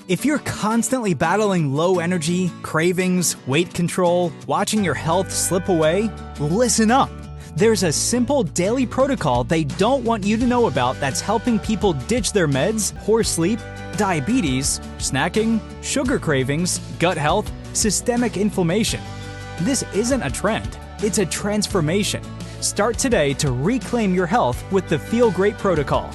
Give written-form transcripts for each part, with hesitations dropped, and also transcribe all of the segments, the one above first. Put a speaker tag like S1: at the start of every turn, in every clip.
S1: If you're constantly battling low energy, cravings, weight control, watching your health slip away, listen up. There's a simple daily protocol they don't want you to know about that's helping people ditch their meds, poor sleep, diabetes, snacking, sugar cravings, gut health, systemic inflammation. This isn't a trend, it's a transformation. Start today to reclaim your health with the Feel Great protocol.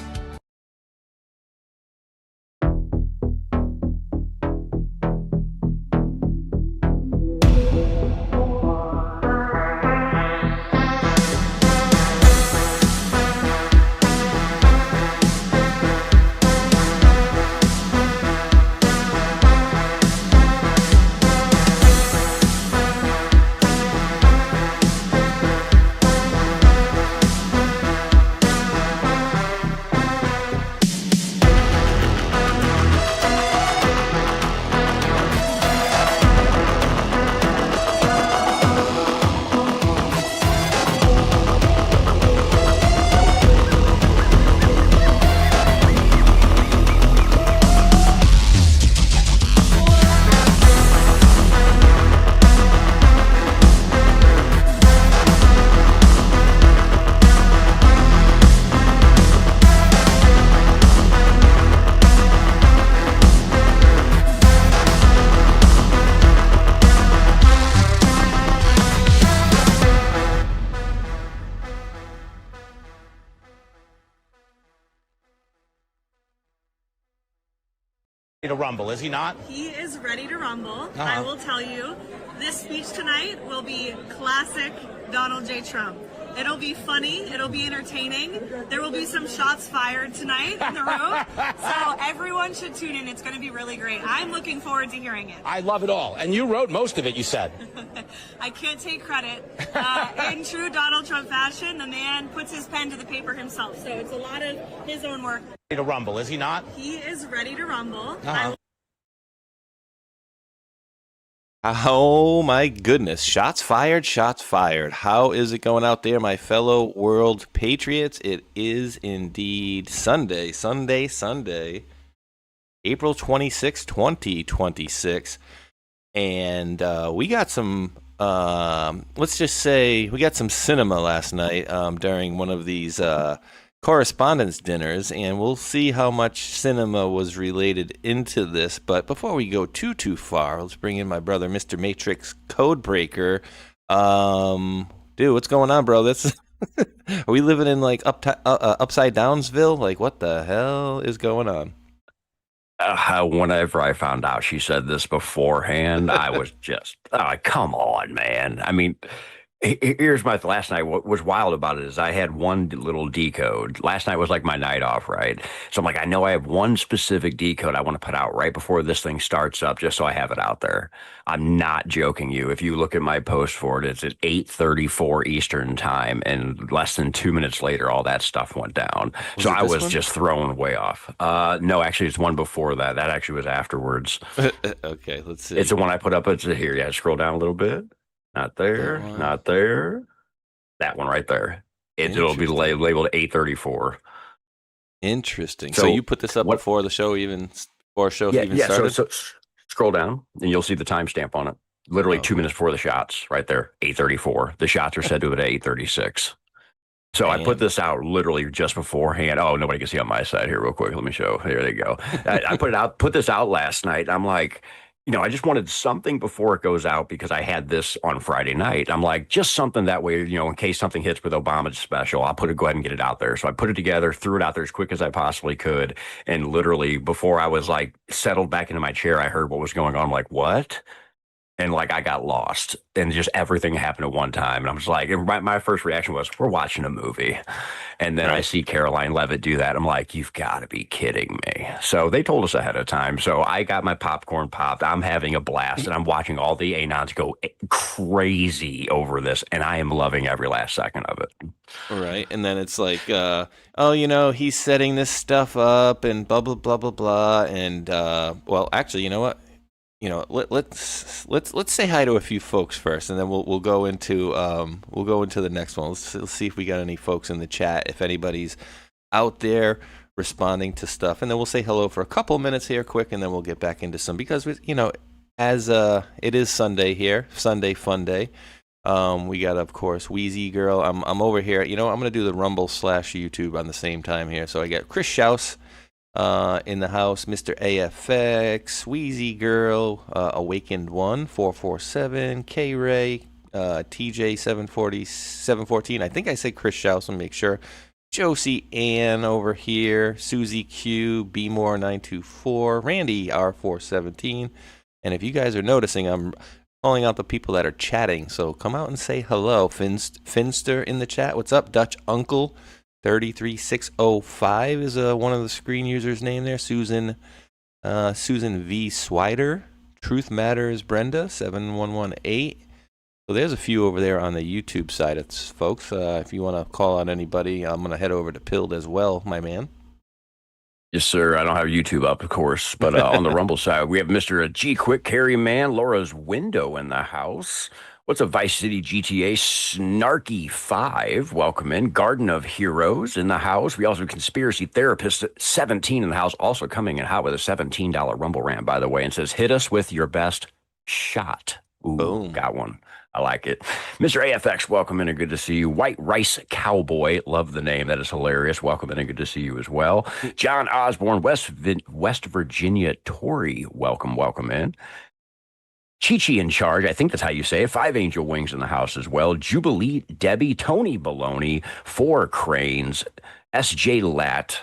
S2: To rumble, is he not?
S3: He is ready to rumble. I will tell you, this speech tonight will be classic Donald J. Trump. It'll be funny, it'll be entertaining. There will be some shots fired tonight in the room. So everyone should tune in. It's going to be really great. I'm looking forward to hearing it.
S2: I love it all. And you wrote most of it, you said.
S3: I can't take credit. In true Donald Trump fashion, the man puts his pen to the paper himself. So it's a lot of his own work.
S2: To rumble, is he not?
S3: He is ready to rumble.
S4: Oh my goodness. Shots fired, shots fired. How is it going out there, my fellow world patriots? It is indeed Sunday, April 26, 2026. And we got some, let's just say, we got some cinema last night during one of these correspondence dinners, and we'll see how much cinema was related into this. But before we go too far, let's bring in my brother, Mr. MatrixQdeBreaker. Dude, what's going on, bro? This are we living in like upside downsville? Like, what the hell is going on?
S5: Whenever I found out she said this beforehand, I was just, come on, man. I mean, here's my last night. What was wild about it is I had one little decode. Last night was like my night off, right? So I'm like, I know I have one specific decode I want to put out right before this thing starts up, just so I have it out there. I'm not joking you. If you look at my post for it, it's at 8:34 Eastern time, and less than 2 minutes later, all that stuff went down. So I was just thrown way off. No, actually, it's one before that. That actually was afterwards.
S4: Okay, let's see.
S5: It's the one I put up. It's here. Yeah, scroll down a little bit. Not there, not there. That one right there. It'll be labeled 8:34.
S4: Interesting. So you put this up before the show even started?
S5: So scroll down and you'll see the timestamp on it. Literally 2 minutes before the shots, right there, 8:34. The shots are said to it at 8:36. So I put this out literally just beforehand. Oh, nobody can see on my side here real quick. Let me show. Here they go. I put this out last night. I'm like, I just wanted something before it goes out because I had this on Friday night. I'm like, just something that way, in case something hits with Obama's special, I'll go ahead and get it out there. So I put it together, threw it out there as quick as I possibly could. And literally before I was like settled back into my chair, I heard what was going on. I'm like, what? And like, I got lost and just everything happened at one time. And I was like, my first reaction was, we're watching a movie. And then I see Caroline Levitt do that. I'm like, you've got to be kidding me. So they told us ahead of time. So I got my popcorn popped. I'm having a blast and I'm watching all the Anons go crazy over this. And I am loving every last second of it.
S4: Right. And then it's like, he's setting this stuff up and blah, blah, blah, blah, blah. And, well, actually, you know what? Let's say hi to a few folks first, and then we'll go into the next one. Let's see if we got any folks in the chat. If anybody's out there responding to stuff, and then we'll say hello for a couple minutes here, quick, and then we'll get back into some because as it is Sunday here, Sunday Fun Day. We got, of course, Wheezy Girl. I'm over here. I'm gonna do the Rumble / YouTube on the same time here. So I got Chris Schaus in the house, Mr. AFX, Wheezy Girl, Awakened 1, 447, K Ray, TJ 714. I think I said Chris Schaus. Let me make sure. Josie Ann over here, Susie Q, Bmore 924, Randy R417. And if you guys are noticing, I'm calling out the people that are chatting. So come out and say hello. Finster in the chat. What's up? Dutch Uncle 33605 is one of the screen users' name there. Susan V. Swider. Truth Matters Brenda 7118. So there's a few over there on the YouTube side, folks. If you want to call out anybody, I'm going to head over to Pilled as well, my man.
S5: Yes, sir. I don't have YouTube up, of course, but on the Rumble side, we have Mr. G Quick Carry Man, Laura's Window in the house. What's a Vice City GTA Snarky 5? Welcome in. Garden of Heroes in the house. We also have Conspiracy Therapist 17 in the house, also coming in hot with a $17 Rumble rant, by the way, and says, hit us with your best shot. Ooh, boom. Got one. I like it. Mr. AFX, welcome in and good to see you. White Rice Cowboy, love the name. That is hilarious. Welcome in and good to see you as well. John Osborne, West Virginia Tory, welcome in. Chi-Chi in charge, I think that's how you say it. 5 Angel Wings in the house as well. Jubilee, Debbie, Tony Baloney, 4 Cranes, SJ Lat,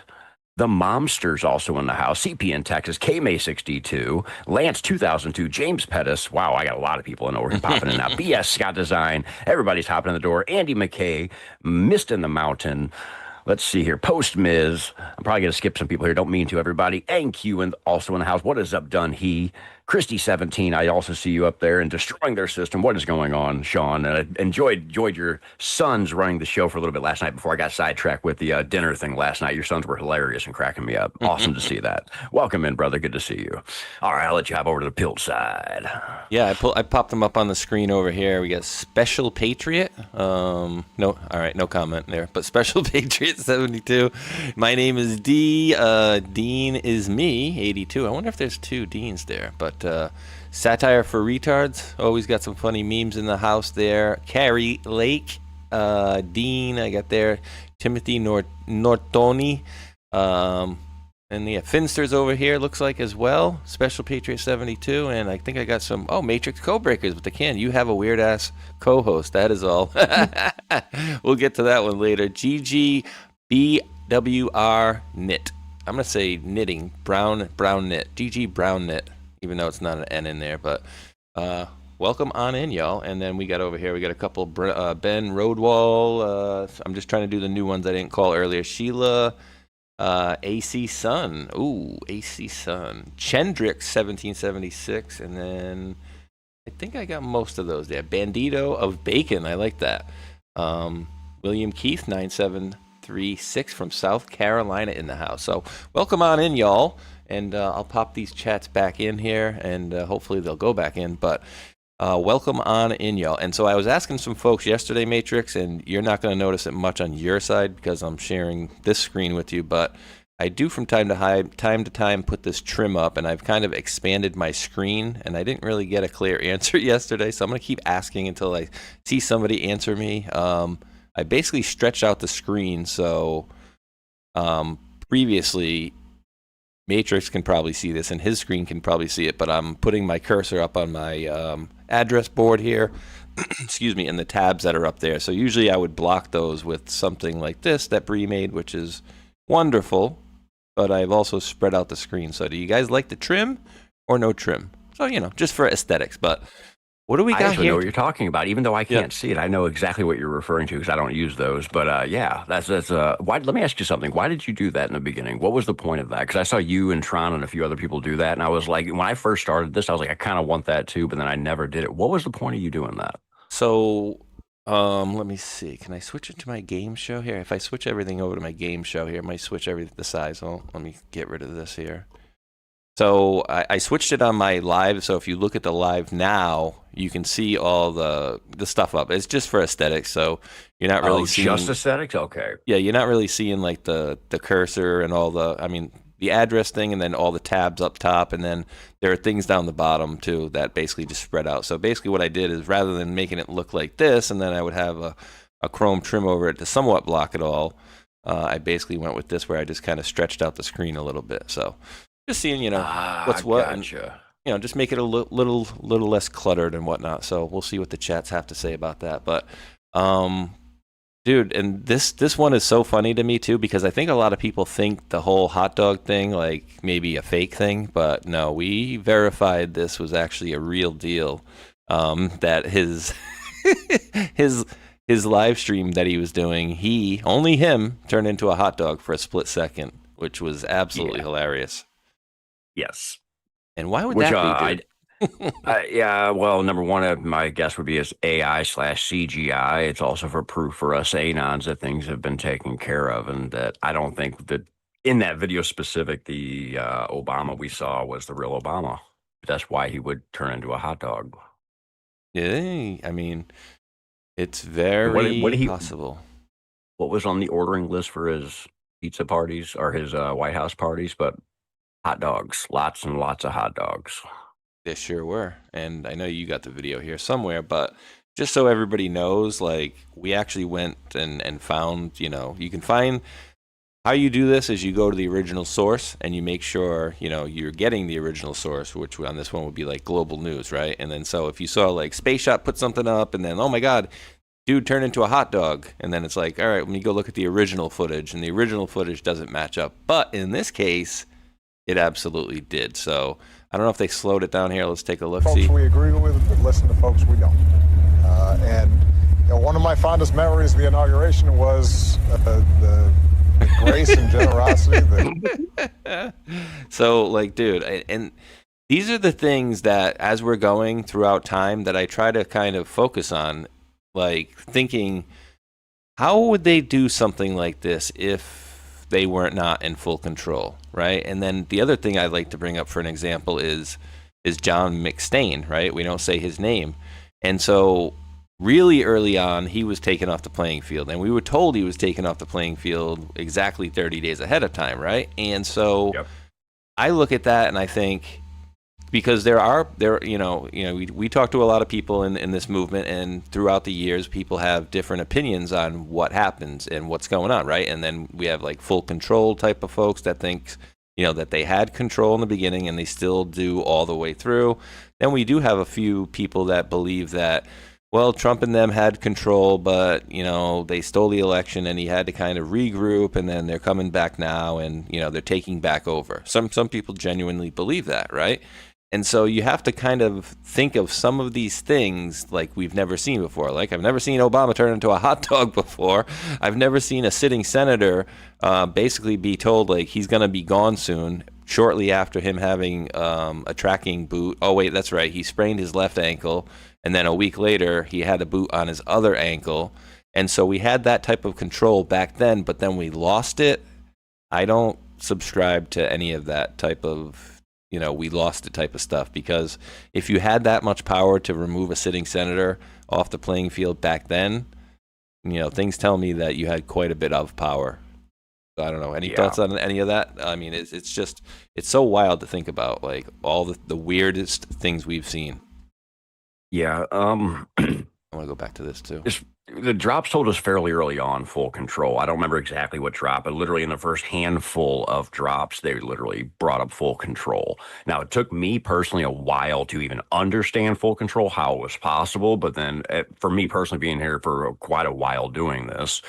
S5: the Momsters also in the house. CP in Texas, K-May62, Lance 2002, James Pettis. Wow, I got a lot of people in over here popping in now. BS Scott Design, everybody's hopping in the door. Andy McKay, Mist in the Mountain. Let's see here. Post Miz. I'm probably going to skip some people here. Don't mean to, everybody. NQ and also in the house. What is up, done he? Christy 17. I also see you up there and destroying their system. What is going on, Sean? And I enjoyed your sons running the show for a little bit last night before I got sidetracked with the dinner thing last night. Your sons were hilarious and cracking me up. Awesome to see that. Welcome in, brother. Good to see you. All right, I'll let you hop over to the Pilled side.
S4: Yeah, I popped them up on the screen over here. We got Special Patriot. No, all right, no comment there. But Special Patriot 72. My name is D. Dean is me 82. I wonder if there's 2 Deans there, but. Satire for Retards, always got some funny memes in the house there. Carrie Lake, Dean, I got there. Timothy Nortoni, and yeah, Finster's over here, looks like as well. Special Patriot 72, and I think I got some, MatrixQdeBreakers with the can. You have a weird ass co-host, that is all. We'll get to that one later. GGBWR Knit. I'm going to say knitting, brown knit. GG Brown Knit. Even though it's not an N in there, but welcome on in, y'all. And then we got over here, we got a couple, Ben Roadwall. I'm just trying to do the new ones I didn't call earlier. Sheila, AC Sun. Ooh, AC Sun. Chendrix 1776. And then I think I got most of those there. Bandito of Bacon. I like that. William Keith 9736 from South Carolina in the house. So welcome on in, y'all. And I'll pop these chats back in here, and hopefully they'll go back in. But welcome on in, y'all. And so I was asking some folks yesterday, Matrix, and you're not going to notice it much on your side because I'm sharing this screen with you. But I do from time to time put this trim up, and I've kind of expanded my screen. And I didn't really get a clear answer yesterday, so I'm going to keep asking until I see somebody answer me. I basically stretched out the screen, so previously Matrix can probably see this, and his screen can probably see it, but I'm putting my cursor up on my address board here, excuse me, and the tabs that are up there. So usually I would block those with something like this that Bree made, which is wonderful, but I've also spread out the screen. So do you guys like the trim or no trim? So, just for aesthetics, but what do we got here?
S5: I actually know what you're talking about. Even though I can't see it, I know exactly what you're referring to because I don't use those. But yeah, that's why. Let me ask you something. Why did you do that in the beginning? What was the point of that? Because I saw you and Tron and a few other people do that, and I was like, when I first started this, I was like, I kind of want that too, but then I never did it. What was the point of you doing that?
S4: So, let me see. Can I switch it to my game show here? If I switch everything over to my game show here, I might switch the size. Oh, let me get rid of this here. So I switched it on my live. So if you look at the live now, you can see all the stuff up. It's just for aesthetics. So you're not really seeing
S5: just aesthetics. Okay.
S4: Yeah, you're not really seeing like the cursor and all the. I mean, the address thing, and then all the tabs up top, and then there are things down the bottom too that basically just spread out. So basically, what I did is rather than making it look like this, and then I would have a Chrome trim over it to somewhat block it all. I basically went with this, where I just kind of stretched out the screen a little bit. So. Just seeing, what's what,
S5: gotcha.
S4: And, just make it a little less cluttered and whatnot. So we'll see what the chats have to say about that. But, dude, and this one is so funny to me too, because I think a lot of people think the whole hot dog thing like maybe a fake thing, but no, we verified this was actually a real deal. That his his live stream that he was doing, only him turned into a hot dog for a split second, which was absolutely hilarious.
S5: Yes.
S4: And why would that be, dude?
S5: Yeah, well, number one, my guess would be as AI/CGI. It's also for proof for us anons that things have been taken care of, and that I don't think that in that video specific, the Obama we saw was the real Obama. That's why he would turn into a hot dog.
S4: Yeah, I mean, it's very possible.
S5: What was on the ordering list for his pizza parties or his White House parties? But hot dogs, lots and lots of hot dogs.
S4: They sure were. And I know you got the video here somewhere, but just so everybody knows, like, we actually went and found, you can find how you do this is you go to the original source and you make sure, you're getting the original source, which on this one would be like global news, right? And then so if you saw like Spaceshot put something up and then, oh my God, dude turned into a hot dog. And then it's like, all right, when you go look at the original footage, and the original footage doesn't match up. But in this case, it absolutely did. So I don't know if they slowed it down here. Let's take a look.
S6: Folks we agree with, but listen to folks we don't. And one of my fondest memories of the inauguration was the grace and generosity.
S4: So, like, dude, and these are the things that, as we're going throughout time, that I try to kind of focus on, like thinking, how would they do something like this if they weren't not in full control, right? And then the other thing I'd like to bring up for an example is John McStain, right? We don't say his name. And so really early on, he was taken off the playing field. And we were told he was taken off the playing field exactly 30 days ahead of time, right? And so I look at that and I think, because we talk to a lot of people in this movement, and throughout the years, people have different opinions on what happens and what's going on, right? And then we have like full control type of folks that think, that they had control in the beginning and they still do all the way through. Then we do have a few people that believe that, well, Trump and them had control, but, they stole the election and he had to kind of regroup, and then they're coming back now and, they're taking back over. Some people genuinely believe that, right? And so you have to kind of think of some of these things like we've never seen before. Like, I've never seen Obama turn into a hot dog before. I've never seen a sitting senator basically be told like he's going to be gone soon, shortly after him having a tracking boot. Oh, wait, that's right. He sprained his left ankle. And then a week later, he had a boot on his other ankle. And so we had that type of control back then, but then we lost it. I don't subscribe to any of that type of, we lost it type of stuff, because if you had that much power to remove a sitting senator off the playing field back then, things tell me that you had quite a bit of power. So I don't know. Any thoughts on any of that? I mean, it's so wild to think about, like all the weirdest things we've seen.
S5: Yeah.
S4: I want to go back to this too.
S5: The drops told us fairly early on full control. I don't remember exactly what drop, but literally in the first handful of drops, they literally brought up full control. Now, it took me personally a while to even understand full control, how it was possible. But then for me personally, being here for quite a while doing this,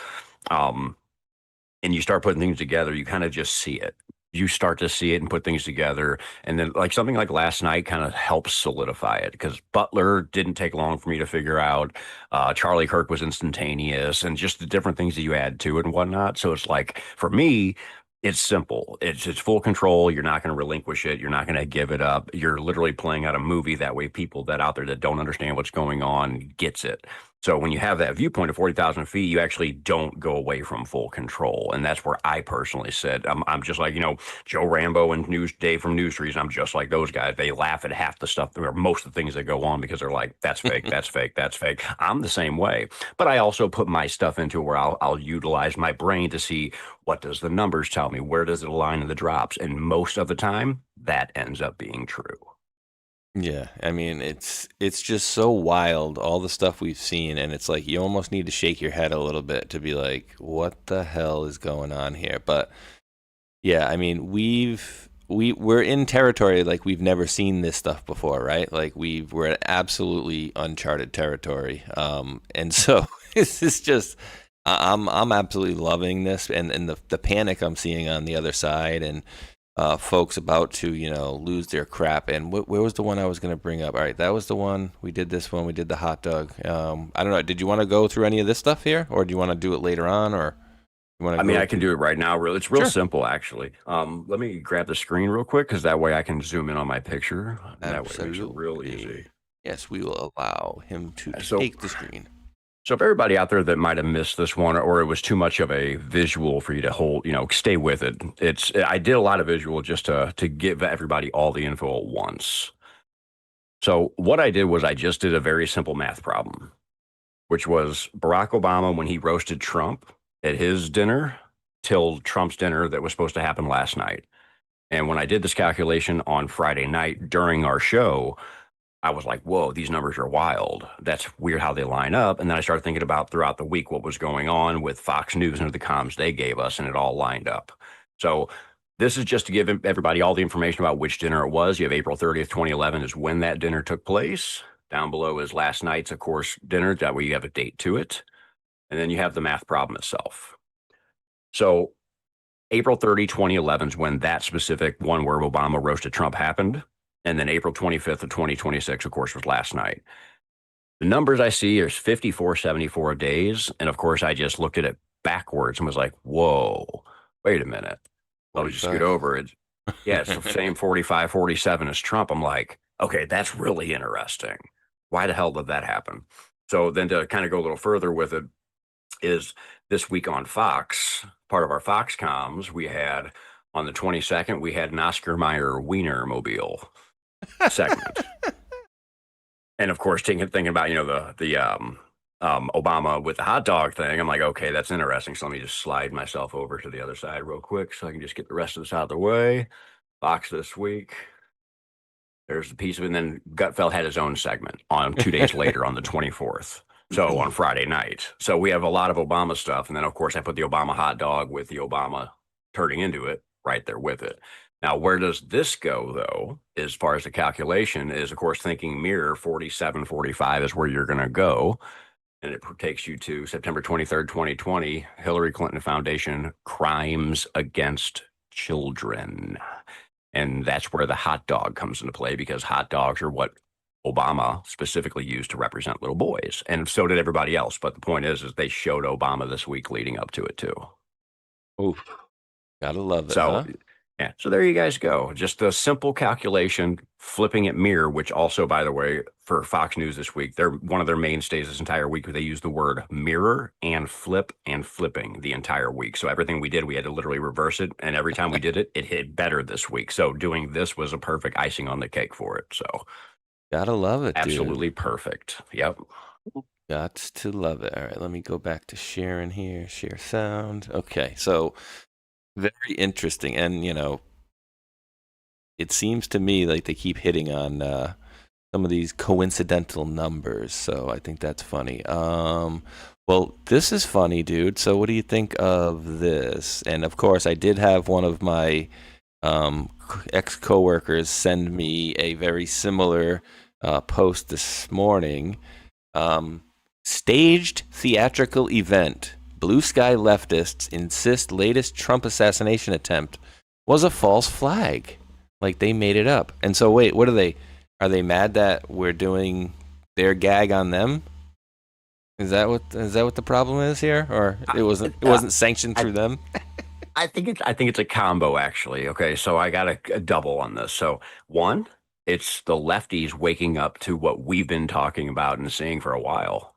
S5: and you start putting things together, you kind of just see it. You start to see it and put things together. And then like something like last night kind of helps solidify it, because Butler didn't take long for me to figure out. Charlie Kirk was instantaneous, and just the different things that you add to it and whatnot. So it's like, for me, it's simple. It's full control. You're not going to relinquish it. You're not going to give it up. You're literally playing out a movie. That way people that out there that don't understand what's going on gets it. So when you have that viewpoint of 40,000 feet, you actually don't go away from full control. And that's where I personally said, I'm just like, Joe Rambo and Dave from News Trees. I'm just like those guys. They laugh at half the stuff or most of the things that go on because they're like, that's fake, that's fake, that's fake. I'm the same way. But I also put my stuff into where I'll utilize my brain to see what does the numbers tell me? Where does it align in the drops? And most of the time, that ends up being true.
S4: Yeah, I mean it's just so wild, all the stuff we've seen, and it's like you almost need to shake your head a little bit to be like, what the hell is going on here? But yeah, I mean we're in territory like we've never seen this stuff before, right? Like we're at absolutely uncharted territory. And so this is just I'm absolutely loving this, and the panic I'm seeing on the other side, and folks about to, lose their crap. And where was the one I was going to bring up? All right, that was the one. We did this one. We did the hot dog. I don't know. Did you want to go through any of this stuff here, or do you want to do it later on, or you want to?
S5: I mean, I can do it right now. It's real simple, actually. Let me grab the screen real quick because that way I can zoom in on my picture. That way it makes it real easy.
S4: Yes, we will allow him to take the screen.
S5: So if everybody out there that might have missed this one, or it was too much of a visual for you to hold, stay with it. I did a lot of visual just to give everybody all the info at once. So what I did was I just did a very simple math problem, which was Barack Obama, when he roasted Trump at his dinner, till Trump's dinner that was supposed to happen last night. And when I did this calculation on Friday night during our show, I was like, whoa, these numbers are wild. That's weird how they line up. And then I started thinking about throughout the week what was going on with Fox News and the comms they gave us, and it all lined up. So this is just to give everybody all the information about which dinner it was. You have April 30th, 2011 is when that dinner took place. Down below is last night's, of course, dinner. That way you have a date to it. And then you have the math problem itself. So April 30, 2011 is when that specific one where Obama roasted Trump happened. And then April 25th of 2026, of course, was last night. The numbers I see is 5474 days. And of course, I just looked at it backwards and was like, whoa, wait a minute. Let me just scoot over it. Yeah, it's the same 45, 47 as Trump. I'm like, okay, that's really interesting. Why the hell did that happen? So then to kind of go a little further with it is this week on Fox, part of our Fox comms, we had on the 22nd, we had an Oscar Mayer Wiener Mobile segment. And of course, thinking about, the Obama with the hot dog thing, I'm like, okay, that's interesting. So let me just slide myself over to the other side real quick so I can just get the rest of this out of the way. Fox this week. There's the piece of it. And then Gutfeld had his own segment on 2 days later on the 24th. So on Friday night. So we have a lot of Obama stuff. And then, of course, I put the Obama hot dog with the Obama turning into it right there with it. Now, where does this go, though, as far as the calculation is, of course, thinking mirror 4745 is where you're going to go. And it takes you to September 23rd, 2020, Hillary Clinton Foundation Crimes Against Children. And that's where the hot dog comes into play, because hot dogs are what Obama specifically used to represent little boys. And so did everybody else. But the point is they showed Obama this week leading up to it, too.
S4: Oof. Gotta love it.
S5: So, yeah. So there you guys go. Just a simple calculation, flipping it mirror, which also, by the way, for Fox News this week, they're one of their mainstays this entire week. They use the word mirror and flip and flipping the entire week. So everything we did, we had to literally reverse it. And every time we did it, it hit better this week. So doing this was a perfect icing on the cake for it. So
S4: gotta love it.
S5: Absolutely perfect. Yep.
S4: Got to love it. All right. Let me go back to sharing here. Share sound. Okay. So very interesting. And, it seems to me like they keep hitting on some of these coincidental numbers. So I think that's funny. Well, this is funny, dude. So what do you think of this? And of course, I did have one of my ex-coworkers send me a very similar post this morning. Staged theatrical event. Blue sky leftists insist latest Trump assassination attempt was a false flag. Like they made it up. And so wait, what are they? Are they mad that we're doing their gag on them? Is that what the problem is here? Or it wasn't sanctioned through them?
S5: I think it's a combo, actually. Okay, so I got a double on this. So one, it's the lefties waking up to what we've been talking about and seeing for a while.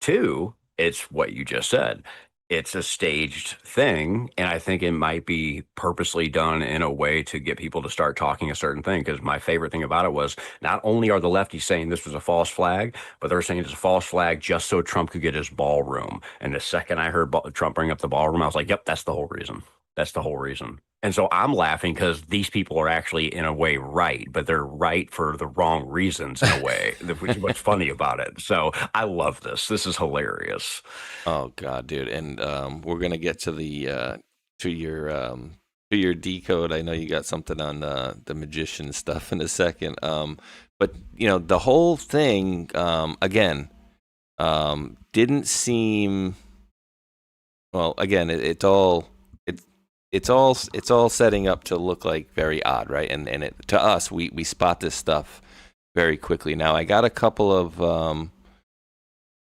S5: Two, it's what you just said. It's a staged thing, and I think it might be purposely done in a way to get people to start talking a certain thing. Because my favorite thing about it was not only are the lefties saying this was a false flag, but they're saying it's a false flag just so Trump could get his ballroom. And the second I heard Trump bring up the ballroom, I was like, yep, that's the whole reason. That's the whole reason. And so I'm laughing because these people are actually, in a way, right, but they're right for the wrong reasons, in a way, which is what's funny about it. So I love this. This is hilarious.
S4: Oh God, dude! And we're gonna get to the to your decode. I know you got something on the magician stuff in a second. But the whole thing again didn't seem well. Again, it's all setting up to look like very odd, right? And to us, we spot this stuff very quickly. Now I got a couple of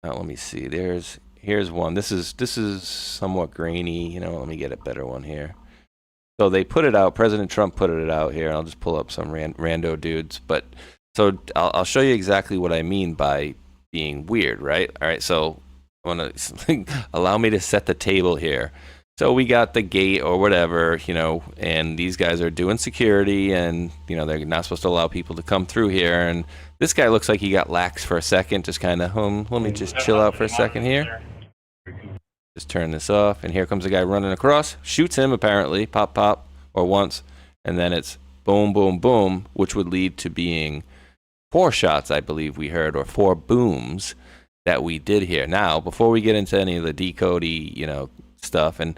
S4: let me see. Here's one. This is somewhat grainy. Let me get a better one here. So they put it out. President Trump put it out here. I'll just pull up some rando dudes. But so I'll show you exactly what I mean by being weird, right? All right. So I want to allow me to set the table here. So we got the gate or whatever, and these guys are doing security, and they're not supposed to allow people to come through here. And this guy looks like he got lax for a second, just kind of, let me just chill out for a second here. Just turn this off, and here comes a guy running across, shoots him apparently, pop, pop, or once, and then it's boom, boom, boom, which would lead to being 4 shots, I believe we heard, or 4 booms that we did here. Now, before we get into any of the decoding, stuff, and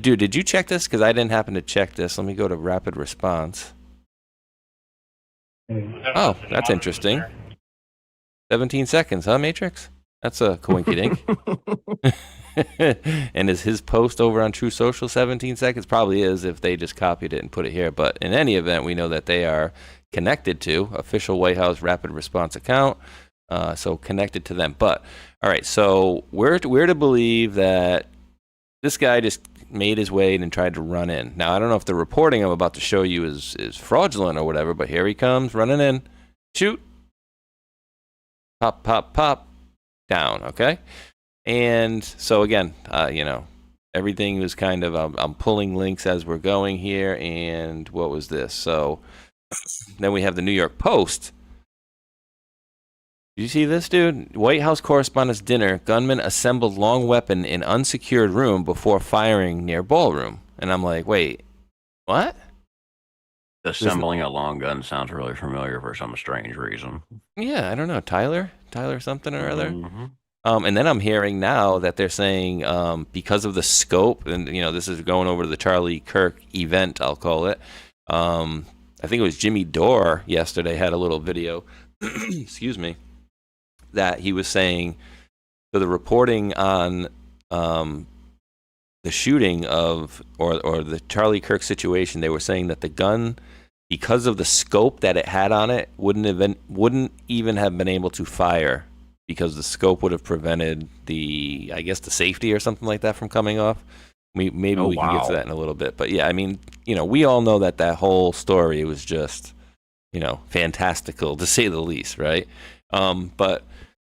S4: dude, did you check this? Because I didn't happen to check this. Let me go to rapid response. Oh, that's interesting. 17 seconds, huh, Matrix? That's a coinky-dink. And is his post over on True Social 17 seconds? Probably is if they just copied it and put it here. But in any event, we know that they are connected to official White House rapid response account. So connected to them. But all right, so we're to believe that this guy just made his way and tried to run in. Now, I don't know if the reporting I'm about to show you is fraudulent or whatever, but here he comes running in. Shoot. Pop, pop, pop. Down, okay? And so, again, everything was kind of, I'm pulling links as we're going here, and what was this? So then we have the New York Post. Did you see this, dude? White House Correspondents' Dinner. Gunman assembled long weapon in unsecured room before firing near ballroom. And I'm like, wait, what?
S5: Assembling a long gun sounds really familiar for some strange reason.
S4: Yeah, I don't know. Tyler something or other.
S5: Mm-hmm.
S4: And then I'm hearing now that they're saying because of the scope, and this is going over to the Charlie Kirk event, I'll call it. I think it was Jimmy Dore yesterday had a little video. Excuse me. That he was saying for the reporting on the shooting of or the Charlie Kirk situation, they were saying that the gun, because of the scope that it had on it, wouldn't even have been able to fire because the scope would have prevented the safety or something like that from coming off. We can get to that in a little bit, but yeah, I mean, we all know that whole story was just fantastical to say the least, right? But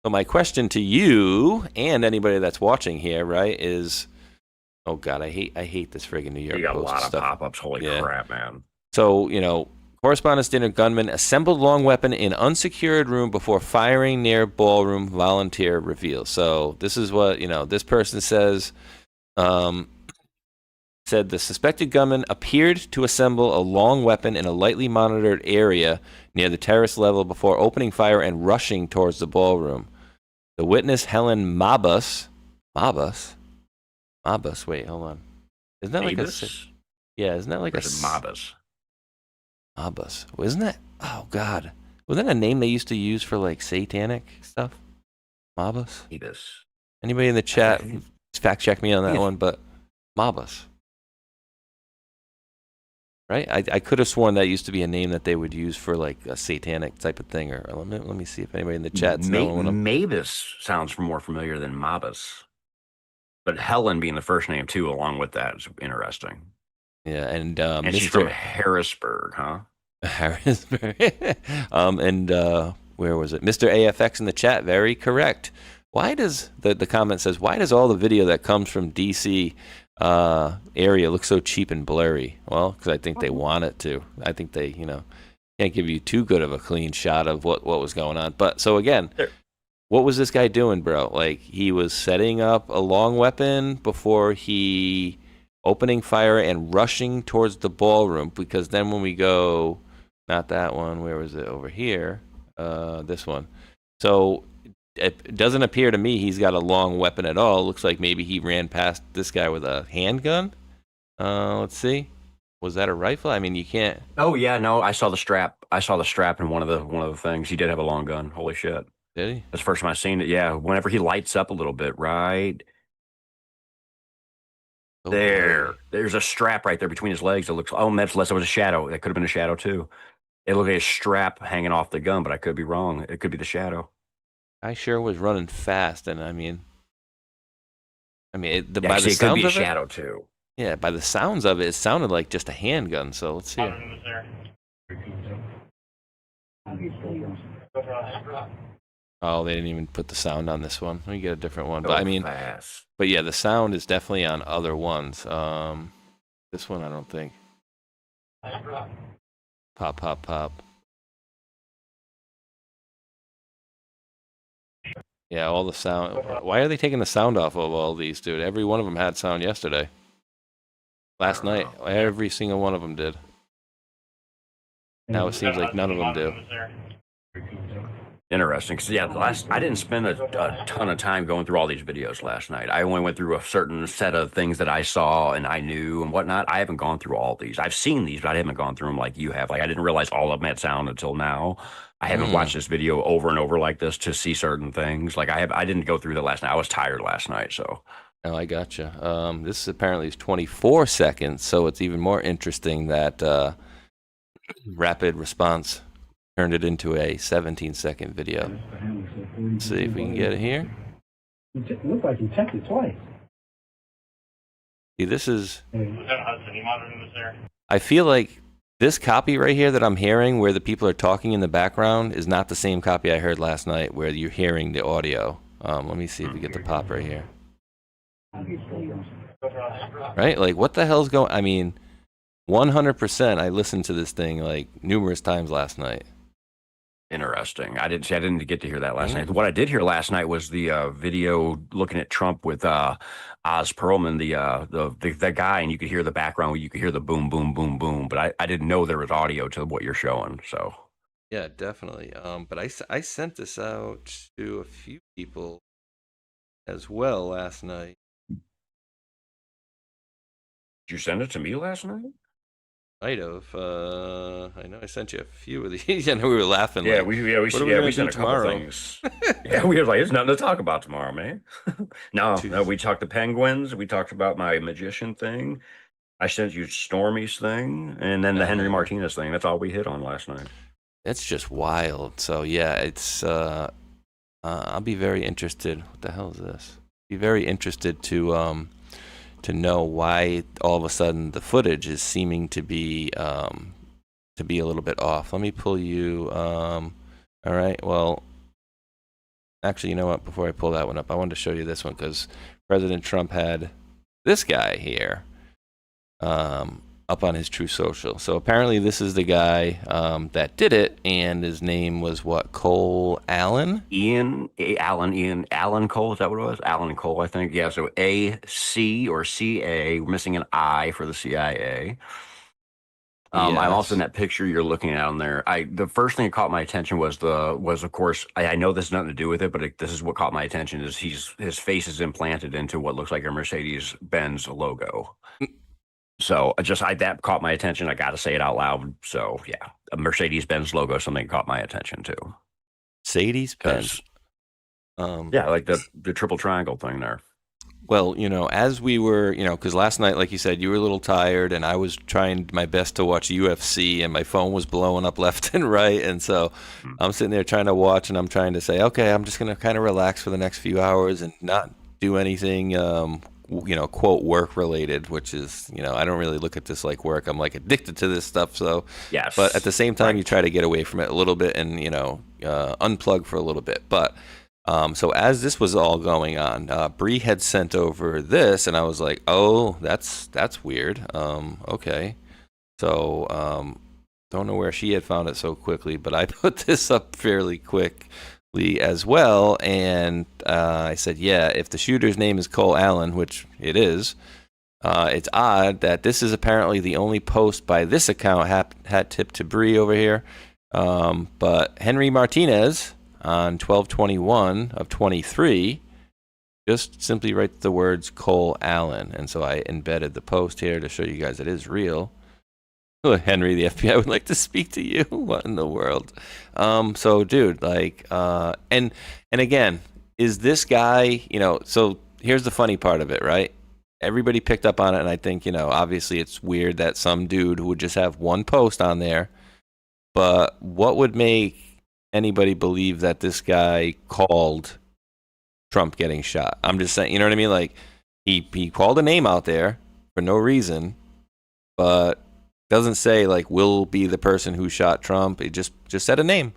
S4: so my question to you and anybody that's watching here, right, is, oh God, I hate this friggin' New York Post.
S5: You got a lot
S4: stuff.
S5: of pop-ups. Holy crap, man.
S4: So, Correspondents' Dinner. Gunman assembled long weapon in unsecured room before firing near ballroom. Volunteer reveals. So this is what this person says. Said the suspected gunman appeared to assemble a long weapon in a lightly monitored area near the terrace level before opening fire and rushing towards the ballroom. The witness, Helen Mabus. Wait, hold on. Isn't that like isn't that like a
S5: Mabus?
S4: Mabus. Isn't that? Oh God, wasn't that a name they used to use for like satanic stuff? Mabus. Anybody in the chat fact check me on that one, but Mabus. Right? I could have sworn that used to be a name that they would use for like a satanic type of thing. Or let me see if anybody in the chat's knowing.
S5: Mavis sounds more familiar than Mabus. But Helen being the first name too, along with that, is interesting.
S4: Yeah, and
S5: she's from Harrisburg, huh?
S4: Harrisburg. And where was it? Mr. AFX in the chat, very correct. why does the comment says, why does all the video that comes from DC area look so cheap and blurry? Well, because I think they want it to. I think they, can't give you too good of a clean shot of what was going on. But so again, what was this guy doing, bro? Like, he was setting up a long weapon before he opening fire and rushing towards the ballroom, because then when we go, not that one, where was it? Over here, this one. So it doesn't appear to me he's got a long weapon at all. It looks like maybe he ran past this guy with a handgun. Let's see. Was that a rifle? I mean, you can't.
S5: Oh yeah, no, I saw the strap. I saw the strap in one of the things. He did have a long gun. Holy shit.
S4: Did he?
S5: That's the first time I've seen it. Yeah, whenever he lights up a little bit, right there's a strap right there between his legs. It looks. Oh, that's less. It was a shadow. That could have been a shadow too. It looked like a strap hanging off the gun, but I could be wrong. It could be the shadow.
S4: I sure was running fast, and I mean, by the
S5: Actually,
S4: sounds
S5: it could be a
S4: of
S5: shadow too.
S4: Yeah, by the sounds of it, it sounded like just a handgun. So let's see. Oh, they didn't even put the sound on this one. Let me get a different one. But I mean, but yeah, the sound is definitely on other ones. This one I don't think. Pop, pop, pop. Yeah, all the sound. Why are they taking the sound off of all these, dude? Every one of them had sound yesterday. Last night, every single one of them did. Now it seems like none of them do.
S5: Interesting, because I didn't spend a ton of time going through all these videos last night. I only went through a certain set of things that I saw and I knew and whatnot. I haven't gone through all these. I've seen these, but I haven't gone through them like you have. Like, I didn't realize all of them had sound until now. I haven't watched this video over and over like this to see certain things. Like, I didn't go through that last night. I was tired last night, so.
S4: Oh, I gotcha. This apparently is 24 seconds, so it's even more interesting that rapid response turned it into a 17-second video. Let's see if we can get it here.
S7: It looked like he checked it twice.
S4: See, this is... I feel like this copy right here that I'm hearing, where the people are talking in the background, is not the same copy I heard last night, where you're hearing the audio. Let me see if we get the pop right here. Right? Like, what the hell's going... I mean, 100% I listened to this thing, like, numerous times last night.
S5: Interesting. I didn't get to hear that last night. What I did hear last night was the video looking at Trump with Oz Perlman, the guy, and you could hear the background. You could hear the boom, boom, boom, boom. But I didn't know there was audio to what you're showing. So
S4: yeah, definitely. But I sent this out to a few people as well last night.
S5: Did you send it to me last night?
S4: Might have. I know I sent you a few of these. I know we were laughing.
S5: Yeah,
S4: like,
S5: we sent a couple things. Yeah, we were like, there's nothing to talk about tomorrow, man. No, we talked the penguins. We talked about my magician thing. I sent you Stormy's thing, and then the Henry Martinez thing. That's all we hit on last night.
S4: It's just wild. So yeah, it's. I'll be very interested. What the hell is this? Be very interested to know why all of a sudden the footage is seeming to be a little bit off. Let me pull you. All right. Well, actually, you know what? Before I pull that one up, I wanted to show you this one because President Trump had this guy here up on his True Social. So apparently this is the guy that did it, and his name was what? Cole Allen?
S5: Ian Cole, is that what it was? Alan Cole, I think. Yeah, so A-C or C-A, we're missing an I for the CIA.
S4: Yes.
S5: I'm also in that picture you're looking at on there. The first thing that caught my attention was of course, I know this has nothing to do with it, but this is what caught my attention is his face is implanted into what looks like a Mercedes-Benz logo. So that caught my attention. I got to say it out loud. So yeah, a Mercedes-Benz logo, something caught my attention too.
S4: Mercedes-Benz.
S5: Yeah, like the triple triangle thing there.
S4: Well, as we were, because last night, like you said, you were a little tired, and I was trying my best to watch UFC, and my phone was blowing up left and right, and so I'm sitting there trying to watch, and I'm trying to say, okay, I'm just going to kind of relax for the next few hours and not do anything, quote, work related, which is, I don't really look at this like work. I'm like addicted to this stuff. So,
S5: yes.
S4: But at the same time, you try to get away from it a little bit and, unplug for a little bit. But So as this was all going on, Bree had sent over this, and I was like, "Oh, that's weird." Okay, so don't know where she had found it so quickly, but I put this up fairly quickly as well, and I said, "Yeah, if the shooter's name is Cole Allen, which it is, it's odd that this is apparently the only post by this account hat tip to Bree over here, but Henry Martinez." On 12/21 of 23, just simply write the words Cole Allen. And so I embedded the post here to show you guys it is real. Oh, Henry, the FBI would like to speak to you. What in the world? So, dude, like, and again, is this guy, so here's the funny part of it, right? Everybody picked up on it, and I think, obviously it's weird that some dude would just have one post on there, but what would make anybody believe that this guy called Trump getting shot? I'm just saying, you know what I mean? Like, he called a name out there for no reason, but doesn't say, like, will be the person who shot Trump. It just said a name.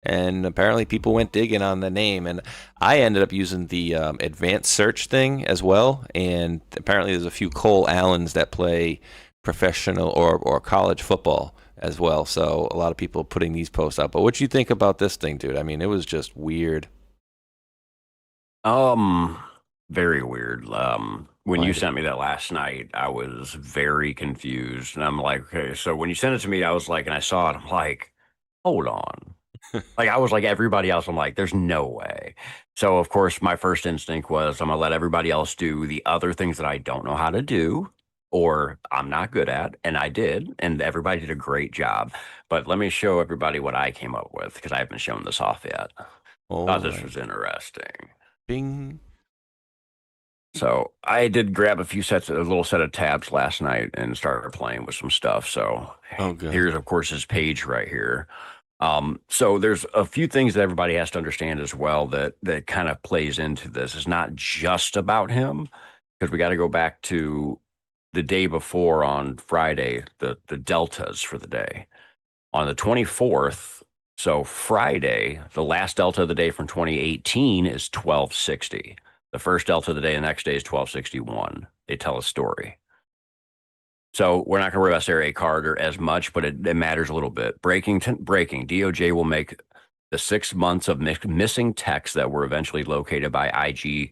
S4: And apparently people went digging on the name. And I ended up using the advanced search thing as well. And apparently there's a few Cole Allens that play professional or college football as well. So a lot of people putting these posts out. But what do you think about this thing, dude? I mean, it was just weird.
S5: Very weird. When you sent me that last night, I was very confused. And I'm like, okay, so when you sent it to me, I was like, and I saw it, I'm like, hold on. Like, I was like everybody else. I'm like, there's no way. So, of course, my first instinct was I'm going to let everybody else do the other things that I don't know how to do or I'm not good at. And I did. And everybody did a great job. But let me show everybody what I came up with because I haven't shown this off yet.
S4: Oh,
S5: thought this was interesting.
S4: Bing.
S5: So I did grab a little set of tabs last night and started playing with some stuff. So here's, of course, his page right here. So there's a few things that everybody has to understand as well that kind of plays into this. It's not just about him because we got to go back to the day before on Friday, the deltas for the day. On the 24th, so Friday, the last delta of the day from 2018 is 1260. The first delta of the day, the next day is 1261. They tell a story. So we're not going to worry about Sarah A. Carter as much, but it matters a little bit. Breaking. DOJ will make the 6 months of missing texts that were eventually located by IG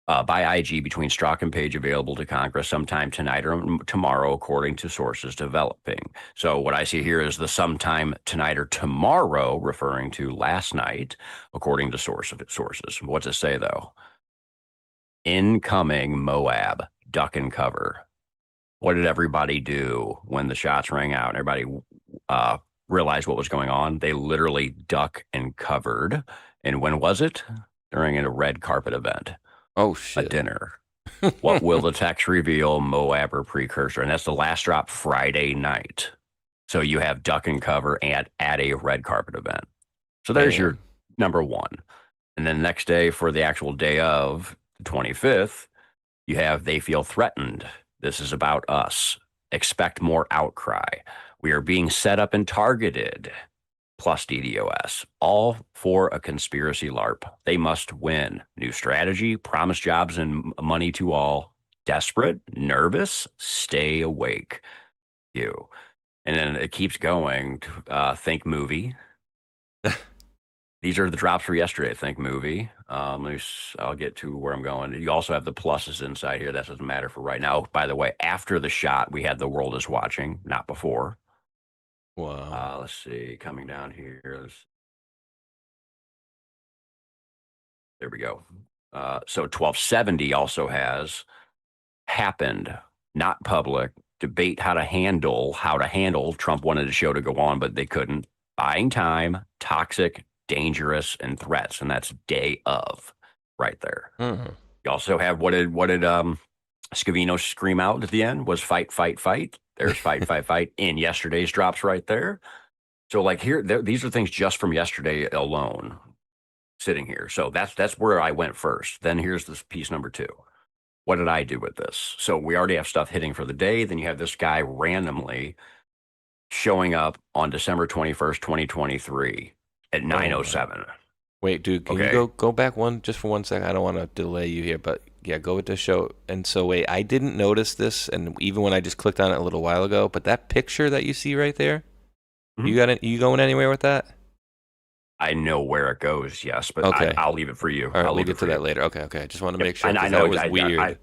S5: between Strzok and Page available to Congress sometime tonight or tomorrow, according to sources developing. So what I see here is the sometime tonight or tomorrow, referring to last night, according to sources. What's it say, though? Incoming Moab, duck and cover. What did everybody do when the shots rang out and everybody realized what was going on? They literally duck and covered. And when was it? During a red carpet event.
S4: Oh, shit.
S5: A dinner. What will the text reveal? Moab or precursor. And that's the last drop Friday night. So you have duck and cover at a red carpet event. So there's your number one. And then next day for the actual day of the 25th, you have they feel threatened. This is about us. Expect more outcry. We are being set up and targeted. Plus DDoS. All for a conspiracy LARP. They must win. New strategy. Promise jobs and money to all. Desperate. Nervous. Stay awake. You. And then it keeps going. Think movie. These are the drops for yesterday. Think movie. I'll get to where I'm going. You also have the pluses inside here. That doesn't matter for right now. By the way, after the shot, we had The World is Watching, not before.
S4: Wow.
S5: Let's see. Coming down here. There we go. So 1270 also has happened, not public. Debate how to handle. Trump wanted the show to go on, but they couldn't. Buying time, toxic, dangerous, and threats, and that's day of right there.
S4: Mm-hmm.
S5: You also have what did Scavino scream out at the end was fight, fight, fight. There's fight, fight, fight in yesterday's drops right there. So like here, these are things just from yesterday alone sitting here. So that's where I went first. Then here's this piece number two. What did I do with this? So we already have stuff hitting for the day. Then you have this guy randomly showing up on December 21st, 2023 at 9:07.
S4: Wait, dude, can you go back just for 1 second? I don't want to delay you here, but yeah, go with the show. And so wait, I didn't notice this, and even when I just clicked on it a little while ago, but that picture that you see right there, you going anywhere with that?
S5: I know where it goes, yes, but
S4: okay.
S5: I'll leave it for you.
S4: All right, we'll get to that later. Okay. I just want to make sure.
S5: I know
S4: it was weird.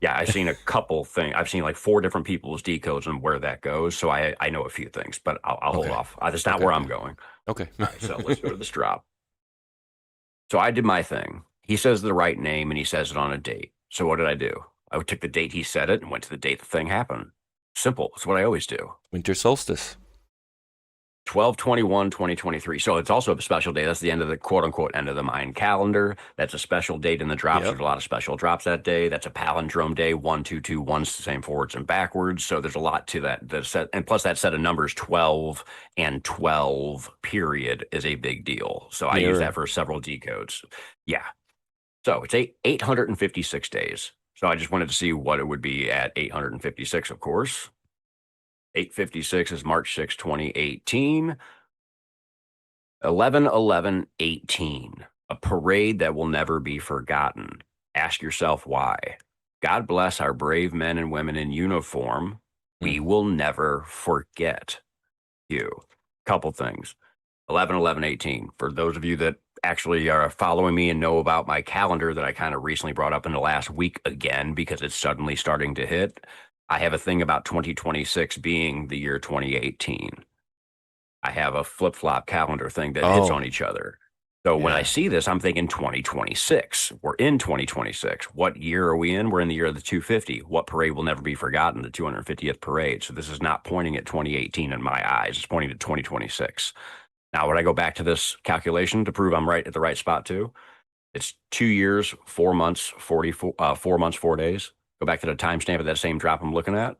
S5: I've seen a couple things. I've seen like 4 different people's decodes and where that goes, so I know a few things, but I'll hold off. That's not where I'm going.
S4: Okay.
S5: All right, so let's go to this drop. So I did my thing. He says the right name, and he says it on a date. So what did I do? I took the date he said it and went to the date the thing happened. Simple. It's what I always do.
S4: Winter solstice.
S5: 12/21/2023. So it's also a special day. That's the end of the quote unquote end of the Mayan calendar. That's a special date in the drops. There's a lot of special drops that day. That's a palindrome day. 1, 2, 2, 1's the same forwards and backwards. So there's a lot to that. And plus that set of numbers 12 and 12 period is a big deal. So I use that for several decodes. Yeah. So it's 856 days. So I just wanted to see what it would be at 856, of course. 856 is March 6, 2018. 11/11/18, a parade that will never be forgotten. Ask yourself why. God bless our brave men and women in uniform. We will never forget you. Couple things. 11/11/18. For those of you that actually are following me and know about my calendar that I kind of recently brought up in the last week again because it's suddenly starting to hit, I have a thing about 2026 being the year 2018. I have a flip-flop calendar thing that hits on each other. So when I see this, I'm thinking 2026. We're in 2026. What year are we in? We're in the year of the 250. What parade will never be forgotten? The 250th parade. So this is not pointing at 2018 in my eyes. It's pointing to 2026. Now, when I go back to this calculation to prove I'm right at the right spot too, it's 2 years, 4 months, 4 months, 4 days. Go back to the timestamp of that same drop I'm looking at.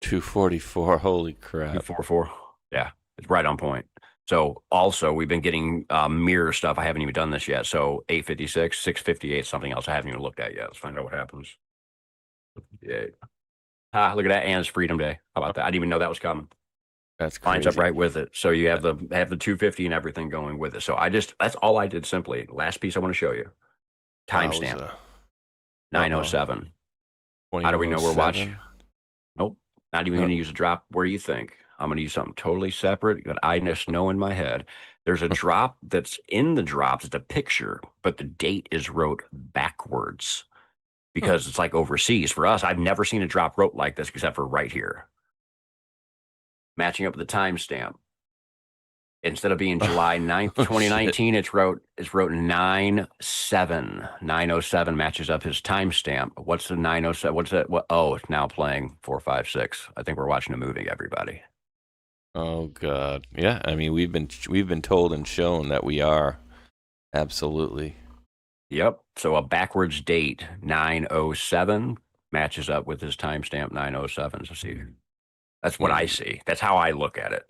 S4: 244. Holy crap.
S5: 244. Yeah, it's right on point. So also, we've been getting mirror stuff. I haven't even done this yet. So 856, 658, something else I haven't even looked at yet. Let's find out what happens. Yeah. Look at that. And it's Freedom Day. How about that? I didn't even know that was coming.
S4: That's crazy.
S5: Lines up right with it. So you have the 250 and everything going with it. So that's all I did simply. Last piece I want to show you. Timestamp. 907. How do we know we're watching? Nope. Not even going to use a drop. Where do you think? I'm going to use something totally separate that I just know in my head. There's a drop that's in the drops. It's a picture, but the date is wrote backwards because it's like overseas. For us, I've never seen a drop wrote like this except for right here. Matching up with the timestamp. Instead of being July 9th, 2019, it's wrote 9/7. 907 matches up his timestamp. What's the 907? What's that? It's now playing 456. I think we're watching a movie, everybody.
S4: Oh God. Yeah, I mean we've been told and shown that we are. Absolutely.
S5: Yep. So a backwards date, 907, matches up with his timestamp 907. So see, that's what I see. That's how I look at it.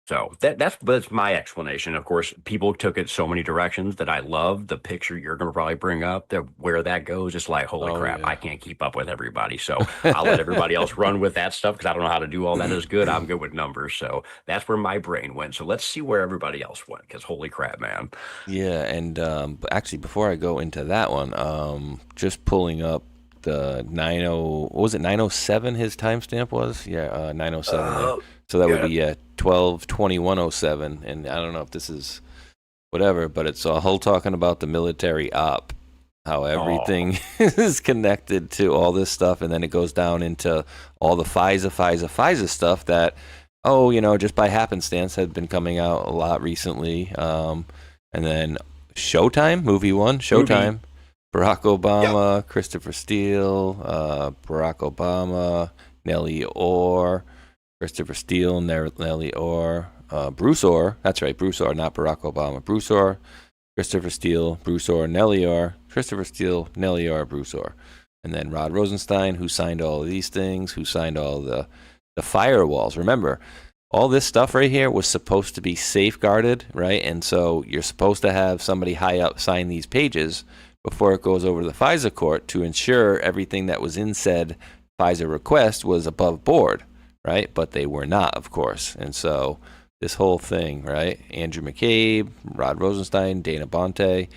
S5: So that's my explanation. Of course, people took it so many directions that I love the picture you're going to probably bring up. Where that goes, it's like, holy crap, I can't keep up with everybody. So I'll let everybody else run with that stuff because I don't know how to do all that as good. I'm good with numbers. So that's where my brain went. So let's see where everybody else went because holy crap, man.
S4: Yeah, and actually, before I go into that one, just pulling up the 907 his timestamp was? Yeah, 907. So that would be 12/21/07, and I don't know if this is whatever, but it's all talking about the military op, how everything is connected to all this stuff, and then it goes down into all the FISA stuff that, just by happenstance had been coming out a lot recently, and then Showtime, movie one, Showtime, Barack Obama, Christopher Steele, Barack Obama, Nellie Orr, Christopher Steele, Nellie Orr, Bruce Orr. That's right, Bruce Orr, not Barack Obama. Bruce Orr, Christopher Steele, Bruce Orr, Nellie Orr, Christopher Steele, Nellie Orr, Bruce Orr. And then Rod Rosenstein, who signed all of these things, who signed all the firewalls. Remember, all this stuff right here was supposed to be safeguarded, right? And so you're supposed to have somebody high up sign these pages before it goes over to the FISA court to ensure everything that was in said FISA request was above board. Right, but they were not, of course, and so this whole thing, right? Andrew McCabe, Rod Rosenstein, Dana Bonte,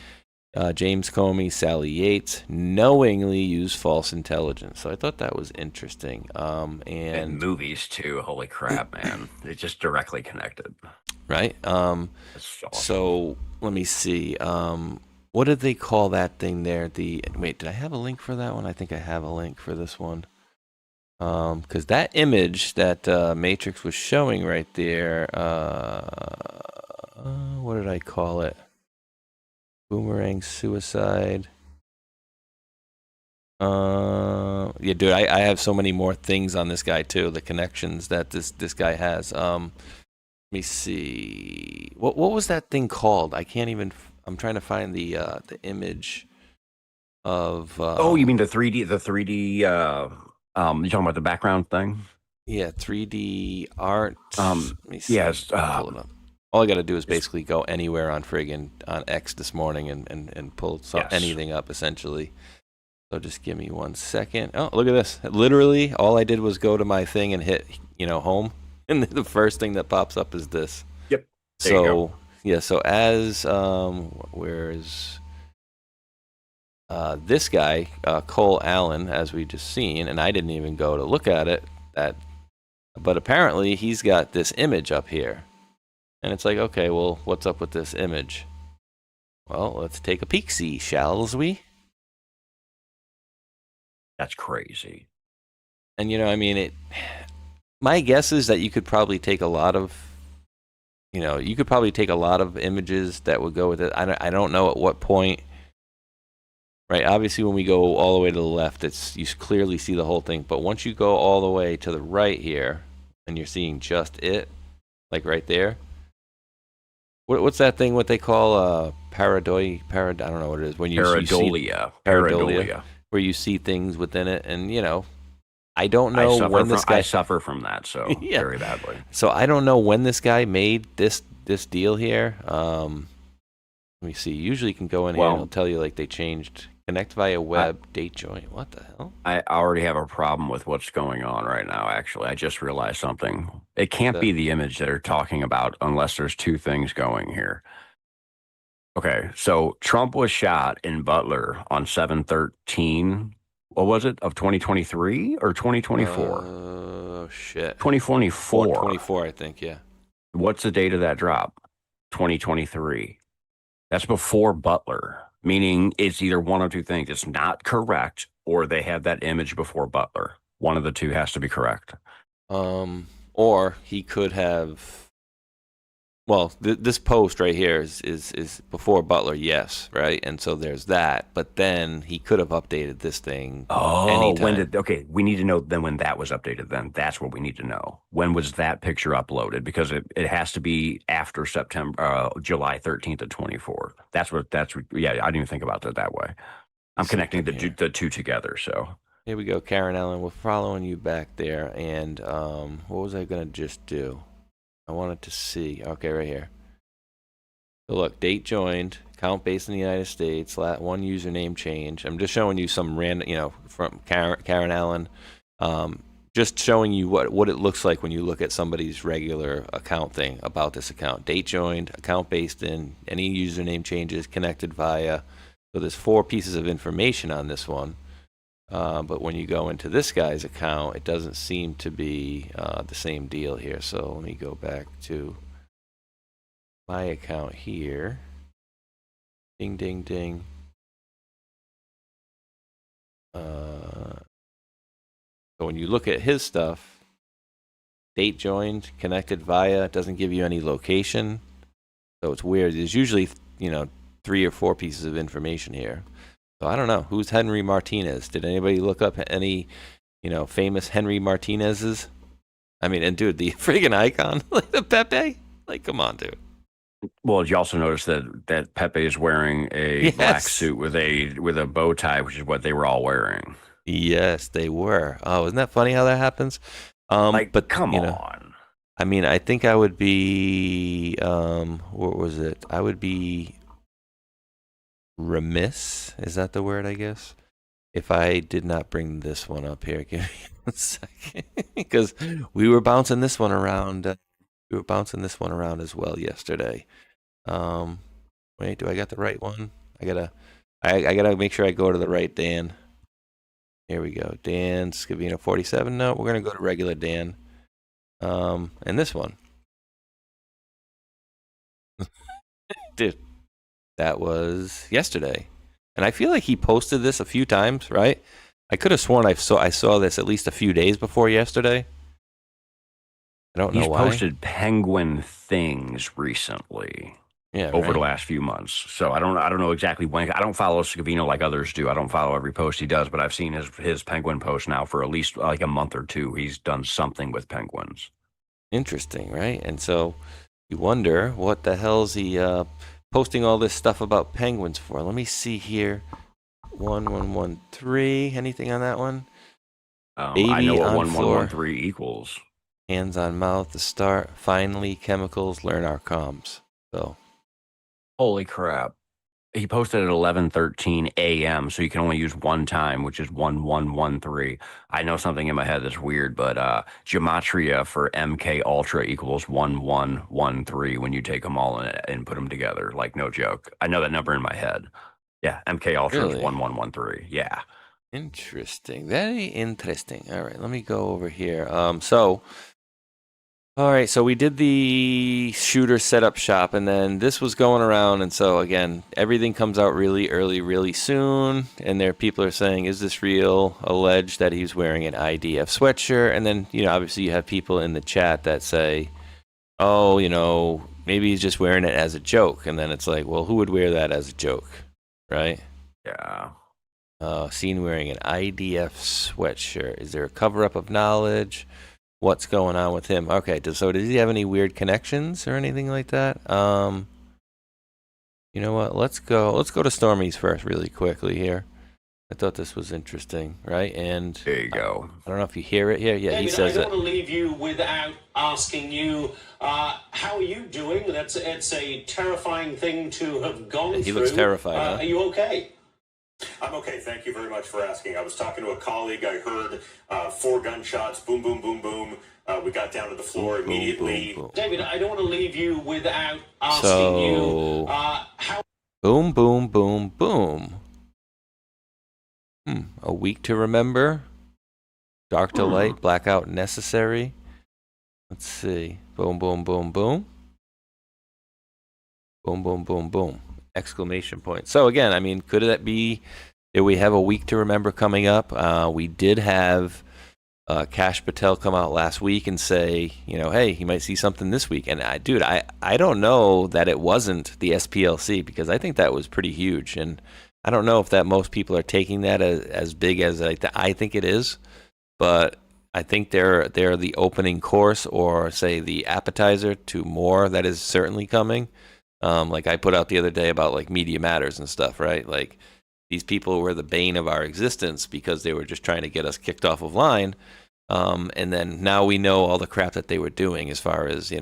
S4: James Comey, Sally Yates knowingly use false intelligence. So I thought that was interesting.
S5: And movies too. Holy crap, man! It's just directly connected.
S4: Right.
S5: That's awesome.
S4: So let me see. What did they call that thing there? Wait, did I have a link for that one? I think I have a link for this one. Because that image that Matrix was showing right there, what did I call it? Boomerang suicide. Yeah, dude, I have so many more things on this guy too. The connections that this guy has. Let me see. What was that thing called? I can't even. I'm trying to find the image of.
S5: Oh, you mean the 3D? The 3D. You talking about the background thing?
S4: Yeah, 3D art. Let me see.
S5: Yes.
S4: Pull it up. All I got to do is basically go anywhere on on X this morning and pull anything up essentially. So just give me 1 second. Oh, look at this. Literally, all I did was go to my thing and hit, home. And the first thing that pops up is this.
S5: Yep. There you go.
S4: Yeah, so as, where's this guy, Cole Allen, as we just seen, and I didn't even go to look at it, but apparently he's got this image up here. And it's like, okay, well, what's up with this image? Well, let's take a peek-see, shall we?
S5: That's crazy.
S4: And, my guess is that you could probably take a lot of, images that would go with it. I don't know at what point, right? Obviously, when we go all the way to the left, you clearly see the whole thing. But once you go all the way to the right here, and you're seeing just it, like right there, what's that thing? What they call pareidolia? I don't know what it is. When pareidolia, where you see things within it, and I don't know when this guy.
S5: I suffer from that very badly.
S4: So I don't know when this guy made this deal here. Let me see. Usually you can go in here and it'll tell you like they changed connect via web date joint. What the hell?
S5: I already have a problem with what's going on right now. Actually, I just realized something. It can't be the image that they're talking about unless there's two things going here. Okay, so Trump was shot in Butler on 7/13. What was it, of 2023 or 2024?
S4: Oh, shit.
S5: 2024.
S4: 24, I think, yeah.
S5: What's the date of that drop? 2023. That's before Butler, meaning it's either one of two things. It's not correct, or they have that image before Butler. One of the two has to be correct.
S4: Or he could have... Well, this post right here is before Butler, yes, right? And so there's that. But then he could have updated this thing.
S5: Oh, okay, we need to know then when that was updated then. That's what we need to know. When was that picture uploaded? Because it has to be after July 13th of 24. Yeah, I didn't even think about it that way. I'm connecting the two together, so. Here
S4: we go, Karen Ellen. We're following you back there. And what was I going to just do? I wanted to see. Okay, right here. So look, date joined, account based in the United States, one username change. I'm just showing you some random, from Karen Allen. Just showing you what it looks like when you look at somebody's regular account thing about this account. Date joined, account based in, any username changes, connected via. So there's 4 pieces of information on this one. But when you go into this guy's account, it doesn't seem to be the same deal here. So let me go back to my account here. Ding, ding, ding. So when you look at his stuff, date joined, connected via, it doesn't give you any location. So it's weird. There's usually, 3 or 4 pieces of information here. So I don't know. Who's Henry Martinez? Did anybody look up any, famous Henry Martinez's? I mean, and dude, the friggin' icon, like the Pepe? Like, come on, dude.
S5: Well, did you also notice that Pepe is wearing a black suit with a bow tie, which is what they were all wearing?
S4: Yes, they were. Oh, isn't that funny how that happens?
S5: But come on.
S4: I mean, I think I would be, what was it? I would be remiss, is that the word, I guess, if I did not bring this one up here. Give me 1 second, because we were bouncing this one around We were bouncing this one around as well yesterday. Wait, do I got the right one? I gotta make sure I go to the right Dan. Here we go. Dan Scavino 47. No, we're gonna go to regular Dan. And this one. Dude, that was yesterday. And I feel like he posted this a few times, right? I could have sworn I saw this at least a few days before yesterday. I don't know why.
S5: He's posted penguin things recently.
S4: Yeah,
S5: over the last few months. So I don't know exactly when. I don't follow Scavino like others do. I don't follow every post he does, but I've seen his penguin post now for at least like a month or two. He's done something with penguins.
S4: Interesting, right? And so you wonder what the hell's he posting all this stuff about penguins for? Let me see here. 1113. Anything on that one?
S5: I know what 1113 equals.
S4: Hands on mouth to start. Finally, chemicals learn our comms. So.
S5: Holy crap. He posted at 11:13 a.m., so you can only use one time, which is 1113. I know something in my head that's weird, but gematria for MK Ultra equals 1113 when you take them all and put them together. Like, no joke. I know that number in my head. Yeah, MK Ultra is 1113. Yeah.
S4: Interesting. Very interesting. All right, let me go over here. All right, so we did the shooter setup shop, and then this was going around, and so again, everything comes out really early, really soon, and there people are saying, is this real? Alleged that he's wearing an IDF sweatshirt, and then, obviously you have people in the chat that say, oh, maybe he's just wearing it as a joke, and then it's like, well, who would wear that as a joke, right?
S5: Yeah.
S4: Seen wearing an IDF sweatshirt. Is there a cover-up of knowledge? What's going on with him? Okay, so does he have any weird connections or anything like that? You know what? Let's go to Stormy's first really quickly here. I thought this was interesting, right? And
S5: there you go.
S4: I don't know if you hear it here. Yeah,
S8: David,
S4: he says
S8: I don't want to leave you without asking you, how are you doing? It's a terrifying thing to have gone through.
S4: He looks terrified. Huh?
S8: Are you okay?
S9: I'm okay. Thank you very much for asking. I was talking to a colleague. I heard 4 gunshots. Boom, boom, boom, boom. We got down to the floor immediately.
S4: Boom, boom, boom.
S8: David, I don't want to leave you without asking you how.
S4: Boom, boom, boom, boom. A week to remember. Dark to light. Blackout necessary. Let's see. Boom, boom, boom, boom. Boom, boom, boom, boom. Exclamation point. So again, I mean, could that be that we have a week to remember coming up? We did have Kash Patel come out last week and say, hey, he might see something this week. And I don't know that it wasn't the SPLC, because I think that was pretty huge. And I don't know if that most people are taking that as big as I think it is. But I think they're the opening course, or say the appetizer to more that is certainly coming. Like I put out the other day about like Media Matters and stuff, right? Like these people were the bane of our existence because they were just trying to get us kicked off of line. And then now we know all the crap that they were doing as far as,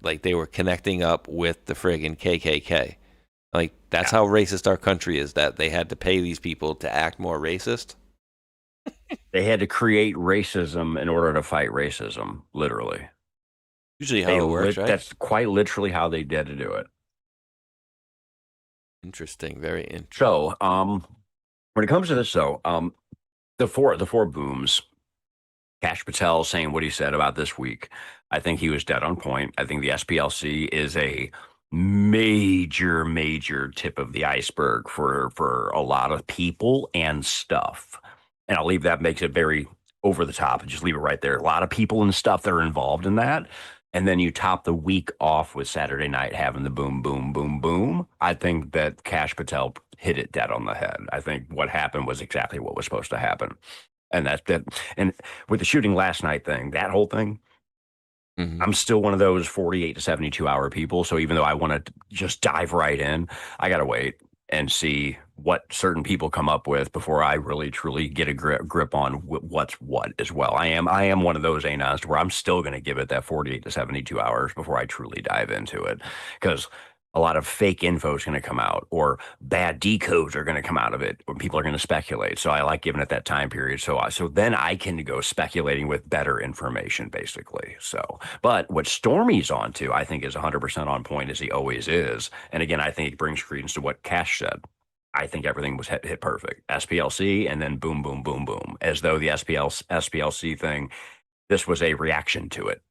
S4: like they were connecting up with the friggin' KKK. Like that's how racist our country is, that they had to pay these people to act more racist.
S5: They had to create racism in order to fight racism, literally.
S4: Usually how it works, right?
S5: That's quite literally how they did to do it.
S4: Interesting, very interesting.
S5: So, when it comes to this, though, the four booms, Kash Patel saying what he said about this week, I think he was dead on point. I think the SPLC is a major tip of the iceberg for a lot of people and stuff. And I'll leave that, makes it very over the top, and just leave it right there. A lot of people and stuff that are involved in that. And then you top the week off with Saturday night having the boom, boom, boom, boom. I think that Kash Patel hit it dead on the head. I think what happened was exactly what was supposed to happen. And that's that. And with the shooting last night thing, that whole thing, I'm still one of those 48 to 72 hour people. So even though I want to just dive right in, I got to wait and see what certain people come up with before I really truly get a grip on what's what as well. I am one of those anons where I'm still going to give it that 48 to 72 hours before I truly dive into it, because a lot of fake info is going to come out, or bad decodes are going to come out of it, or people are going to speculate. So I like giving it that time period. So then I can go speculating with better information, basically. So, but what Stormy's onto, I think, is 100% on point, as he always is. And again, I think it brings credence to what Cash said. I think everything was hit perfect. SPLC, and then boom, boom, boom, boom, as though the SPLC thing, this was a reaction to it.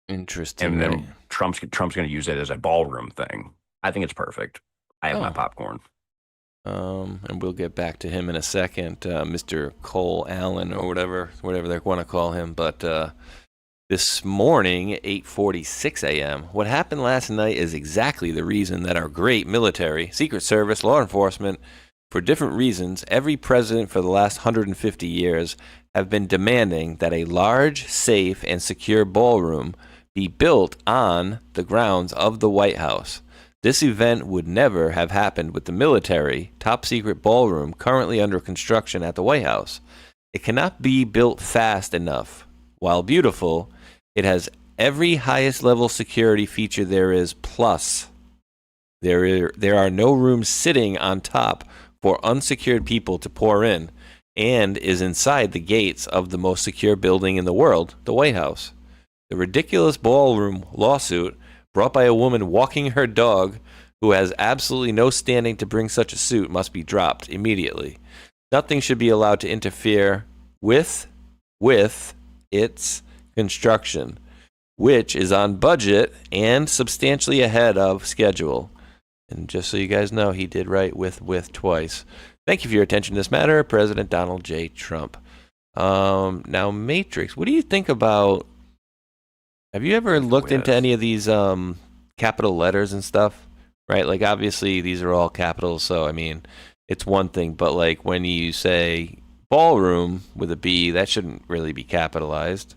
S4: Interesting.
S5: And then Trump's going to use it as a ballroom thing. I think it's perfect. I have my popcorn.
S4: And we'll get back to him in a second, Mr. Cole Allen, or whatever they want to call him. But this morning, 8:46 a.m., what happened last night is exactly the reason that our great military, Secret Service, law enforcement, for different reasons, every president for the last 150 years have been demanding that a large, safe, and secure ballroom be built on the grounds of the White House. This event would never have happened with the military top-secret ballroom currently under construction at the White House. It cannot be built fast enough. While beautiful, it has every highest-level security feature there is, plus there are no rooms sitting on top for unsecured people to pour in, and is inside the gates of the most secure building in the world, the White House. The ridiculous ballroom lawsuit, brought by a woman walking her dog who has absolutely no standing to bring such a suit, must be dropped immediately. Nothing should be allowed to interfere with its construction, which is on budget and substantially ahead of schedule. And just so you guys know, he did write with twice. Thank you for your attention to this matter, President Donald J. Trump. Now, Matrix, what do you think about... Have you ever looked into any of these capital letters and stuff? Right? Like, obviously, these are all capitals, so, I mean, it's one thing. But, like, when you say ballroom with a B, that shouldn't really be capitalized.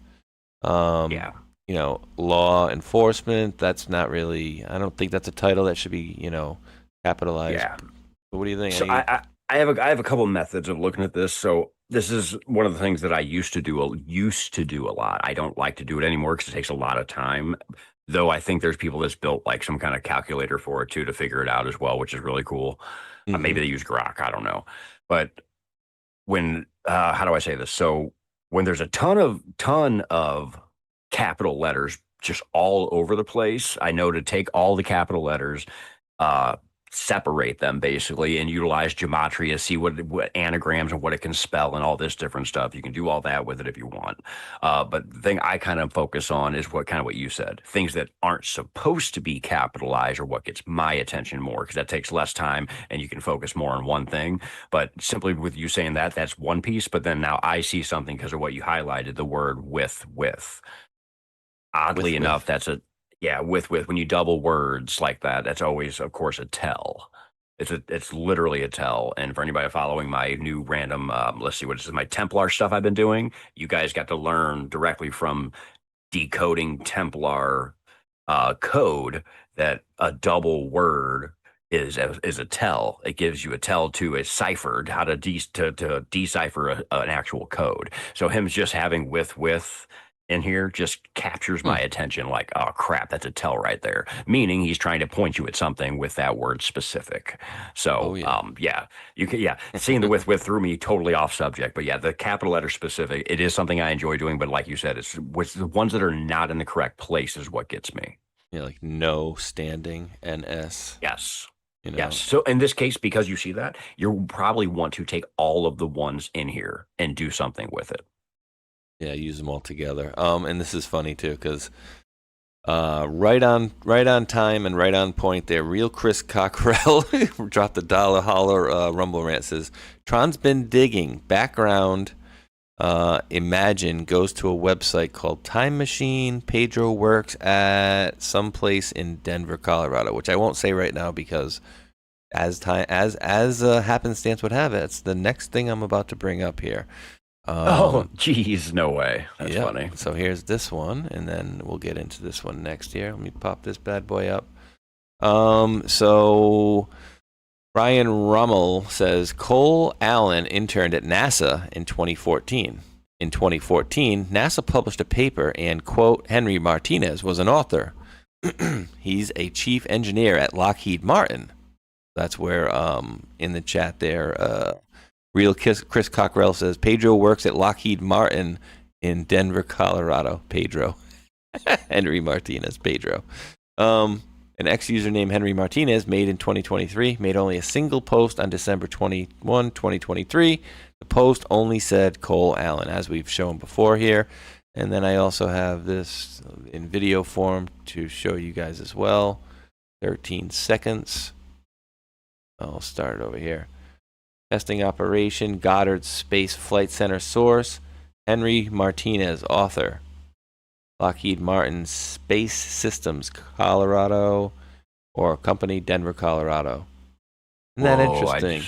S5: Yeah.
S4: You know, law enforcement, that's not really... I don't think that's a title that should be, you know, capitalized.
S5: Yeah.
S4: But what do you think?
S5: So I have a couple methods of looking at this. So this is one of the things that I used to do a lot. I don't like to do it anymore because it takes a lot of time. Though I think there's people that's built like some kind of calculator for it too to figure it out as well, which is really cool.
S4: Mm-hmm.
S5: Maybe they use Grok, I don't know. But when how do I say this? So when there's a ton of capital letters just all over the place, I know to take all the capital letters, separate them basically, and utilize gematria, see what anagrams and what it can spell and all this different stuff. You can do all that with it if you want. But the thing I kind of focus on is what you said, things that aren't supposed to be capitalized, or what gets my attention more, because that takes less time and you can focus more on one thing. But simply with you saying that, that's one piece. But then now I see something because of what you highlighted, the word with. Oddly enough, that's a with when you double words like that, that's always, of course, a tell. It's literally a tell. And for anybody following my new random, let's see, what is my Templar stuff I've been doing, you guys got to learn directly from decoding Templar code that a double word is a tell. It gives you a tell to a cipher, how to decipher an actual code. So him just having with in here just captures my attention, like, oh crap, that's a tell right there, meaning he's trying to point you at something with that word specific. So seeing the with threw me totally off subject, but yeah, the capital letter specific, it is something I enjoy doing, but like you said, it's with the ones that are not in the correct place is what gets me.
S4: Yeah, like no standing, NS.
S5: Yes.
S4: You know?
S5: Yes. So in this case, because you see that, you'll probably want to take all of the ones in here and do something with it.
S4: Yeah, use them all together. And this is funny too, because right on time and right on point there. Real Chris Cockrell dropped the dollar holler rumble rant. Says Tron's been digging. Background. Imagine goes to a website called Time Machine. Pedro works at some place in Denver, Colorado, which I won't say right now because as happenstance would have it, it's the next thing I'm about to bring up here.
S5: Oh, geez, no way. That's funny.
S4: So here's this one, and then we'll get into this one next here. Let me pop this bad boy up. So Brian Rummel says Cole Allen interned at NASA in 2014. In 2014, NASA published a paper and, quote, Henry Martinez was an author. He's a chief engineer at Lockheed Martin. That's where, in the chat there, Real Chris Cockrell says, Pedro works at Lockheed Martin in Denver, Colorado. Pedro. Henry Martinez, Pedro. An ex-user named Henry Martinez, made in 2023, made only a single post on December 21, 2023. The post only said Cole Allen, as we've shown before here. And then I also have this in video form to show you guys as well. 13 seconds. I'll start it over here. Testing operation, Goddard Space Flight Center source, Henry Martinez, author. Lockheed Martin Space Systems, Colorado, or company, Denver, Colorado. Isn't that interesting?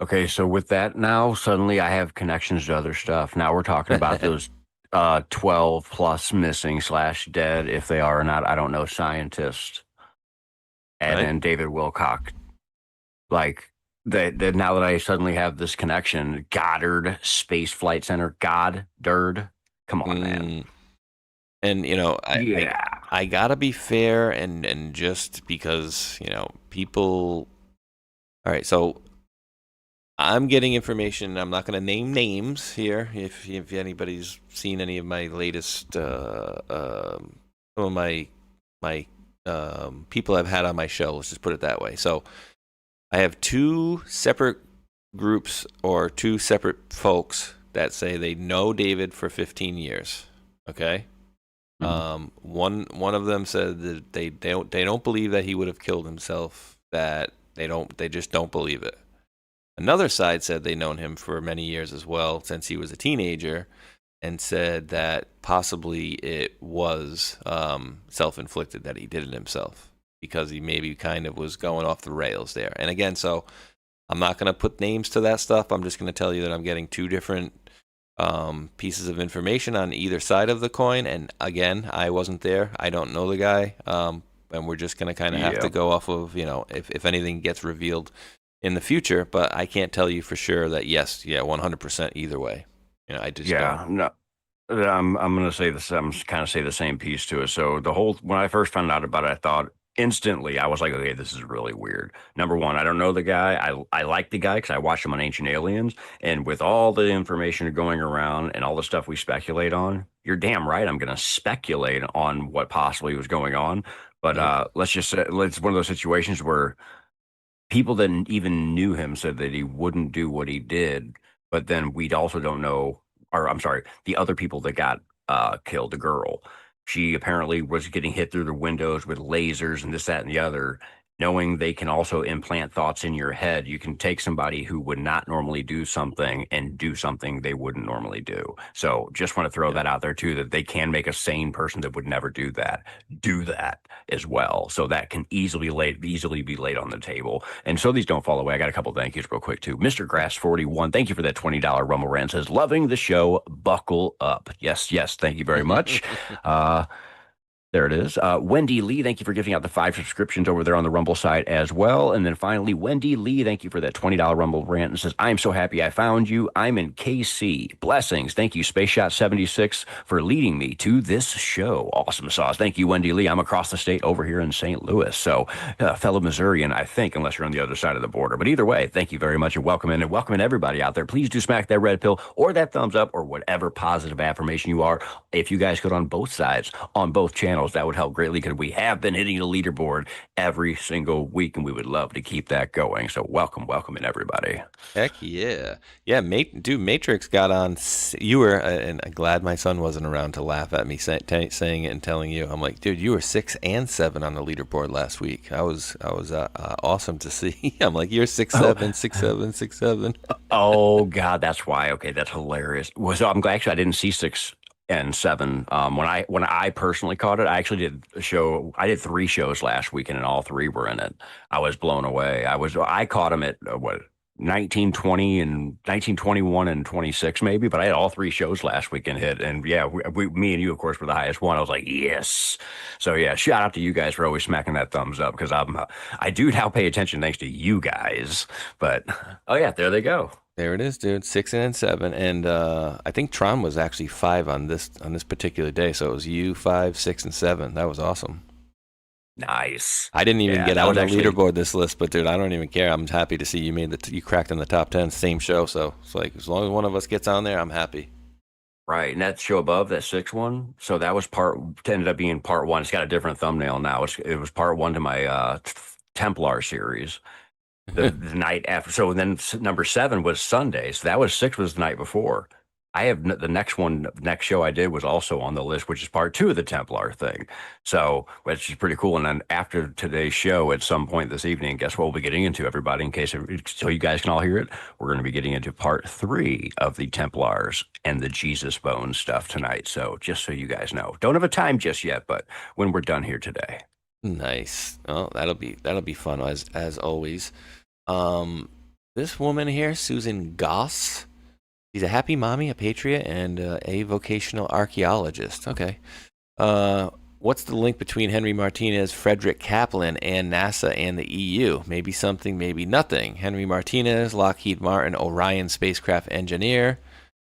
S5: Okay, so with that now, suddenly I have connections to other stuff. Now we're talking about those 12 plus missing / dead, if they are or not, I don't know, scientists. And then David Wilcock. Like, now that I suddenly have this connection, Goddard Space Flight Center, Goddard. Come on, man.
S4: And, you know, I gotta be fair and just because, you know, people. All right, so I'm getting information. I'm not going to name names here. If anybody's seen any of my latest, some of my people I've had on my show, let's just put it that way. So I have two separate groups or two separate folks that say they know David for 15 years. Okay. One of them said that they don't believe that he would have killed himself. That they just don't believe it. Another side said they've known him for many years as well, since he was a teenager, and said that possibly it was self-inflicted, that he did it himself because he maybe kind of was going off the rails there. And again, so I'm not going to put names to that stuff. I'm just going to tell you that I'm getting two different pieces of information on either side of the coin. And again, I wasn't there. I don't know the guy. And we're just going to kind of have to go off of, you know, if anything gets revealed in the future. But I can't tell you for sure that, 100% either way. You know, I just don't.
S5: No. I'm going to say this. I'm kind of say the same piece to it. So when I first found out about it, I thought instantly, I was like, okay, this is really weird. Number one, I don't know the guy. I like the guy because I watched him on Ancient Aliens. And with all the information going around and all the stuff we speculate on, you're damn right I'm going to speculate on what possibly was going on. But let's just say it's one of those situations where people that even knew him said that he wouldn't do what he did. But then we also don't know, or I'm sorry, the other people that got killed, the girl. She apparently was getting hit through the windows with lasers and this, that, and the other. Knowing they can also implant thoughts in your head, you can take somebody who would not normally do something and do something they wouldn't normally do. So just want to throw that out there too, that they can make a sane person that would never do that as well. So that can easily be laid on the table. And so these don't fall away. I got a couple thank yous real quick too. Mr. Grass 41, thank you for that $20 Rumble Rant. Says, loving the show, buckle up. Yes, thank you very much. There it is. Wendy Lee, thank you for giving out the 5 subscriptions over there on the Rumble side as well. And then finally, Wendy Lee, thank you for that $20 Rumble rant and says, I'm so happy I found you. I'm in KC. Blessings. Thank you, Spaceshot 76, for leading me to this show. Awesome sauce. Thank you, Wendy Lee. I'm across the state over here in St. Louis. So, fellow Missourian, I think, unless you're on the other side of the border. But either way, thank you very much and welcoming everybody out there. Please do smack that red pill or that thumbs up or whatever positive affirmation you are. If you guys could on both sides, on both channels, that would help greatly because we have been hitting the leaderboard every single week and we would love to keep that going. So welcome in everybody.
S4: Heck yeah. Yeah, Matrix got on. You were, and I'm glad my son wasn't around to laugh at me saying it and telling you. I'm like, dude, you were 6 and 7 on the leaderboard last week. I was awesome to see. I'm like, you're 6'7", 6'7", 6'7". Oh
S5: God, that's why. Okay, that's hilarious. So I'm glad actually I didn't see 6 and 7. When I personally caught it, I actually did a show. I did 3 shows last weekend, and all 3 were in it. I was blown away. I caught them at 1920 and 1921 and 26 maybe, but I had all 3 shows last weekend hit, and me and you of course were the highest one. I was like, yes. So yeah, shout out to you guys for always smacking that thumbs up because I do now pay attention thanks to you guys. But oh yeah, there they go.
S4: There it is, dude. 6 and 7, and I think Tron was actually 5 on this particular day. So it was you 5, 6, and 7. That was awesome.
S5: Nice.
S4: I didn't even get
S5: that
S4: on
S5: was
S4: the
S5: actually
S4: leaderboard this list, but dude, I don't even care. I'm happy to see you made you cracked in the top 10, same show. So it's like as long as one of us gets on there, I'm happy.
S5: right. And that show above, that 6 one. So that was ended up being part 1. It's got a different thumbnail now. It was part 1 to my Templar series. The night after. So then number 7 was Sunday. So that was 6 was the night before. I have the next show I did was also on the list, which is part 2 of the Templar thing. So, which is pretty cool. And then after today's show, at some point this evening, guess what we'll be getting into, everybody, so you guys can all hear it. We're going to be getting into part 3 of the Templars and the Jesus Bone stuff tonight. So just so you guys know, don't have a time just yet, but when we're done here today.
S4: Nice. Oh, that'll be fun as always. This woman here, Susan Goss. She's a happy mommy, a patriot, and a vocational archaeologist. Okay. What's the link between Henry Martinez, Frederick Kaplan, and NASA and the EU? Maybe something, maybe nothing. Henry Martinez, Lockheed Martin, Orion spacecraft engineer.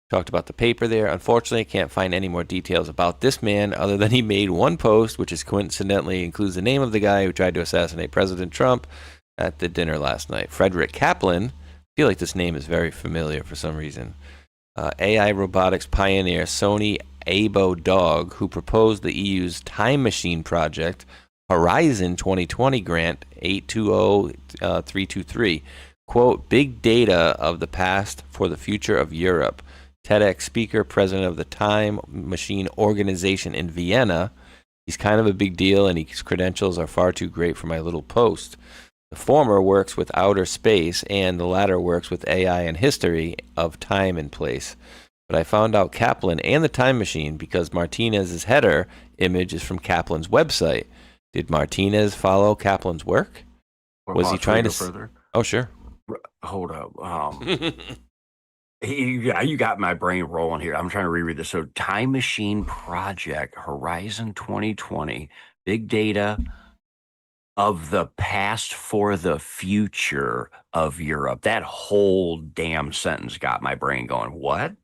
S4: Talked about the paper there. Unfortunately, I can't find any more details about this man other than he made one post, which is coincidentally includes the name of the guy who tried to assassinate President Trump at the dinner last night. Frederick Kaplan. I feel like this name is very familiar for some reason. AI robotics pioneer Sony Abo Dog, who proposed the EU's time machine project, Horizon 2020 grant 820323. Quote, big data of the past for the future of Europe. TEDx speaker, president of the Time Machine Organization in Vienna. He's kind of a big deal, and his credentials are far too great for my little post. The former works with outer space, and the latter works with AI and history of time and place. But I found out Kaplan and the Time Machine because Martinez's header image is from Kaplan's website. Did Martinez follow Kaplan's work? Was he trying to
S5: further?
S4: Oh, sure.
S5: Hold up. You got my brain rolling here. I'm trying to reread this. So, Time Machine Project, Horizon 2020, big data of the past for the future of Europe. That whole damn sentence got my brain going. What?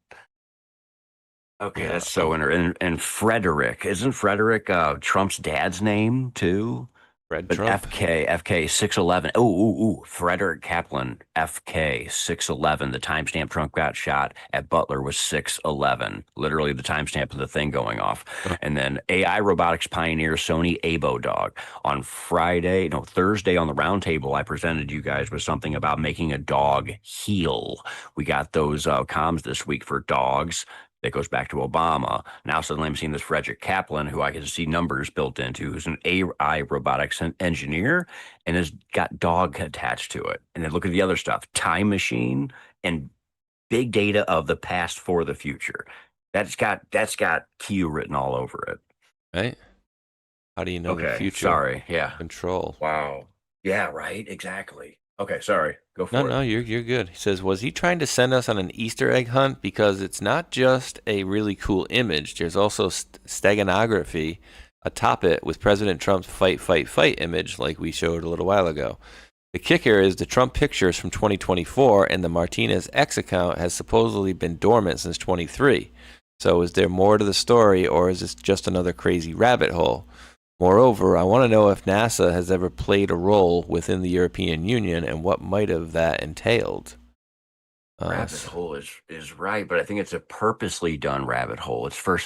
S5: Okay, that's so and Frederick, isn't Frederick Trump's dad's name too?
S4: Fred
S5: But
S4: Trump.
S5: FK 611. Oh, Frederick Kaplan, FK 611. The timestamp Trump got shot at Butler was 611. Literally the timestamp of the thing going off. And then AI robotics pioneer Sony Abo Dog. On Thursday on the roundtable, I presented you guys with something about making a dog heal. We got those comms this week for dogs. That goes back to Obama. Now suddenly I'm seeing this Frederick Kaplan, who I can see numbers built into, who's an AI robotics engineer and has got dog attached to it. And then look at the other stuff, time machine and big data of the past for the future. That's got Q written all over it.
S4: Right? How do you know the future?
S5: Sorry. Yeah.
S4: Control.
S5: Wow. Yeah, right. Exactly. Okay, sorry. Go for it.
S4: No, you're good. He says, was he trying to send us on an Easter egg hunt? Because it's not just a really cool image. There's also steganography atop it with President Trump's fight, fight, fight image like we showed a little while ago. The kicker is the Trump pictures from 2024 and the Martinez X account has supposedly been dormant since 23. So is there more to the story or is this just another crazy rabbit hole? Moreover, I want to know if NASA has ever played a role within the European Union and what might have that entailed.
S5: Rabbit hole is right, but I think it's a purposely done rabbit hole. It's for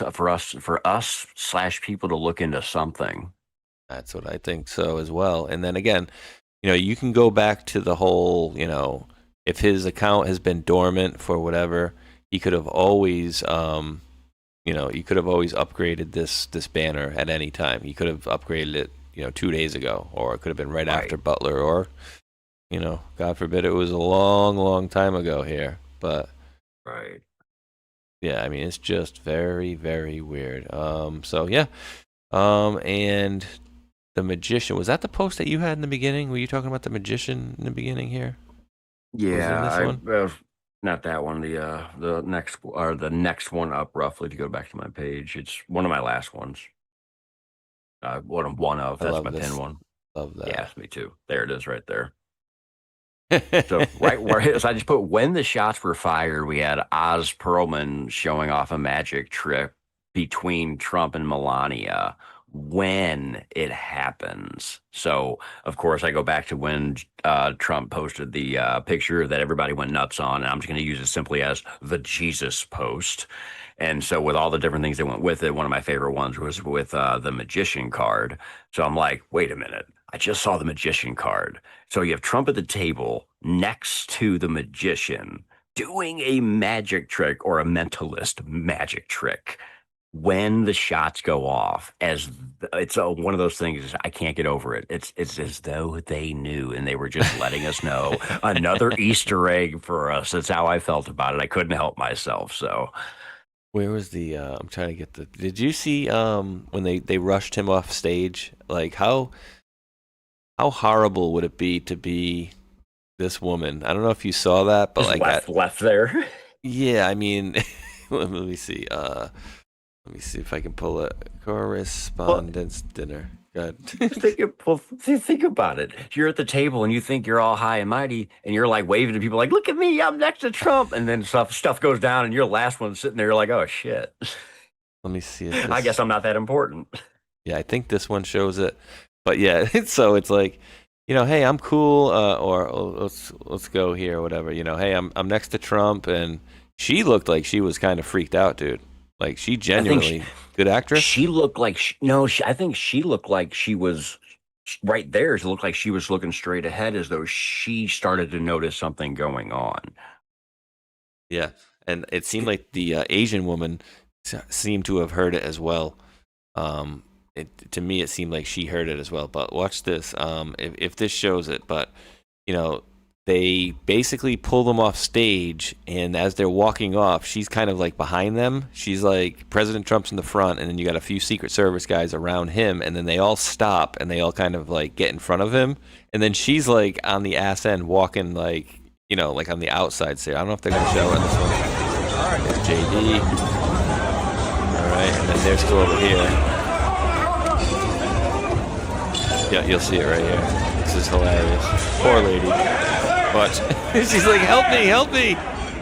S5: us / people to look into something.
S4: That's what I think so as well. And then again, you can go back to the whole, if his account has been dormant for whatever, he could have always you could have always upgraded this banner at any time. You could have upgraded it, 2 days ago, or it could have been right after Butler, or, God forbid it was a long, long time ago here. But
S5: right,
S4: yeah, I mean it's just very, very weird. So yeah, and the magician, was that the post that you had in the beginning? Were you talking about the magician in the beginning here?
S5: Yeah, not that one. The next one up, roughly, to go back to my page. It's one of my last ones. One of. That's my pin one.
S4: Love that.
S5: Yeah, me too. There it is, right there. So so I just put when the shots were fired, we had Oz Perlman showing off a magic trick between Trump and Melania when it happens. So of course I go back to when Trump posted the picture that everybody went nuts on, and I'm just going to use it simply as the Jesus post. And so with all the different things that went with it, one of my favorite ones was with the magician card. So I'm like, wait a minute, I just saw the magician card. So you have Trump at the table next to the magician doing a magic trick or a mentalist magic trick when the shots go off. As it's one of those things, I can't get over it. It's as though they knew and they were just letting us know. Another Easter egg for us. That's how I felt about it. I couldn't help myself. So
S4: where was the I'm trying to get the, did you see when they rushed him off stage? Like how horrible would it be to be this woman? I don't know if you saw that, but
S5: just
S4: like
S5: left there.
S4: Yeah, I mean, let me see. Let me see if I can pull a correspondence dinner. Good.
S5: Think about it. You're at the table and you think you're all high and mighty, and you're like waving to people like, "Look at me, I'm next to Trump," and then stuff goes down, and you're the last one sitting there. You're like, "Oh shit."
S4: Let me see.
S5: I guess I'm not that important.
S4: Yeah, I think this one shows it. But yeah, so it's like, hey, I'm cool, or let's go here, or whatever. Hey, I'm next to Trump, and she looked like she was kind of freaked out, dude. Like she genuinely good actress.
S5: She looked like I think she looked like she was right there. It looked like she was looking straight ahead, as though she started to notice something going on.
S4: Yeah, and it seemed like the Asian woman seemed to have heard it as well. To me, it seemed like she heard it as well. But watch this. If this shows it, but they basically pull them off stage, and as they're walking off, she's kind of like behind them. She's like, President Trump's in the front, and then you got a few Secret Service guys around him, and then they all stop, and they all kind of like get in front of him, and then she's like on the ass end walking like, like on the outside. So I don't know if they're going to show it this one. All right, there's JD. All right, and then they're still over here. Yeah, you'll see it right here. This is hilarious. Poor lady. But she's like, help me.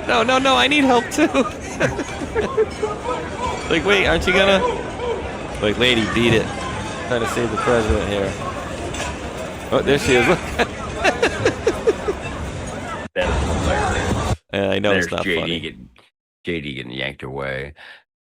S4: No, I need help too. Like, wait, aren't you gonna? Like, lady, beat it. Trying to save the president here. Oh, there she is. Look. I know it's not funny.
S5: JD getting yanked away.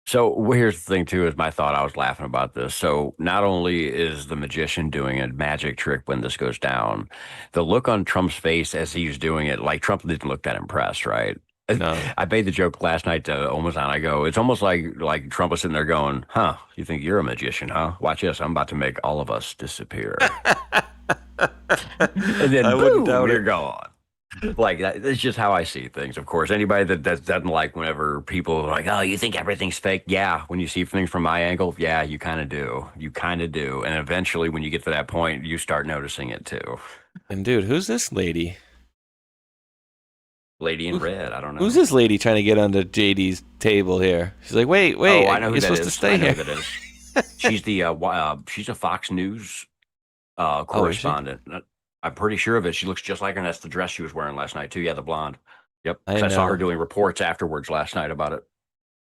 S5: So here's the thing, too, is my thought. I was laughing about this. So not only is the magician doing a magic trick when this goes down, the look on Trump's face as he's doing it, like Trump didn't look that impressed, right? No. I made the joke last night to Omazon. I go, it's almost like Trump was sitting there going, huh, you think you're a magician, huh? Watch this. I'm about to make all of us disappear. And then, boom, you're gone. Like that, that's just how I see things. Of course, anybody that doesn't like whenever people are like, "Oh, you think everything's fake?" Yeah, when you see things from my angle, yeah, you kind of do. And eventually, when you get to that point, you start noticing it too.
S4: And dude, who's this lady?
S5: Lady in red. I don't know.
S4: Who's this lady trying to get onto JD's table here? She's like, wait. Oh,
S5: I know who
S4: you're
S5: that
S4: supposed
S5: is.
S4: to stay here.
S5: That is. She's she's a Fox News correspondent. I'm pretty sure of it. She looks just like her, and that's the dress she was wearing last night, too. Yeah, the blonde. Yep. I saw her doing reports afterwards last night about it.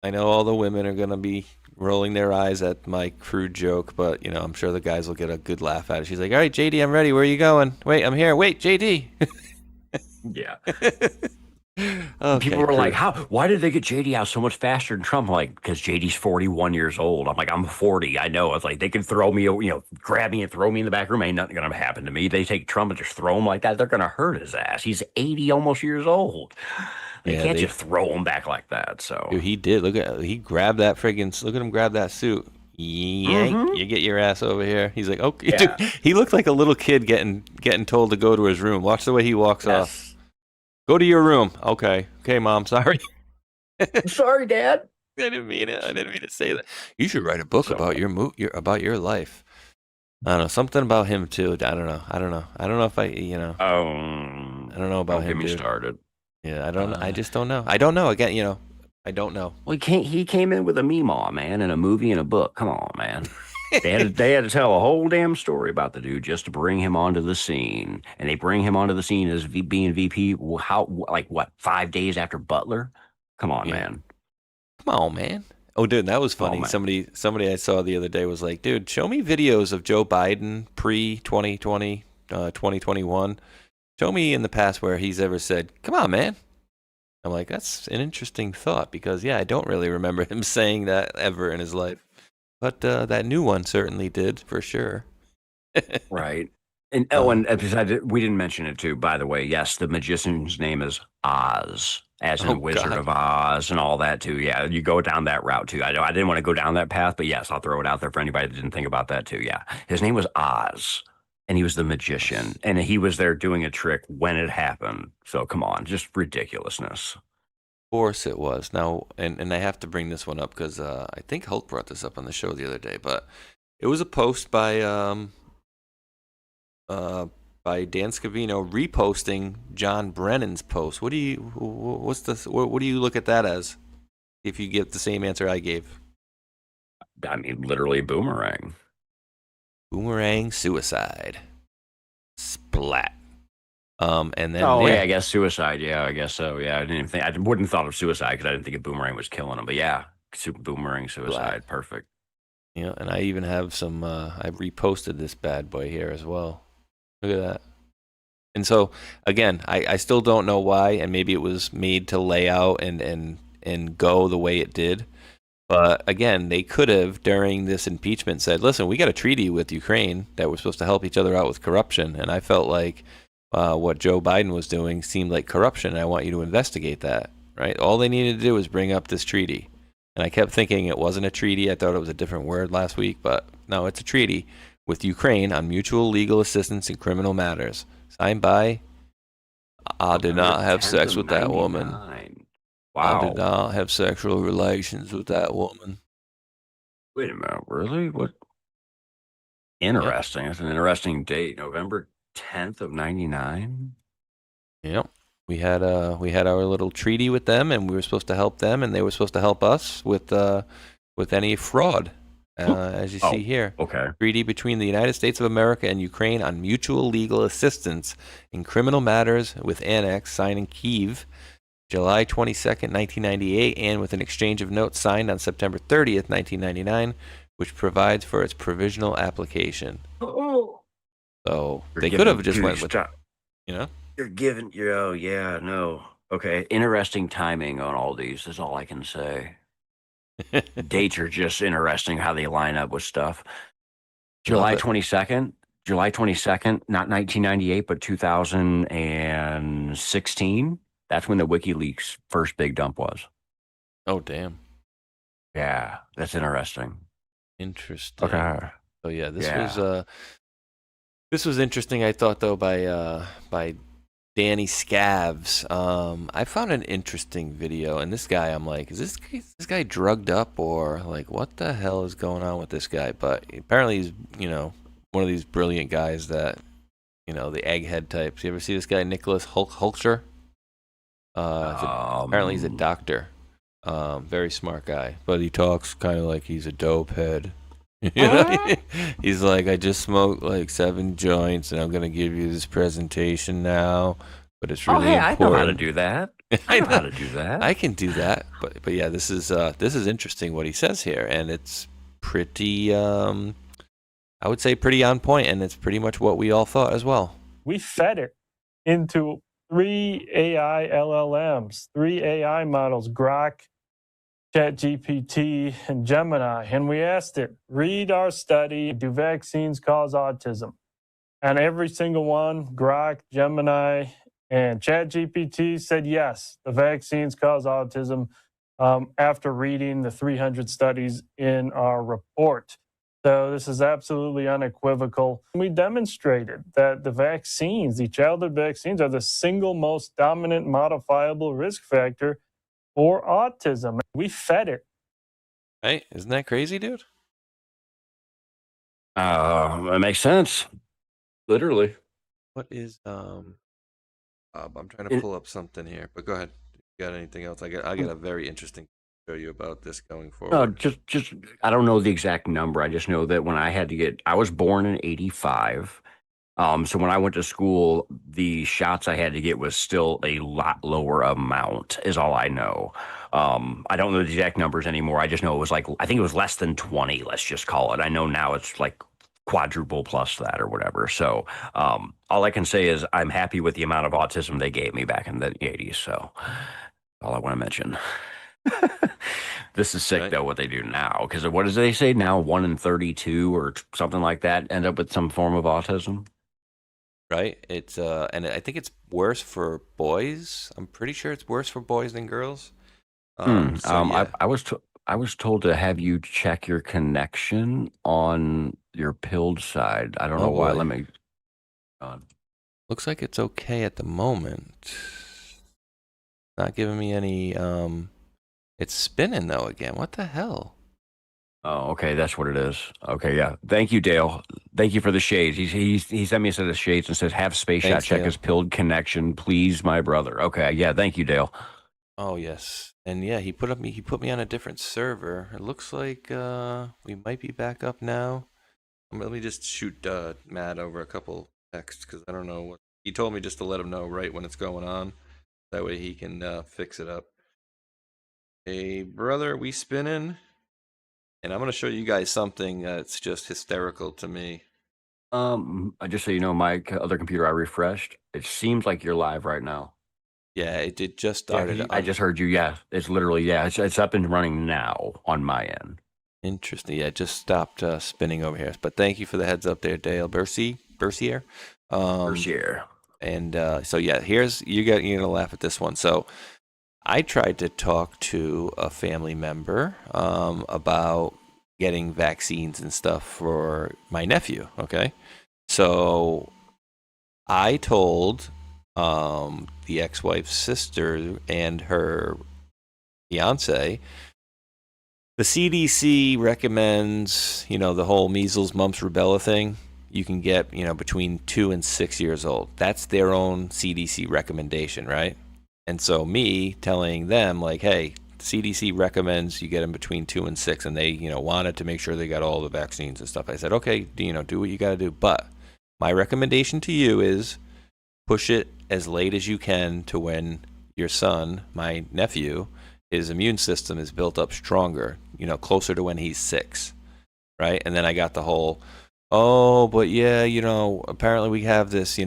S4: I know all the women are going to be rolling their eyes at my crude joke, but, I'm sure the guys will get a good laugh at it. She's like, all right, JD, I'm ready. Where are you going? Wait, I'm here. Wait, JD.
S5: Yeah.
S4: Okay,
S5: people were like, why did they get JD out so much faster than Trump? I'm like, because JD's 41 years old. I'm like, I'm 40. I know. It's like they can throw me, grab me and throw me in the back room. Ain't nothing going to happen to me. They take Trump and just throw him like that. They're going to hurt his ass. He's 80 almost years old. They can't just throw him back like that. So
S4: dude, he did. He grabbed that friggin', look at him grab that suit. Yank, you get your ass over here. He's like, okay. Yeah. Dude, he looked like a little kid getting told to go to his room. Watch the way he walks off. Go to your room. Okay, Mom. Sorry.
S5: Sorry, Dad.
S4: I didn't mean it. I didn't mean to say that. You should write a book about about your life. I don't know, something about him too. I don't know. I don't know if I don't know about him.
S5: Get me started.
S4: Yeah, I don't. I just don't know. I don't know. Again, I don't know.
S5: Well, he came in with a Meemaw, man, and a movie and a book. Come on, man. They had to tell a whole damn story about the dude just to bring him onto the scene, and they bring him onto the scene as being VP. How, like, what, 5 days after Butler? Come on, man.
S4: Come on, man. Oh, dude, that was funny. Somebody I saw the other day was like, dude, show me videos of Joe Biden pre-2020, 2021. Show me in the past where he's ever said, come on, man. I'm like, that's an interesting thought because, yeah, I don't really remember him saying that ever in his life. But that new one certainly did, for sure.
S5: Right. And we didn't mention it too, by the way. Yes, the magician's name is Oz, as in Wizard of Oz and all that too. Yeah, you go down that route too. I didn't want to go down that path, but yes, I'll throw it out there for anybody that didn't think about that too. Yeah, his name was Oz, and he was the magician, and he was there doing a trick when it happened. So come on, just ridiculousness.
S4: Of course it was. Now, and I have to bring this one up because I think Hulk brought this up on the show the other day, but it was a post by Dan Scavino reposting John Brennan's post. What do you look at that as? If you get the same answer I gave,
S5: I mean, literally boomerang.
S4: Boomerang suicide. Splat. And then
S5: I guess suicide. Yeah, I guess so. Yeah, I wouldn't have thought of suicide because I didn't think a boomerang was killing him. But yeah, boomerang suicide, perfect.
S4: Yeah, and I even have some. I reposted this bad boy here as well. Look at that. And so again, I still don't know why, and maybe it was made to lay out and go the way it did. But again, they could have during this impeachment said, "Listen, we got a treaty with Ukraine that we're supposed to help each other out with corruption," and I felt like. What Joe Biden was doing seemed like corruption. And I want you to investigate that, right? All they needed to do was bring up this treaty. And I kept thinking it wasn't a treaty. I thought it was a different word last week, but no, it's a treaty with Ukraine on mutual legal assistance in criminal matters. Signed by, I did not have sex with that woman.
S5: Wow.
S4: I did not have sexual relations with that woman.
S5: Wait a minute, really? What? Interesting. That's an interesting date. November 10th of 99.
S4: Yep. We had our little treaty with them, and we were supposed to help them, and they were supposed to help us with any fraud, as you see here.
S5: Okay.
S4: Treaty between the United States of America and Ukraine on mutual legal assistance in criminal matters with annex signed in Kyiv, July 22nd, 1998, and with an exchange of notes signed on September 30th, 1999, which provides for its provisional application. So they could have just went with,
S5: You're giving, okay. Interesting timing on all these is all I can say. Dates are just interesting how they line up with stuff. July 22nd, not 1998, but 2016. That's when the WikiLeaks first big dump was.
S4: Oh, damn.
S5: Yeah, that's interesting.
S4: Interesting.
S5: Okay.
S4: So yeah, this was interesting, I thought, though, by Danny Scavs. I found an interesting video, and this guy, I'm like, is this guy drugged up, or like, what the hell is going on with this guy? But apparently he's, one of these brilliant guys that, the egghead types. You ever see this guy, Nicholas Hulksher? Apparently he's a doctor. Very smart guy, but he talks kind of like he's a dope head. He's like, I just smoked like 7 joints, and I'm gonna give you this presentation now. But it's really important.
S5: I know how to do that. I know how to do that.
S4: I can do that. But yeah, this is interesting what he says here, and it's pretty. I would say pretty on point, and it's pretty much what we all thought as well.
S10: We fed it into 3 AI LLMs, 3 AI models, Grok, ChatGPT, and Gemini, and we asked it, read our study, do vaccines cause autism? And every single one, Grok, Gemini, and ChatGPT said yes, the vaccines cause autism after reading the 300 studies in our report. So this is absolutely unequivocal. We demonstrated that the vaccines, the childhood vaccines, are the single most dominant modifiable risk factor for autism. We fed it.
S4: Hey, isn't that crazy, dude?
S5: It makes sense. Literally.
S4: What is I'm trying to pull up something here, but go ahead. You got anything else? I got a very interesting show you about this going forward.
S5: No, just I don't know the exact number. I just know that when I was born in 85. So when I went to school, the shots I had to get was still a lot lower amount, is all I know. I don't know the exact numbers anymore. I just know it was I think it was less than 20, let's just call it. I know now it's like quadruple plus that or whatever. So all I can say is I'm happy with the amount of autism they gave me back in the 80s. So all I want to mention. This is sick, though, what they do now. Because what does they say now? 1 in 32 or something like that end up with some form of autism?
S4: Right. It's and I think it's worse for boys. I'm pretty sure it's worse for boys than girls. Yeah.
S5: I was told to have you check your connection on your pilled side. I don't know why.
S4: Boy.
S5: Let me.
S4: Looks like it's okay at the moment. Not giving me any. It's spinning though again. What the hell?
S5: Oh, okay, that's what it is. Okay, yeah. Thank you, Dale. Thank you for the shades. He sent me a set of shades and says, "Have Spaceshot check his pilled connection, please, my brother." Okay, yeah. Thank you, Dale.
S4: Oh yes, and yeah, he put me on a different server. It looks like we might be back up now. Let me just shoot Matt over a couple texts because I don't know what he told me, just to let him know right when it's going on. That way he can fix it up. Hey brother, we spinning? And I'm going to show you guys something that's just hysterical to me.
S5: Just so you know, my other computer I refreshed. It seems like you're live right now.
S4: Yeah, it just started.
S5: I just heard you. Yeah, it's literally, it's up and running now on my end.
S4: Interesting. Yeah, it just stopped spinning over here. But thank you for the heads up there, Dale Bercier.
S5: Bercier.
S4: And so yeah, you're going to laugh at this one. So I tried to talk to a family member about getting vaccines and stuff for my nephew. Okay, so I told the ex-wife's sister and her fiance, the CDC recommends, the whole measles, mumps, rubella thing. You can get, between 2 and 6 years old. That's their own CDC recommendation, right? And so me telling them, like, hey, CDC recommends you get them between 2 and 6, and they, wanted to make sure they got all the vaccines and stuff. I said, okay, do what you got to do. But my recommendation to you is push it as late as you can to when your son, my nephew, his immune system is built up stronger, closer to when he's 6, right? And then I got the whole, but yeah, apparently we have this,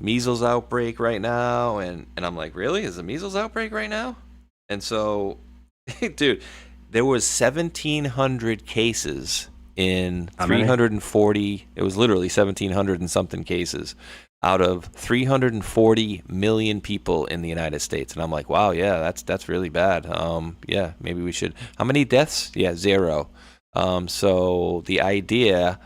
S4: measles outbreak right now, and I'm like, really? Is a measles outbreak right now? And so, dude, there was 1,700 cases in 340. It was literally 1,700 and something cases out of 340 million people in the United States. And I'm like, wow, yeah, that's really bad. Yeah, maybe we should. How many deaths? Yeah, 0. So the idea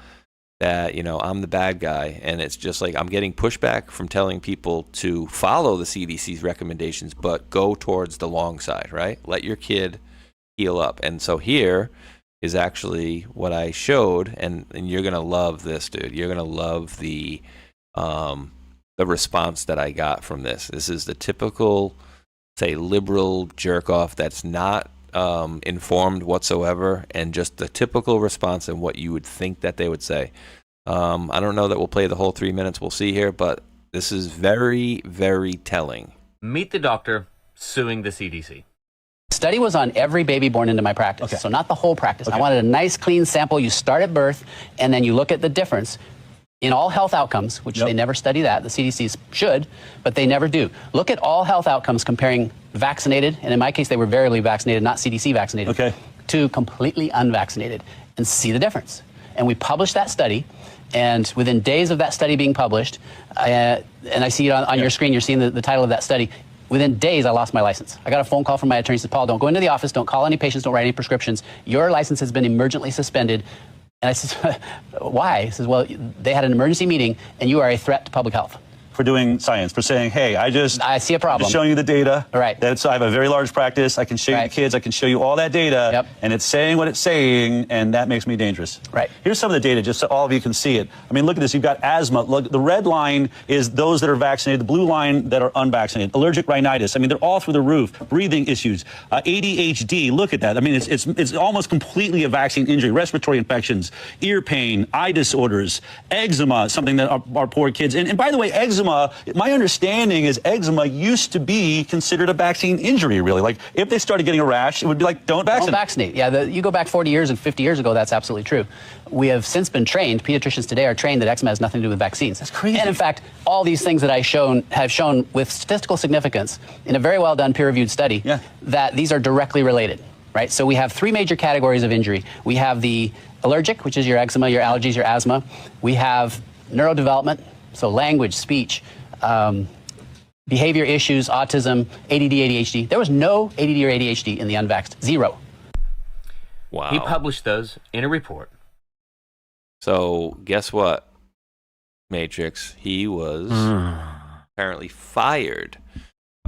S4: that, I'm the bad guy, and it's just like I'm getting pushback from telling people to follow the CDC's recommendations, but go towards the long side, right? Let your kid heal up. And so here is actually what I showed, and you're going to love this, dude. You're going to love the response that I got from this. This is the typical, say, liberal jerk-off that's not informed whatsoever, and just the typical response and what you would think that they would say. I don't know that we'll play the whole 3 minutes. We'll see here, but this is very, very telling.
S11: Meet the doctor suing the CDC.
S12: Study was on every baby born into my practice, so not the whole practice. I wanted a nice, clean sample. You start at birth, and then you look at the difference in all health outcomes, which they never study that. The CDC should, but they never do. Look at all health outcomes comparing vaccinated, and in my case, they were variably vaccinated, not CDC vaccinated, to completely unvaccinated, and see the difference. And we published that study, and within days of that study being published, and I see it on your screen, you're seeing the title of that study, within days, I lost my license. I got a phone call from my attorney, said, Paul, don't go into the office, don't call any patients, don't write any prescriptions. Your license has been emergently suspended. And I said, why? He says, well, they had an emergency meeting, and you are a threat to public health.
S13: for doing science, for saying, hey, I see
S12: a problem.
S13: I'm just showing you the data.
S12: Right.
S13: I have a very large practice. I can show you the kids. I can show you all that data. And it's saying what it's saying, and that makes me dangerous.
S12: Right.
S13: Here's some of the data, just so all of you can see it. I mean, look at this. You've got asthma. Look, the red line is those that are vaccinated. The blue line that are unvaccinated. Allergic rhinitis. I mean, they're all through the roof. Breathing issues. ADHD. Look at that. I mean, it's almost completely a vaccine injury. Respiratory infections, ear pain, eye disorders, eczema, something that our poor kids. And by the way, eczema, my understanding is eczema used to be considered a vaccine injury, really. Like, if they started getting a rash, it would be like, don't vaccinate.
S12: Don't vaccinate. Yeah, you go back 40 years and 50 years ago, that's absolutely true. We have since been trained, pediatricians today are trained that eczema has nothing to do with vaccines.
S13: That's crazy.
S12: And in fact, all these things that have shown with statistical significance in a very well done peer-reviewed study that these are directly related, right? So we have three major categories of injury. We have the allergic, which is your eczema, your allergies, your asthma. We have neurodevelopment, so language, speech, behavior issues, autism, ADD, ADHD. There was no ADD or ADHD in the unvaxxed. Zero.
S4: Wow.
S11: He published those in a report.
S4: So guess what, Matrix? He was apparently fired.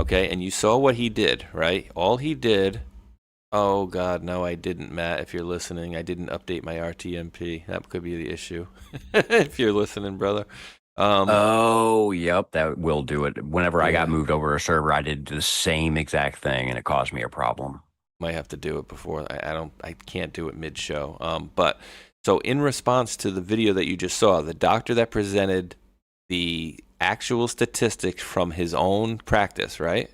S4: Okay, and you saw what he did, right? All he did. Oh God, no, I didn't, Matt. If you're listening, I didn't update my RTMP. That could be the issue. If you're listening, brother.
S5: Yep, that will do it. Whenever I got moved over a server, I did the same exact thing, and it caused me a problem.
S4: Might have to do it before. I can't do it mid-show. But so in response to the video that you just saw, the doctor that presented the actual statistics from his own practice, right?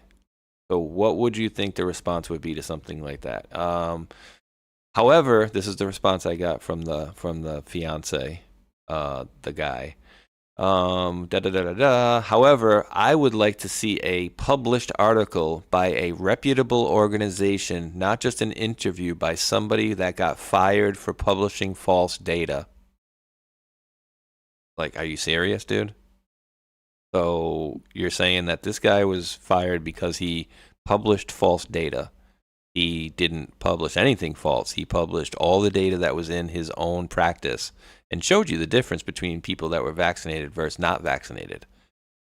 S4: So what would you think the response would be to something like that? However, this is the response I got from the fiance, the guy. However, I would like to see a published article by a reputable organization, not just an interview by somebody that got fired for publishing false data. Like, are you serious, dude? So you're saying that this guy was fired because he published false data. He didn't publish anything false. He published all the data that was in his own practice and showed you the difference between people that were vaccinated versus not vaccinated.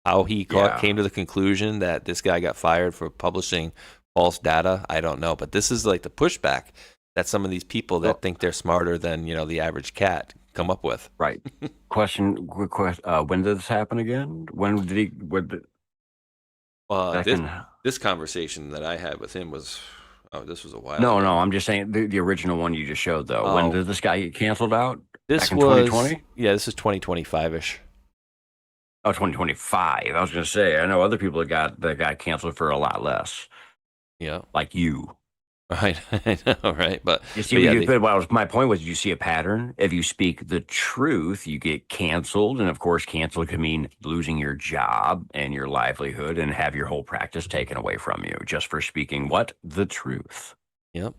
S4: How he came to the conclusion that this guy got fired for publishing false data, I don't know. But this is like the pushback that some of these people that think they're smarter than, the average cat come up with.
S5: Right. Question. When did this happen again? When did he?
S4: This conversation that I had with him was. Oh, this was a while.
S5: No, I'm just saying the original one you just showed though. When did this guy get canceled out?
S4: This
S5: Back in
S4: was
S5: 2020.
S4: Yeah, this is 2025ish.
S5: Oh, 2025. I was going to say I know other people that got canceled for a lot less.
S4: Yeah,
S5: like you.
S4: Right, I know, right? But
S5: you see, my point was, you see a pattern. If you speak the truth, you get canceled, and of course, cancel could mean losing your job and your livelihood, and have your whole practice taken away from you just for speaking the truth.
S4: Yep,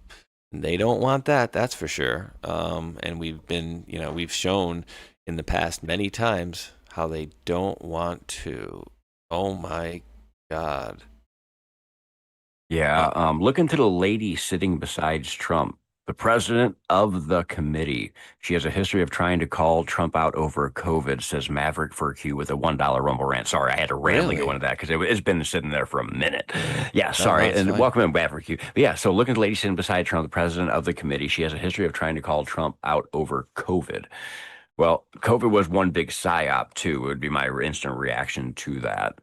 S4: they don't want that. That's for sure. And we've shown in the past many times how they don't want to. Oh my God.
S5: Yeah, look into the lady sitting beside Trump, the president of the committee. She has a history of trying to call Trump out over COVID, says MatrixQdeBreaker with a $1 Rumble rant. Sorry, I had to randomly go into that because it's been sitting there for a minute. Yeah, sorry. And fine. Welcome in, MatrixQdeBreaker. But yeah, so look at the lady sitting beside Trump, the president of the committee. She has a history of trying to call Trump out over COVID. Well, COVID was one big psyop, too, would be my instant reaction to that.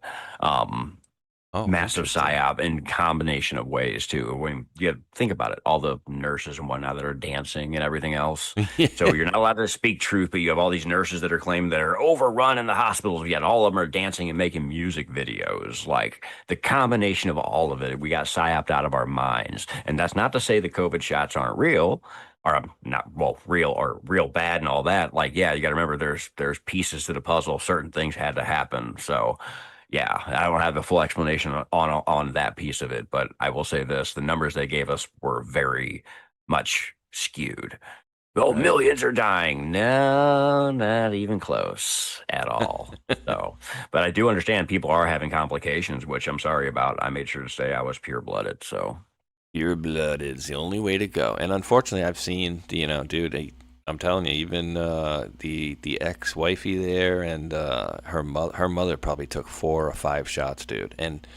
S5: Massive psyop in combination of ways too. When you think about it, all the nurses and whatnot that are dancing and everything else. So you're not allowed to speak truth, but you have all these nurses that are claiming that are overrun in the hospitals. Yet all of them are dancing and making music videos. Like the combination of all of it, we got psyoped out of our minds. And that's not to say the COVID shots aren't real. Or not real or real bad and all that. Like, yeah, you got to remember there's pieces to the puzzle. Certain things had to happen. So. Yeah, I don't have the full explanation on that piece of it, but I will say this: the numbers they gave us were very much skewed. Oh, millions are dying. No, not even close at all. So, but I do understand people are having complications, which I'm sorry about. I made sure to say I was pure-blooded. So,
S4: pure-blooded is the only way to go. And unfortunately, I've seen, dude, I'm telling you, even the ex-wifey there and her mother probably took 4 or 5 shots, dude, and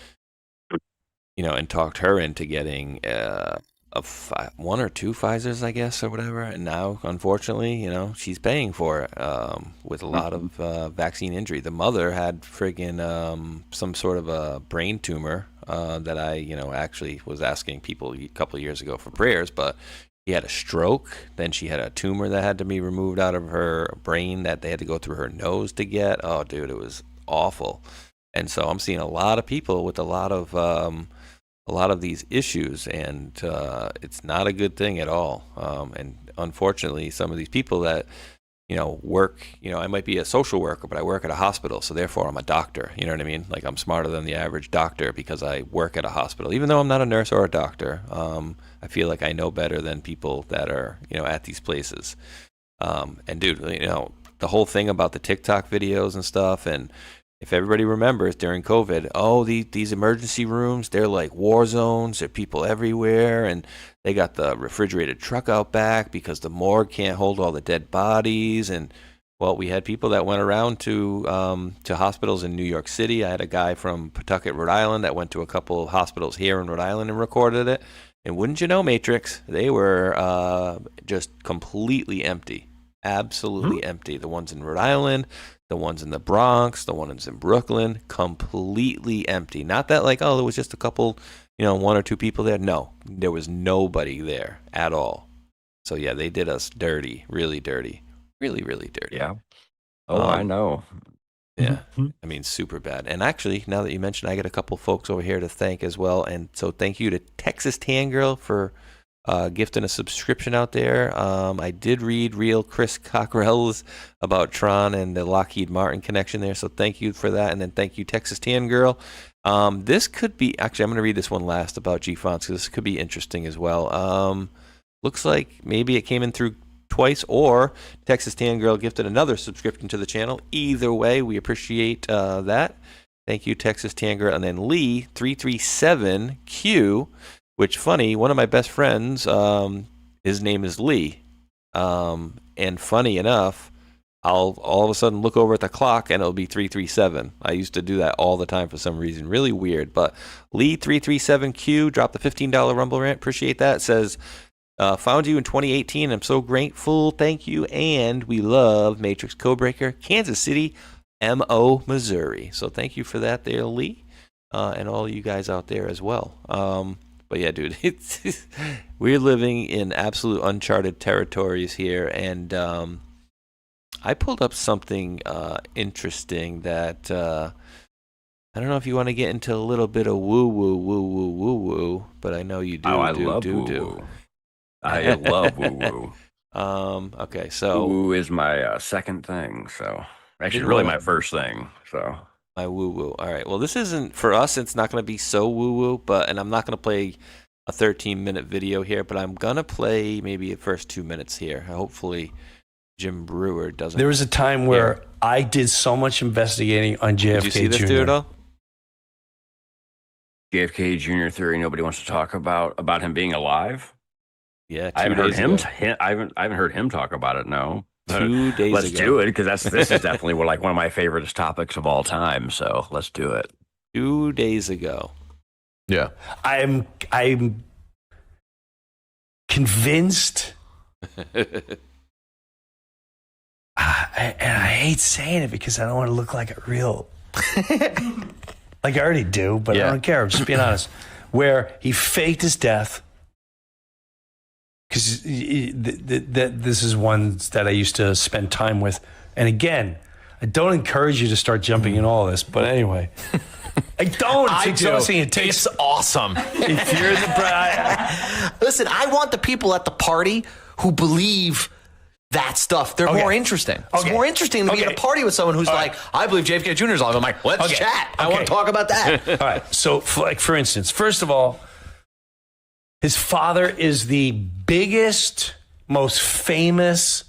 S4: and talked her into getting 1 or 2 Pfizers, I guess, or whatever. And now, unfortunately, she's paying for it with a lot of vaccine injury. The mother had friggin' some sort of a brain tumor that I, actually was asking people a couple of years ago for prayers, but. She had a stroke, then she had a tumor that had to be removed out of her brain that they had to go through her nose to get. Oh, dude, it was awful. And so I'm seeing a lot of people with a lot of these issues, and it's not a good thing at all. And unfortunately, some of these people that work, I might be a social worker, but I work at a hospital, so therefore I'm a doctor. You know what I mean? Like, I'm smarter than the average doctor because I work at a hospital. Even though I'm not a nurse or a doctor, I feel like I know better than people that are, at these places. And dude, the whole thing about the TikTok videos and stuff, and if everybody remembers during COVID, these emergency rooms, they're like war zones. There are people everywhere, and they got the refrigerated truck out back because the morgue can't hold all the dead bodies. And well, we had people that went around to hospitals in New York City. I had a guy from Pawtucket, Rhode Island, that went to a couple of hospitals here in Rhode Island and recorded it. And wouldn't you know, Matrix, they were just completely empty, absolutely empty. The ones in Rhode Island, the ones in the Bronx, the ones in Brooklyn, completely empty. Not that there was just a couple, 1 or 2 people there. No, there was nobody there at all. So yeah, they did us dirty, really dirty, really, really dirty.
S5: Yeah. Oh, I know.
S4: Yeah, I mean, super bad. And actually, now that you mentioned, I got a couple folks over here to thank as well. And so thank you to Texas Tan Girl for gifting a subscription out there. I did read Real Chris Cockrell's about Tron and the Lockheed Martin connection there. So thank you for that. And then thank you, Texas Tan Girl. This could be, actually, I'm going to read this one last about G-Fonts because this could be interesting as well. Looks like maybe it came in through twice, or Texas Tan Girl gifted another subscription to the channel. Either way, we appreciate that. Thank you, Texas Tan Girl. And then Lee337Q, which, funny, one of my best friends, his name is Lee. And funny enough, I'll all of a sudden look over at the clock and it'll be 337. I used to do that all the time for some reason. Really weird. But Lee337Q dropped the $15 Rumble rant. Appreciate that. It says, found you in 2018. I'm so grateful. Thank you. And we love Matrix Codebreaker, Kansas City, M.O., Missouri. So thank you for that there, Lee, and all you guys out there as well. But yeah, dude, we're living in absolute uncharted territories here. And I pulled up something interesting that I don't know if you want to get into a little bit of woo-woo, but I know you do.
S5: Oh, I love woo-woo. I love woo-woo.
S4: Okay, so
S5: woo-woo is my second thing, so actually really my first thing, so
S4: my woo-woo. All right, well, this isn't for us. It's not going to be so woo-woo, and I'm not going to play a 13-minute video here, but I'm going to play maybe the first 2 minutes here. Hopefully Jim Brewer doesn't.
S14: There was a time where I did so much investigating on JFK Jr.
S4: Did you see this dude at all?
S5: JFK Jr. theory nobody wants to talk about him being alive.
S4: Yeah,
S5: I haven't heard him. I haven't heard him talk about it. No,
S4: 2 days
S5: let's
S4: ago.
S5: do it because this is definitely one of my favorite topics of all time. So let's do it.
S4: 2 days ago.
S14: Yeah, I'm convinced. And I hate saying it because I don't want to look like a real, like I already do, but I don't care. I'm just being honest. Where he faked his death. Because this is one that I used to spend time with. And again, I don't encourage you to start jumping in all this. But anyway, I don't. It's exhausting.
S15: It's awesome.
S14: If you're the
S15: Listen, I want the people at the party who believe that stuff. They're more interesting. It's more interesting to be at a party with someone who's like, I believe JFK Jr. is alive. I'm like, let's chat. I want to talk about that.
S14: All right. So, for instance, first of all, his father is the biggest, most famous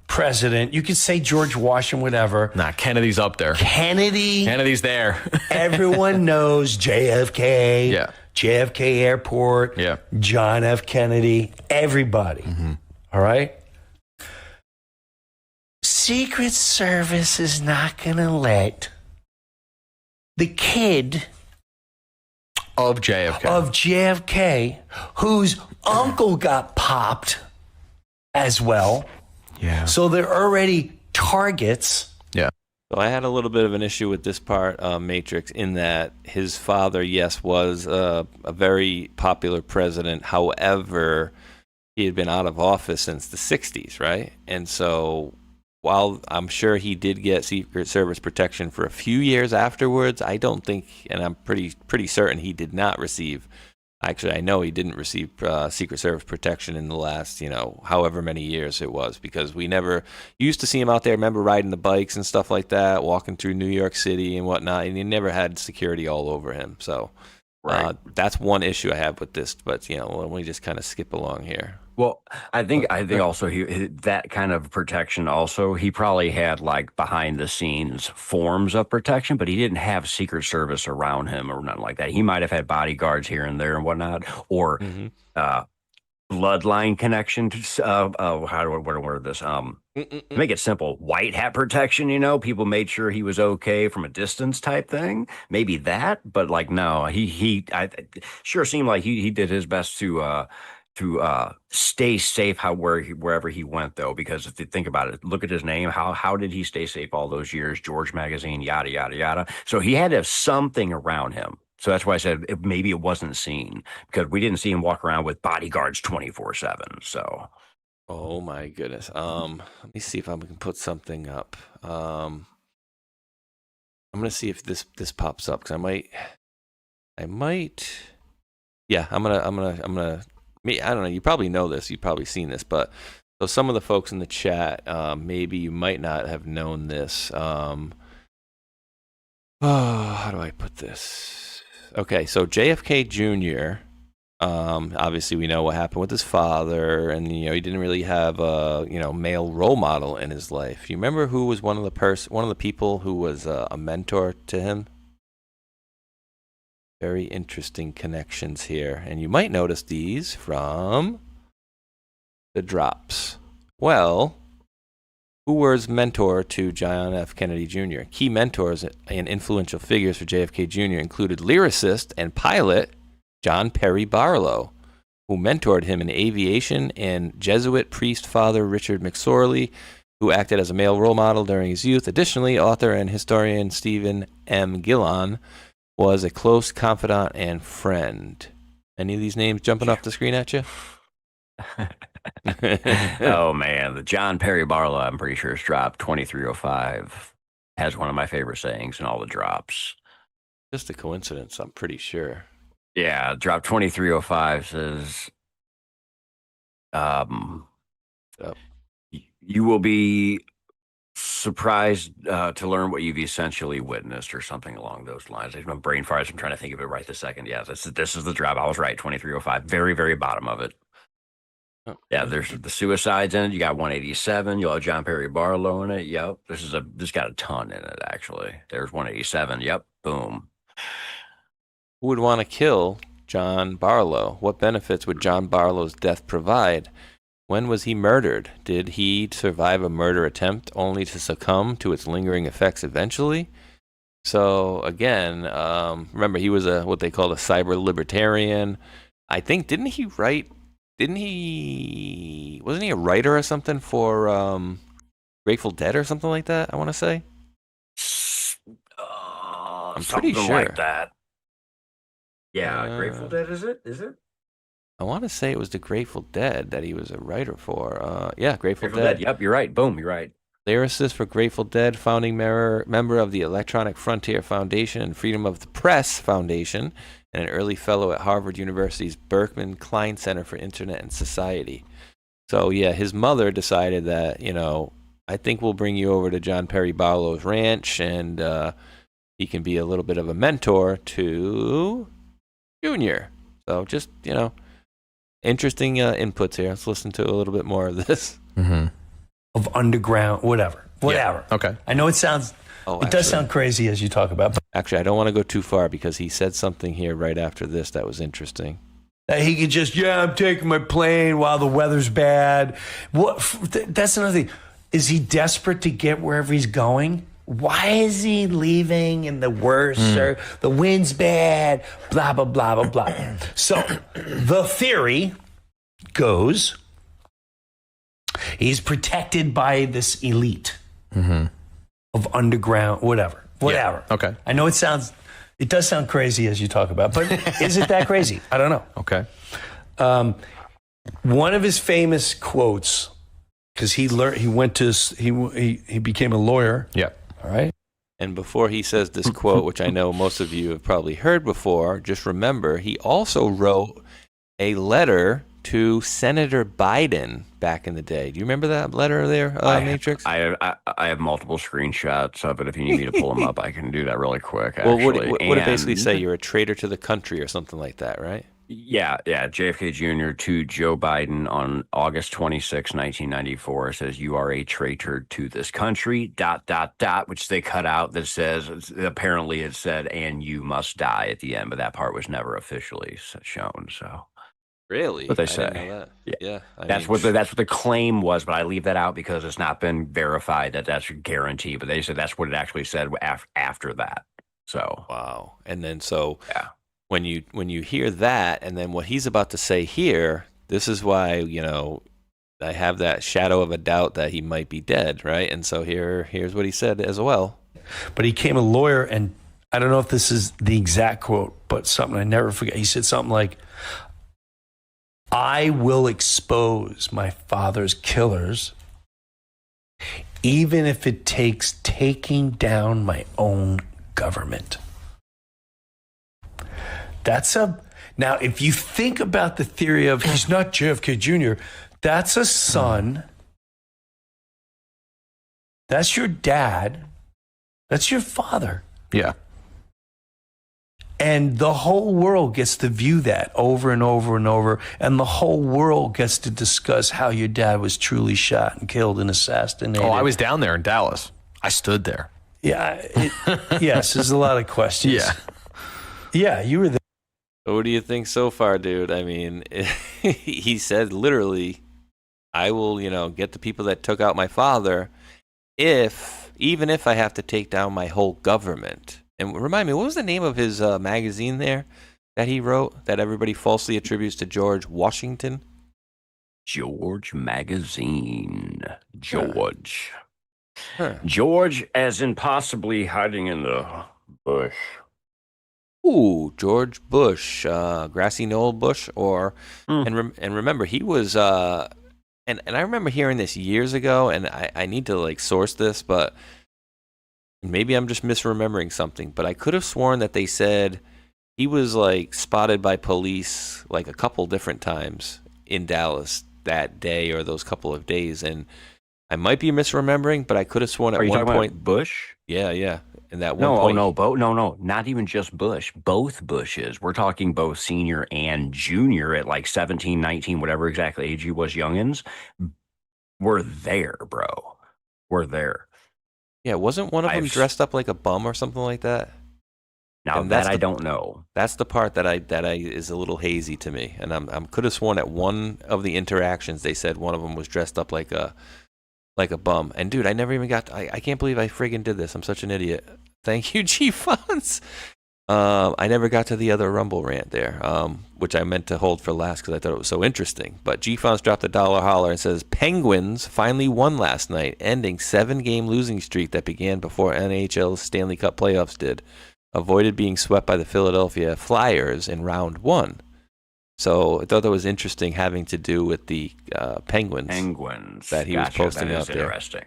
S14: president. You could say George Washington, whatever.
S15: Nah, Kennedy's up there. Kennedy's there.
S14: Everyone knows JFK. Yeah. JFK Airport. Yeah. John F. Kennedy. Everybody. Mm-hmm. All right? Secret Service is not going to let the kid
S15: of JFK,
S14: whose uncle got popped as well.
S15: Yeah.
S14: So they're already targets.
S15: Yeah.
S4: So I had a little bit of an issue with this part, Matrix, in that his father, yes, was a very popular president. However, he had been out of office since the 60s, right? And so while I'm sure he did get Secret Service protection for a few years afterwards, I don't think, and I'm pretty certain he did not receive. Actually, I know he didn't receive Secret Service protection in the last, however many years it was, because we never used to see him out there. Remember riding the bikes and stuff like that, walking through New York City and whatnot, and he never had security all over him. So that's one issue I have with this. But let me just kind of skip along here.
S5: Well, I think also that kind of protection also, he probably had like behind the scenes forms of protection, but he didn't have Secret Service around him or nothing like that. He might have had bodyguards here and there and whatnot, or bloodline connection to how do I word this? Make it simple, white hat protection. People made sure he was okay from a distance type thing. Maybe that, but like no, I sure seemed like he did his best to stay safe wherever he went, though, because if you think about it, look at his name. How did he stay safe all those years? George Magazine, yada, yada, yada. So he had to have something around him. So that's why I said maybe it wasn't seen, because we didn't see him walk around with bodyguards 24/7. So.
S4: Oh, my goodness. Let me see if I can put something up. I'm going to see if this pops up, because I might. Yeah, I'm gonna. I don't know. You probably know this. You've probably seen this, but so some of the folks in the chat, maybe you might not have known this. How do I put this? Okay, so JFK Jr. Obviously, we know what happened with his father, and he didn't really have a male role model in his life. You remember who was one of the people who was a mentor to him? Very interesting connections here. And you might notice these from the drops. Well, who was mentor to John F. Kennedy Jr.? Key mentors and influential figures for JFK Jr. included lyricist and pilot John Perry Barlow, who mentored him in aviation, and Jesuit priest Father Richard McSorley, who acted as a male role model during his youth. Additionally, author and historian Stephen M. Gillon was a close confidant and friend. Any of these names jumping off the screen at you?
S5: Oh, man. The John Perry Barlow, I'm pretty sure, is dropped 2305. Has one of my favorite sayings in all the drops.
S4: Just a coincidence, I'm pretty sure.
S5: Yeah, drop 2305 says, you will be surprised to learn what you've essentially witnessed, or something along those lines. My brain fires. I'm trying to think of it right this second. Yeah, this is the drop. I was right. 2305. Very, very bottom of it. Oh, yeah, there's the suicides in it. You got 187. You'll have John Perry Barlow in it. Yep. This got a ton in it, actually. There's 187. Yep. Boom.
S4: Who would want to kill John Barlow? What benefits would John Barlow's death provide? When was he murdered? Did he survive a murder attempt only to succumb to its lingering effects eventually? So again, remember, he was what they called a cyber libertarian. I think wasn't he a writer or something for Grateful Dead or something like that, I want to say? I'm pretty sure.
S5: Like that. Yeah, Grateful Dead, is it?
S4: I want to say it was the Grateful Dead that he was a writer for. Yeah, Grateful
S5: Dead. Yep, you're right. Boom, you're right.
S4: Lyricist for Grateful Dead, founding member of the Electronic Frontier Foundation and Freedom of the Press Foundation, and an early fellow at Harvard University's Berkman Klein Center for Internet and Society. So, yeah, his mother decided that, I think we'll bring you over to John Perry Barlow's ranch, and he can be a little bit of a mentor to Junior. So just, interesting inputs here. Let's listen to a little bit more of this.
S14: Mm-hmm. Of underground, whatever.
S15: Yeah. Okay.
S14: I know it sounds, does sound crazy as you talk about. But
S4: actually, I don't want to go too far, because he said something here right after this that was interesting.
S14: That he could just, I'm taking my plane while the weather's bad. That's another thing. Is he desperate to get wherever he's going? Why is he leaving in the worst or the wind's bad, blah, blah, blah, blah, blah. So the theory goes he's protected by this elite of underground, whatever.
S16: Yeah. Okay.
S14: I know it does sound crazy as you talk about, but is it that crazy? I don't know.
S16: Okay.
S14: One of his famous quotes, because he became a lawyer.
S16: Yeah.
S14: All right.
S4: And before he says this quote, which I know most of you have probably heard before, just remember he also wrote a letter to Senator Biden back in the day. Do you remember that letter there, Matrix?
S5: I have multiple screenshots of it. If you need me to pull them up, I can do that really quick.
S4: Well,
S5: Actually.
S4: would it basically say you're a traitor to the country or something like that, right?
S5: Yeah. JFK Jr. to Joe Biden on August 26, 1994 says, "You are a traitor to this country, ... which they cut out that says, apparently it said, "and you must die" at the end, but that part was never officially shown. So
S4: really?
S5: What they
S4: I
S5: say.
S4: didn't know that. Yeah.
S5: That's what the claim was, but I leave that out because it's not been verified that that's a guarantee, but they said that's what it actually said after that. So
S4: wow. And then when you hear that, and then what he's about to say here, this is why, I have that shadow of a doubt that he might be dead, right? And so here's what he said as well.
S14: But he became a lawyer, and I don't know if this is the exact quote, but something I never forget. He said something like, "I will expose my father's killers, even if it takes taking down my own government." Now, if you think about the theory of he's not JFK Jr., that's a son. That's your dad. That's your father.
S16: Yeah.
S14: And the whole world gets to view that over and over and over. And the whole world gets to discuss how your dad was truly shot and killed and assassinated.
S16: Oh, I was down there in Dallas. I stood there.
S14: Yeah. Yes, there's a lot of questions.
S16: Yeah.
S14: Yeah, you were there.
S4: What do you think so far, dude? I mean, he said literally, "I will, get the people that took out my father, even if I have to take down my whole government." And remind me, what was the name of his magazine there that he wrote that everybody falsely attributes to George Washington?
S5: George Magazine. George. George, as in possibly hiding in the bush.
S4: Ooh, George Bush, grassy knoll Bush, and remember he was, and I remember hearing this years ago, and I need to source this, but maybe I'm just misremembering something, but I could have sworn that they said he was spotted by police a couple different times in Dallas that day or those couple of days, and I might be misremembering, but I could have sworn at one point
S5: about Bush?
S4: Yeah. And that one point,
S5: no, not even just Bush. Both Bushes. We're talking both senior and junior at 17, 19, whatever exactly age he was, youngins. We're there, bro. We're there.
S4: Yeah, wasn't one of them dressed up like a bum or something like that?
S5: Now that I don't know.
S4: That's the part that I is a little hazy to me, and I'm could have sworn at one of the interactions they said one of them was dressed up like a bum. And dude, I never even I can't believe I friggin' did this. I'm such an idiot. Thank you, G-Fonts. I never got to the other Rumble rant there, which I meant to hold for last because I thought it was so interesting. But G-Fonts dropped a dollar holler and says, "Penguins finally won last night, ending 7-game losing streak that began before NHL's Stanley Cup playoffs did. Avoided being swept by the Philadelphia Flyers in round 1. So I thought that was interesting, having to do with the Penguins. That he was posting out there.
S5: Interesting.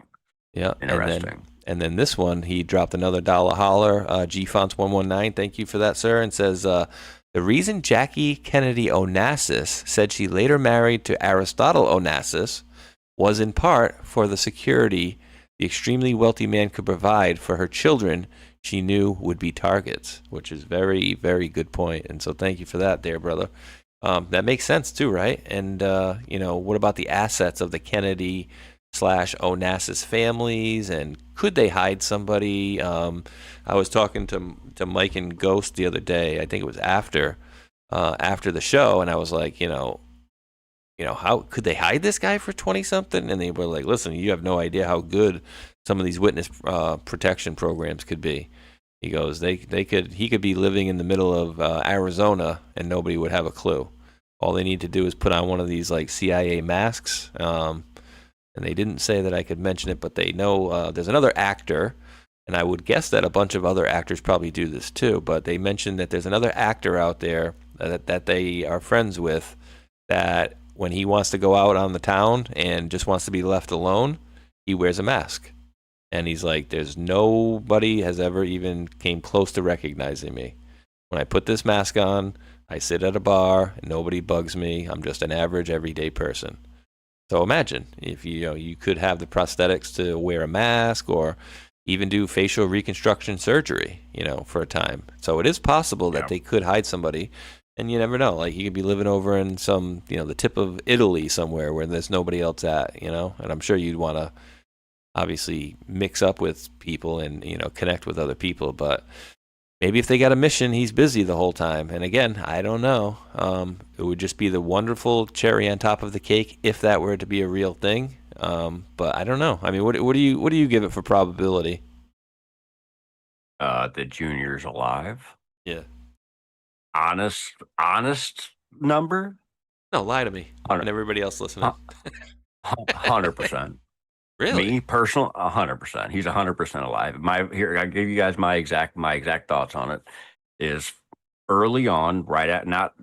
S4: Yeah,
S5: interesting.
S4: And then this one, he dropped another dollar holler. GFonts119, thank you for that, sir, and says, the reason Jackie Kennedy Onassis said she later married to Aristotle Onassis was in part for the security the extremely wealthy man could provide for her children she knew would be targets," which is very, very good point. And so thank you for that there, brother. That makes sense too, right? And, what about the assets of the Kennedy / Onassis families, and could they hide somebody? I was talking to Mike and Ghost the other day. I think it was after the show, and I was like, how could they hide this guy for 20 something? And they were like, listen, you have no idea how good some of these witness protection programs could be. He goes, he could be living in the middle of Arizona and nobody would have a clue. All they need to do is put on one of these like CIA masks. And they didn't say that I could mention it, but they know there's another actor, and I would guess that a bunch of other actors probably do this too. But they mentioned that there's another actor out there that they are friends with, that when he wants to go out on the town and just wants to be left alone, he wears a mask. And he's like, there's nobody has ever even came close to recognizing me. When I put this mask on, I sit at a bar, and nobody bugs me. I'm just an average, everyday person. So imagine if you could have the prosthetics to wear a mask or even do facial reconstruction surgery, for a time. So it is possible that they could hide somebody. And you never know. Like, you could be living over in some, the tip of Italy somewhere where there's nobody else at, And I'm sure you'd want to obviously mix up with people and, connect with other people. But maybe if they got a mission, he's busy the whole time. And again, I don't know. It would just be the wonderful cherry on top of the cake if that were to be a real thing. But I don't know. I mean, what do you give it for probability?
S5: The Junior's alive.
S4: Yeah.
S5: Honest number?
S4: No, lie to me and everybody else listening.
S5: 100%.
S4: Really?
S5: Me, personal, 100%. He's 100% alive. I gave you guys my exact thoughts on it. Is early on, right at not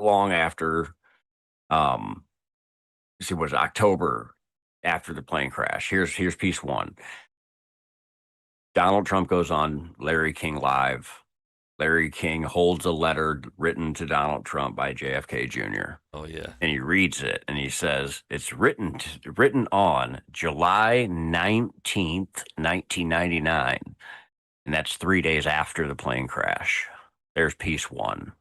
S5: long after. It was October after the plane crash. Here's piece one. Donald Trump goes on Larry King Live. Larry King holds a letter written to Donald Trump by JFK Jr.
S4: Oh, yeah.
S5: And he reads it, and he says, it's written on July 19th, 1999. And that's 3 days after the plane crash. There's piece one.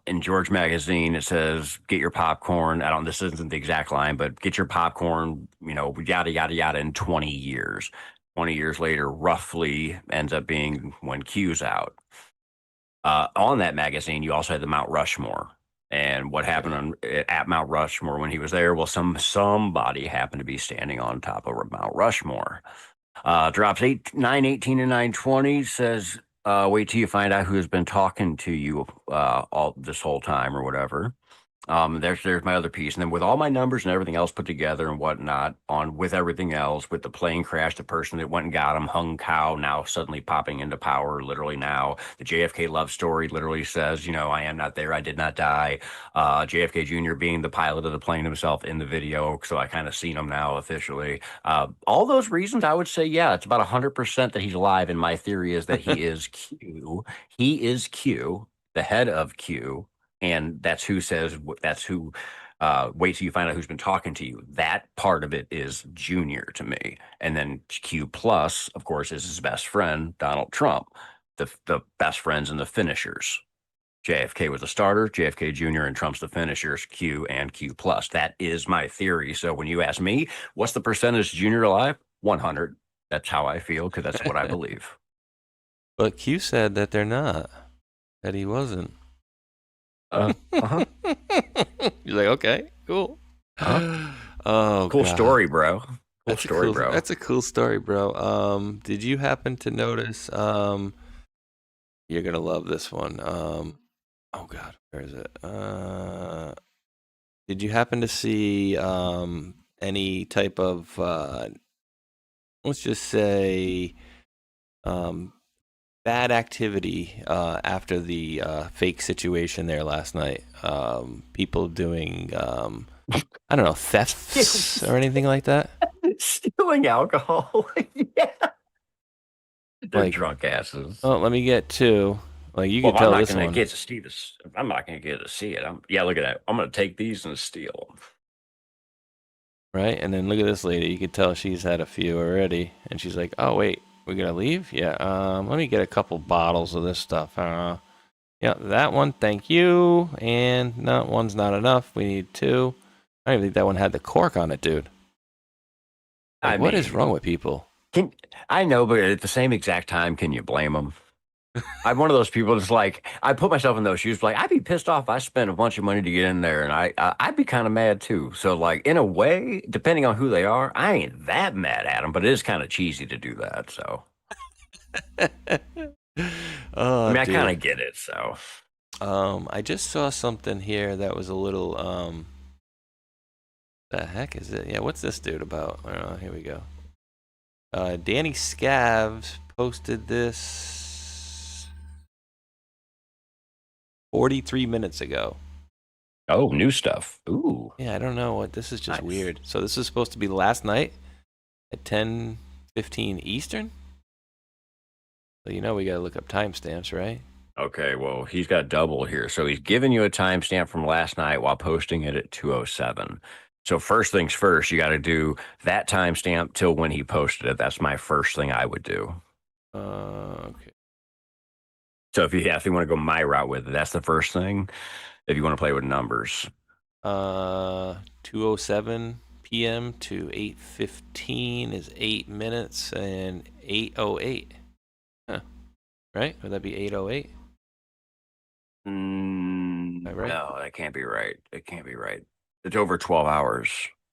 S5: In George Magazine, it says, get your popcorn. This isn't the exact line, but get your popcorn, yada, yada, yada, in 20 years. 20 years later, roughly, ends up being when Q's out. On that magazine, you also had the Mount Rushmore. And what happened at Mount Rushmore when he was there? Well, somebody happened to be standing on top of Mount Rushmore. Drops 9:18 and 9:20, says, wait till you find out who has been talking to you all this whole time or whatever. There's my other piece. And then with all my numbers and everything else put together and whatnot, with everything else, with the plane crash, the person that went and got him, hung cow, now suddenly popping into power, literally now. The JFK love story literally says, I am not there, I did not die. JFK Jr. being the pilot of the plane himself in the video, so I kind of seen him now officially. All those reasons, I would say, yeah, it's about 100% that he's alive, and my theory is that he is Q. He is Q, the head of Q. And that's who wait till you find out who's been talking to you. That part of it is Junior to me. And then Q plus, of course, is his best friend, Donald Trump, the best friends and the finishers. JFK was the starter, JFK Jr. and Trump's the finishers, Q and Q plus. That is my theory. So when you ask me, what's the percentage Junior alive? 100. That's how I feel, because that's what I believe.
S4: But Q said that they're not, that he wasn't. You're like, okay, cool. Oh,
S5: cool
S4: God.
S5: story, bro.
S4: That's a cool story, bro. Did you happen to notice? You're gonna love this one. Oh God, where is it? Did you happen to see any type of let's just say bad activity after the fake situation there last night? People doing I don't know, thefts or anything like that.
S5: Stealing alcohol. Yeah. They're
S4: Like,
S5: drunk asses.
S4: Oh, let me get two. Like, you can tell this one.
S5: I'm not going to get to see it. Look at that. I'm going to take these and steal them.
S4: Right? And then look at this lady. You can tell she's had a few already. And she's like, oh, wait, we're going to leave? Yeah, let me get a couple bottles of this stuff. Yeah, that one, thank you. And no, one's not enough. We need two. I don't even think that one had the cork on it, dude. Like, what is wrong with people?
S5: I know, but at the same exact time, can you blame them? I'm one of those people that's like, I put myself in those shoes. Like, I'd be pissed off. I spent a bunch of money to get in there, and I'd be kind of mad too. So, like, in a way, depending on who they are, I ain't that mad at them, but it is kind of cheesy to do that. So,
S4: Oh,
S5: I mean, I
S4: dude.
S5: kind of get it. So,
S4: I just saw something here that was a little, the heck is it? Yeah, what's this dude about? I don't know. Here we go. Danny Scavs posted this 43 minutes ago.
S5: oh, new stuff. Ooh,
S4: Yeah, I don't know what this is. Just
S5: Nice.
S4: weird. So this is supposed to be last night at 10:15 Eastern. So you know we gotta look up timestamps, right?
S5: okay. Well, he's got double here. So he's giving you a timestamp from last night while posting it at 2:07. So first things first, you got to do that timestamp till when he posted it. That's my first thing I would do.
S4: Okay.
S5: So if you want to go my route with it, that's the first thing. If you want to play with numbers,
S4: 2:07 p.m. to 8:15 is 8 minutes, and 8:08. Huh. Right? Would that be 8:08? Right?
S5: no, that can't be right. It can't be right. It's over 12 hours.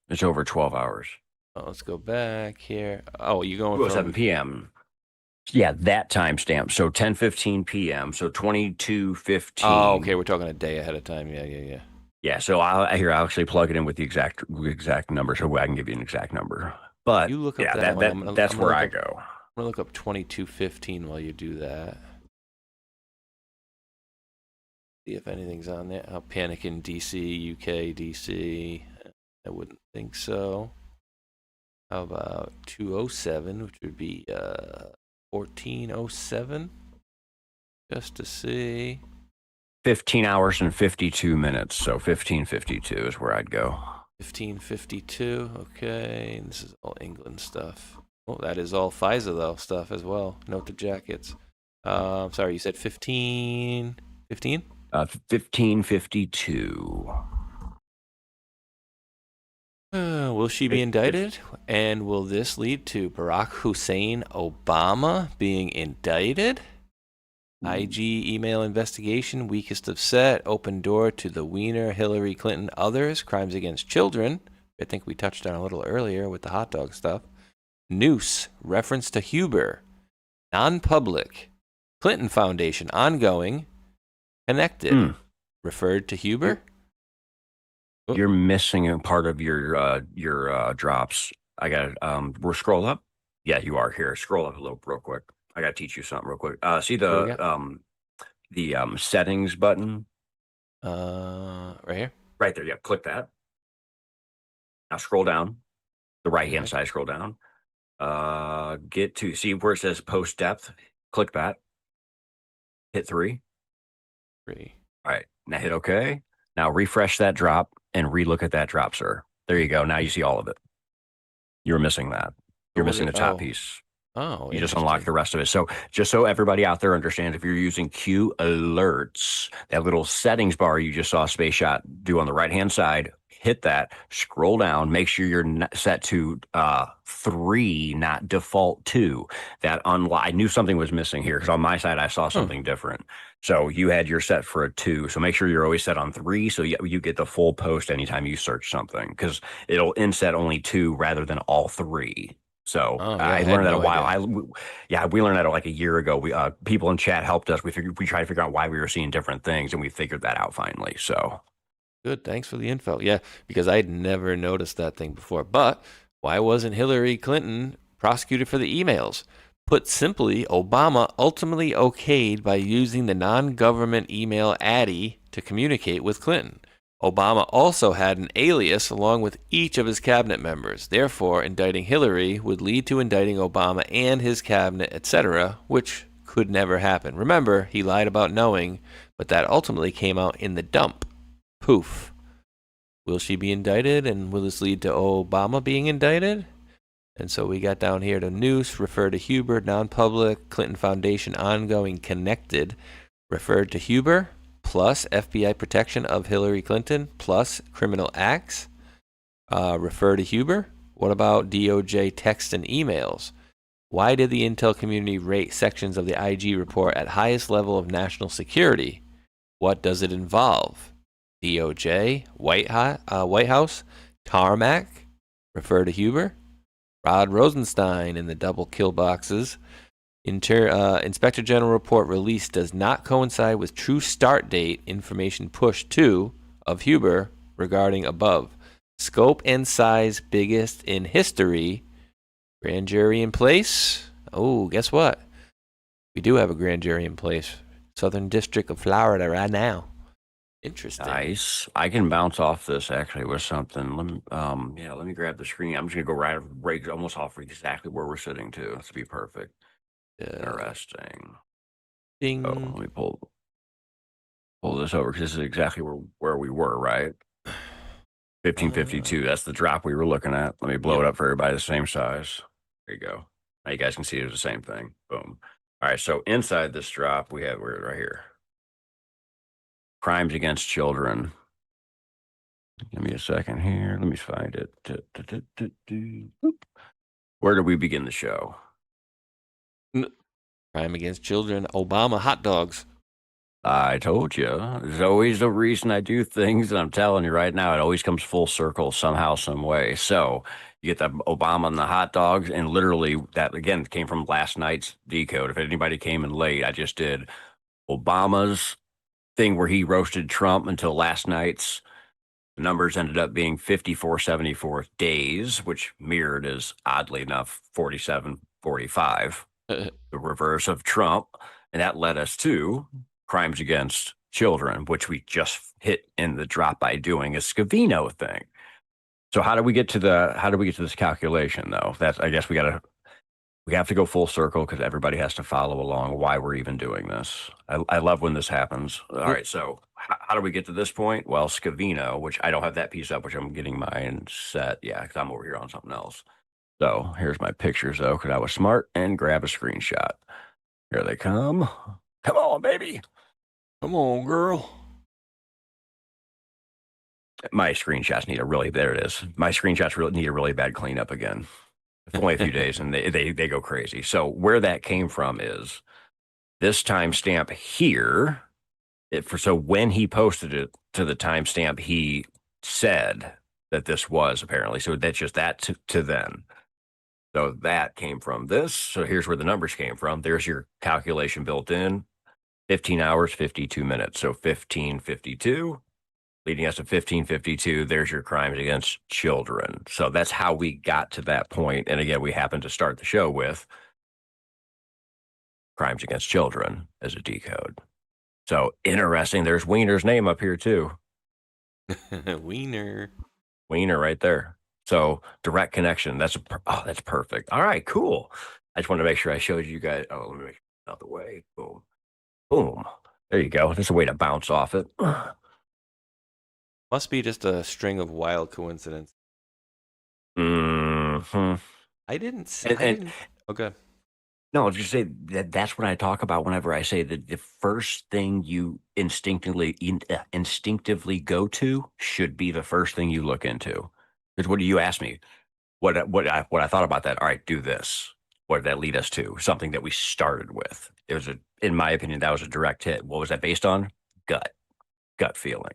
S5: It's over 12 hours.
S4: Oh, let's go back here. Oh, you going
S5: 2:07
S4: from
S5: p.m. Yeah, that timestamp. So 10:15 p.m. So 22:15.
S4: Oh, okay. We're talking a day ahead of time. Yeah.
S5: Yeah, so I'll actually plug it in with the exact number, so I can give you an exact number. But
S4: You look up
S5: yeah,
S4: that one.
S5: that's
S4: I'm
S5: where
S4: gonna
S5: I
S4: look
S5: go.
S4: I'm gonna look up 22:15 while you do that. See if anything's on there. Oh, Panic in DC, UK, DC. I wouldn't think so. How about 2:07, which would be 14:07? Just to see.
S5: 15 hours and 52 minutes. So 15:52 is where I'd go.
S4: 15:52. Okay, and this is all England stuff. Oh, that is all FISA though stuff as well. Note the jackets. Sorry, you said 15. 15?
S5: 15:52.
S4: Will she be indicted? And will this lead to Barack Hussein Obama being indicted? IG email investigation, weakest of set, open door to the Wiener, Hillary Clinton, others, crimes against children. I think we touched on a little earlier with the hot dog stuff. Noose, reference to Huber. Non-public. Clinton Foundation, ongoing. Connected. Referred to Huber.
S5: You're missing a part of your drops. I got we're scroll up. Yeah, you are here. Scroll up a little real quick. I got to teach you something real quick. See the settings button?
S4: Right here?
S5: Right there. Yeah, click that. Now scroll down. The right-hand side, scroll down. Get to see where it says post depth. Click that. Hit 3.
S4: 3.
S5: All right. Now hit OK. Now refresh that drop and relook at that drop, sir. There you go. Now you see all of it. You were missing that. You're missing the top piece.
S4: Oh,
S5: you just unlock the rest of it. So just so everybody out there understands, if you're using Q alerts, that little settings bar you just saw Spaceshot do on the right-hand side, hit that, scroll down, make sure you're set to 3, not default 2. I knew something was missing here because on my side I saw something different. So you had your set for a 2. So make sure you're always set on 3 so you get the full post anytime you search something because it'll inset only 2 rather than all 3. So I learned that a while. We learned that like a year ago. We people in chat helped us. We tried to figure out why we were seeing different things, and we figured that out finally. So
S4: good. Thanks for the info. Yeah, because I'd never noticed that thing before. But why wasn't Hillary Clinton prosecuted for the emails? Put simply, Obama ultimately okayed by using the non-government email Addy to communicate with Clinton. Obama also had an alias along with each of his cabinet members. Therefore, indicting Hillary would lead to indicting Obama and his cabinet, etc., which could never happen. Remember, he lied about knowing, but that ultimately came out in the dump. Poof. Will she be indicted, and will this lead to Obama being indicted? And so we got down here to Noose, refer to Huber, non-public, Clinton Foundation, ongoing, connected, referred to Huber, plus FBI protection of Hillary Clinton, plus criminal acts, refer to Huber. What about DOJ text and emails? Why did the intel community rate sections of the IG report at highest level of national security? What does it involve? DOJ, White House, Tarmac, refer to Huber, Rod Rosenstein in the double kill boxes. Inspector General report release does not coincide with true start date information push 2 of Huber regarding above. Scope and size biggest in history. Grand jury in place. Oh, guess what? We do have a grand jury in place. Southern District of Florida right now. Interesting.
S5: Nice. I can bounce off this actually with something. Let me grab the screen. I'm just gonna go right almost off exactly where we're sitting to. This would be perfect. Interesting.
S4: Ding.
S5: Oh, let me pull this over because this is exactly where we were, right? 1552. That's the drop we were looking at. Let me blow it up for everybody the same size. There you go. Now you guys can see it's the same thing. Boom. All right. So inside this drop, we're right here. Crimes against children. Give me a second here. Let me find it. Where do we begin the show?
S4: Crime against children. Obama hot dogs.
S5: I told you. There's always a reason I do things, and I'm telling you right now, it always comes full circle somehow, some way. So you get the Obama and the hot dogs, and literally that, again, came from last night's decode. If anybody came in late, I just did Obama's thing where he roasted Trump until last night's. The numbers ended up being 5474 days, which mirrored as, oddly enough, 4745, the reverse of Trump. And that led us to crimes against children, which we just hit in the drop by doing a Scavino thing. So how do we get to this calculation though? That's, I guess we have to go full circle because everybody has to follow along why we're even doing this. I love when this happens. All right. So how do we get to this point? Well, Scavino, which I don't have that piece up, which I'm getting mine set. Yeah. Cause I'm over here on something else. So here's my pictures though, cause I was smart and grab a screenshot. Here they come. Come on, baby.
S4: Come on, girl.
S5: My screenshots need there it is. My screenshots need a really bad cleanup again. It's only a few days and they go crazy. So where that came from is this timestamp here. So when he posted it to the timestamp, he said that this was apparently. So that's just that to then. So that came from this. So here's where the numbers came from. There's your calculation built in. 15 hours, 52 minutes. So 1552, leading us to 1552. There's your crimes against children. So that's how we got to that point. And again, we happened to start the show with crimes against children as a decode. So interesting. There's Wiener's name up here too.
S4: Wiener
S5: right there. So direct connection. That's perfect. All right, cool. I just wanted to make sure I showed you guys. Oh, let me make it out the way. Boom. Boom. There you go. There's a way to bounce off it.
S4: Must be just a string of wild coincidence.
S5: Mm-hmm.
S4: I didn't say. Okay.
S5: No, I was just say that's what I talk about whenever I say that the first thing you instinctively go to should be the first thing you look into. Because what do you ask me? What I thought about that? All right, do this. What did that lead us to? Something that we started with. It was in my opinion, that was a direct hit. What was that based on? Gut feeling.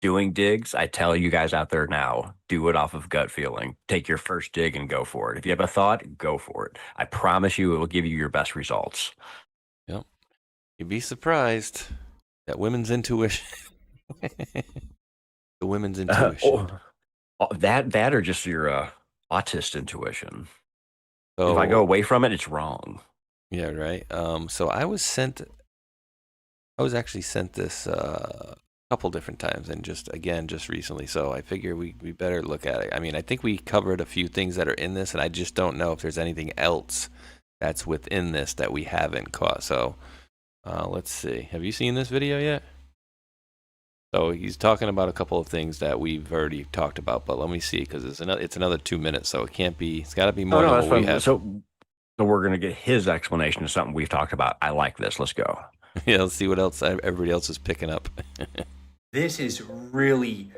S5: Doing digs, I tell you guys out there now, do it off of gut feeling. Take your first dig and go for it. If you have a thought, go for it. I promise you, it will give you your best results.
S4: Yep. You'd be surprised that women's intuition. The women's intuition.
S5: That or just your autist intuition.
S4: So,
S5: if I go away from it, it's wrong.
S4: Yeah, right. So I was actually sent this a couple different times and just recently. So I figure we better look at it. I mean, I think we covered a few things that are in this, and I just don't know if there's anything else that's within this that we haven't caught. So let's see. Have you seen this video yet? So he's talking about a couple of things that we've already talked about, but let me see, because it's another 2 minutes, so it can't be. It's got to be more than what we have.
S5: So we're gonna get his explanation of something we've talked about. I like this. Let's go.
S4: Yeah, let's see what else everybody else is picking up.
S17: This is really,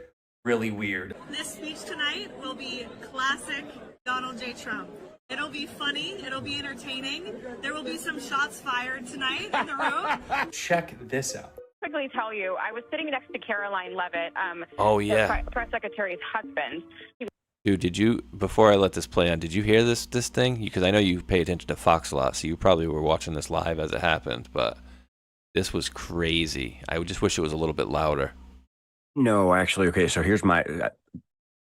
S17: really weird.
S3: This speech tonight will be classic Donald J. Trump. It'll be funny. It'll be entertaining. There will be some shots fired tonight in the room.
S17: Check this out.
S18: Quickly tell you, I was sitting next to Caroline Leavitt,
S4: Oh, yeah.
S18: the press secretary's husband.
S4: Dude, did you, before I let this play on, did you hear this thing? Because I know you pay attention to Fox a lot, so you probably were watching this live as it happened, but this was crazy. I just wish it was a little bit louder.
S5: No, actually, okay, so here's my...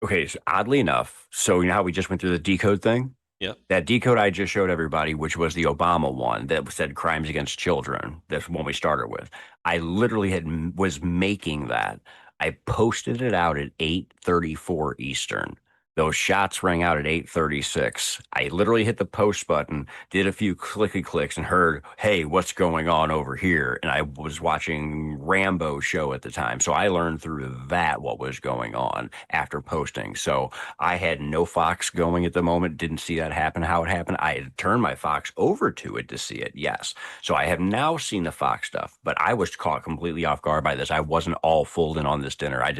S5: Okay, so oddly enough, so you know how we just went through the decode thing?
S4: Yep.
S5: That decode I just showed everybody, which was the Obama one that said crimes against children. That's the one we started with. I literally was making that. I posted it out at 8:34 Eastern. Those shots rang out at 8:36. I literally hit the post button, did a few clicky clicks, and heard, "Hey, what's going on over here?" And I was watching Rambo show at the time, so I learned through that what was going on after posting. So I had no Fox going at the moment. Didn't see that happen. How it happened? I had turned my Fox over to it to see it. Yes. So I have now seen the Fox stuff, but I was caught completely off guard by this. I wasn't all fooled in on this dinner. I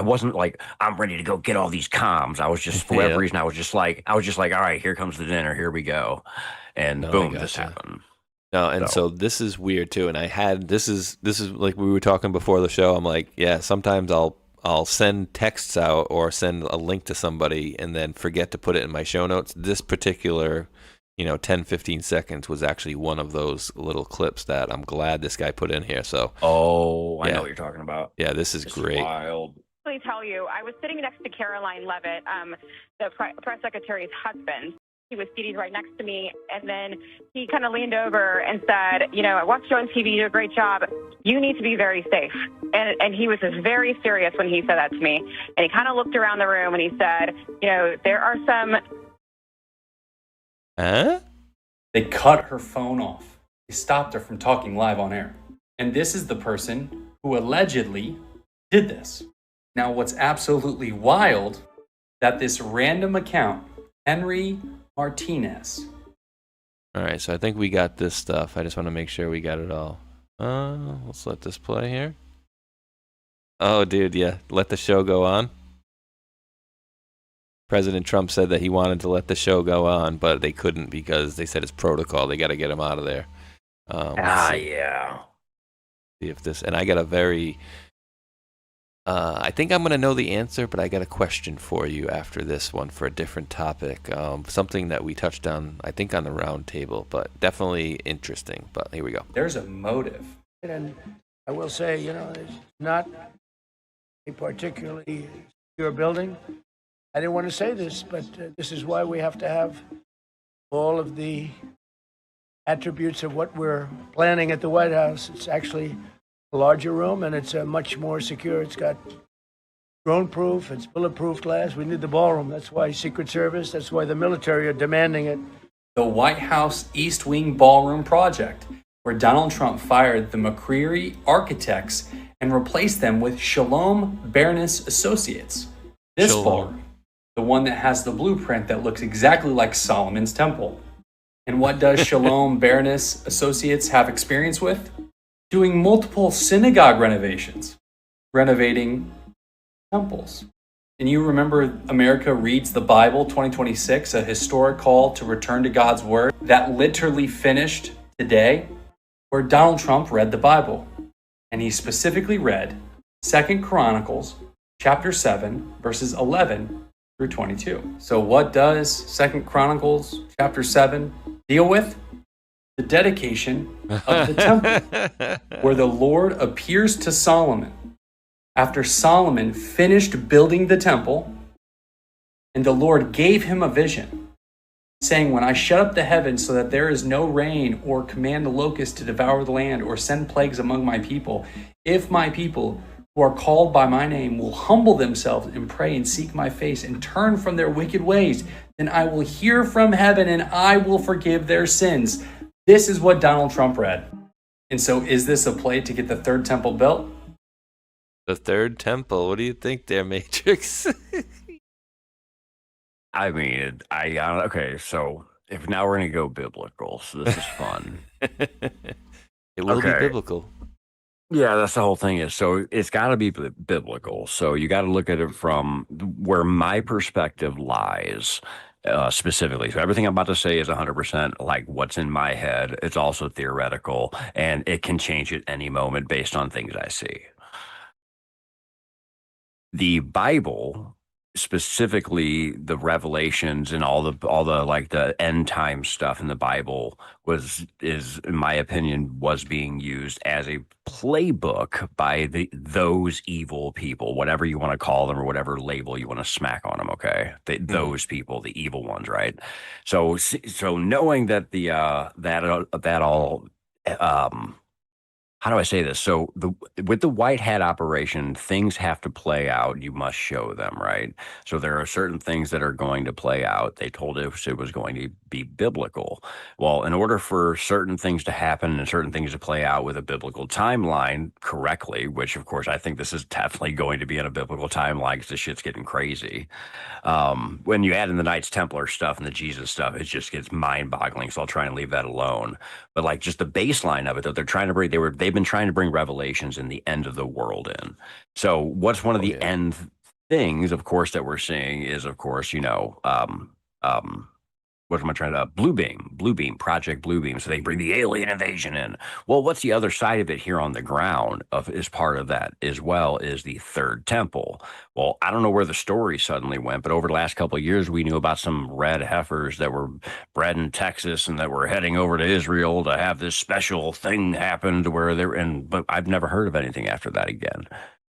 S5: wasn't like, I'm ready to go get all these comms. I was just, for whatever reason, I was just like, all right, here comes the dinner. Here we go. And boom, this happened.
S4: No, and so this is weird too. And I had, this is like we were talking before the show. I'm like, yeah, sometimes I'll send texts out or send a link to somebody and then forget to put it in my show notes. This particular 10, 15 seconds was actually one of those little clips that I'm glad this guy put in here. So,
S5: I know what you're talking about.
S4: Yeah, this is great.
S5: Wild.
S18: Let me tell you, I was sitting next to Caroline Leavitt, the press secretary's husband. He was seated right next to me, and then he kind of leaned over and said, I watched you on TV, you do a great job. You need to be very safe. And he was just very serious when he said that to me. And he kind of looked around the room and he said, there are some...
S4: Huh?
S17: They cut her phone off. They stopped her from talking live on air. And this is the person who allegedly did this. Now, what's absolutely wild, that this random account, Henry Martinez.
S4: All right, so I think we got this stuff. I just want to make sure we got it all. Let's let this play here. Oh, dude, yeah. Let the show go on. President Trump said that he wanted to let the show go on, but they couldn't because they said it's protocol. They got to get him out of there.
S5: Yeah.
S4: See if this, and I got a very, I think I'm going to know the answer, but I got a question for you after this one for a different topic. Something that we touched on, I think, on the round table, but definitely interesting. But here we go.
S17: There's a motive.
S19: And I will say, it's not a particularly secure building. I didn't want to say this, but this is why we have to have all of the attributes of what we're planning at the White House. It's actually a larger room, and it's much more secure. It's got drone-proof, it's bulletproof glass. We need the ballroom. That's why Secret Service, that's why the military are demanding it.
S17: The White House East Wing Ballroom Project, where Donald Trump fired the McCreary architects and replaced them with Shalom Baroness Associates. This ballroom, the one that has the blueprint that looks exactly like Solomon's temple. And what does Shalom Baroness Associates have experience with? Doing multiple synagogue renovations, renovating temples. And you remember America Reads the Bible 2026, a historic call to return to God's Word that literally finished today, where Donald Trump read the Bible. And he specifically read 2 Chronicles chapter 7, verses 11 through 22. So what does 2 Chronicles chapter 7 deal with? The dedication of the temple, where the Lord appears to Solomon after Solomon finished building the temple, and the Lord gave him a vision, saying, when I shut up the heavens so that there is no rain, or command the locusts to devour the land, or send plagues among my people, if my people who are called by my name will humble themselves and pray and seek my face and turn from their wicked ways, then I will hear from heaven and I will forgive their sins. This is what Donald Trump read. And so is this a play to get the third temple built?
S4: The third temple. What do you think there, Matrix?
S5: I mean, okay, so if now we're going to go biblical, so this is fun.
S4: It will be biblical.
S5: Yeah, that's the whole thing is. So it's got to be biblical. So you got to look at it from where my perspective lies. Specifically. So everything I'm about to say is 100% like what's in my head. It's also theoretical and it can change at any moment based on things I see. The Bible, specifically the revelations and all the like the end time stuff in the Bible is in my opinion was being used as a playbook by those evil people, whatever you want to call them or whatever label you want to smack on them. Okay, those people, the evil ones, right? So knowing that that all how do I say this? So with the white hat operation, things have to play out. You must show them, right? So there are certain things that are going to play out. They told us it was going to be biblical. Well, in order for certain things to happen and certain things to play out with a biblical timeline correctly, which of course I think this is definitely going to be in a biblical timeline because this shit's getting crazy. When you add in the Knights Templar stuff and the Jesus stuff, it just gets mind-boggling. So I'll try and leave that alone. But like just the baseline of it, that they're trying to bring, they've been trying to bring revelations in the end of the world in. So what's one of the end things, of course, that we're seeing is, of course, what am I trying to Blue Beam, Project Blue Beam. So they bring the alien invasion in. Well, what's the other side of it here on the ground is part of that as well is the third temple. Well, I don't know where the story suddenly went, but over the last couple of years, we knew about some red heifers that were bred in Texas and that were heading over to Israel to have this special thing happen to where they're in, but I've never heard of anything after that again.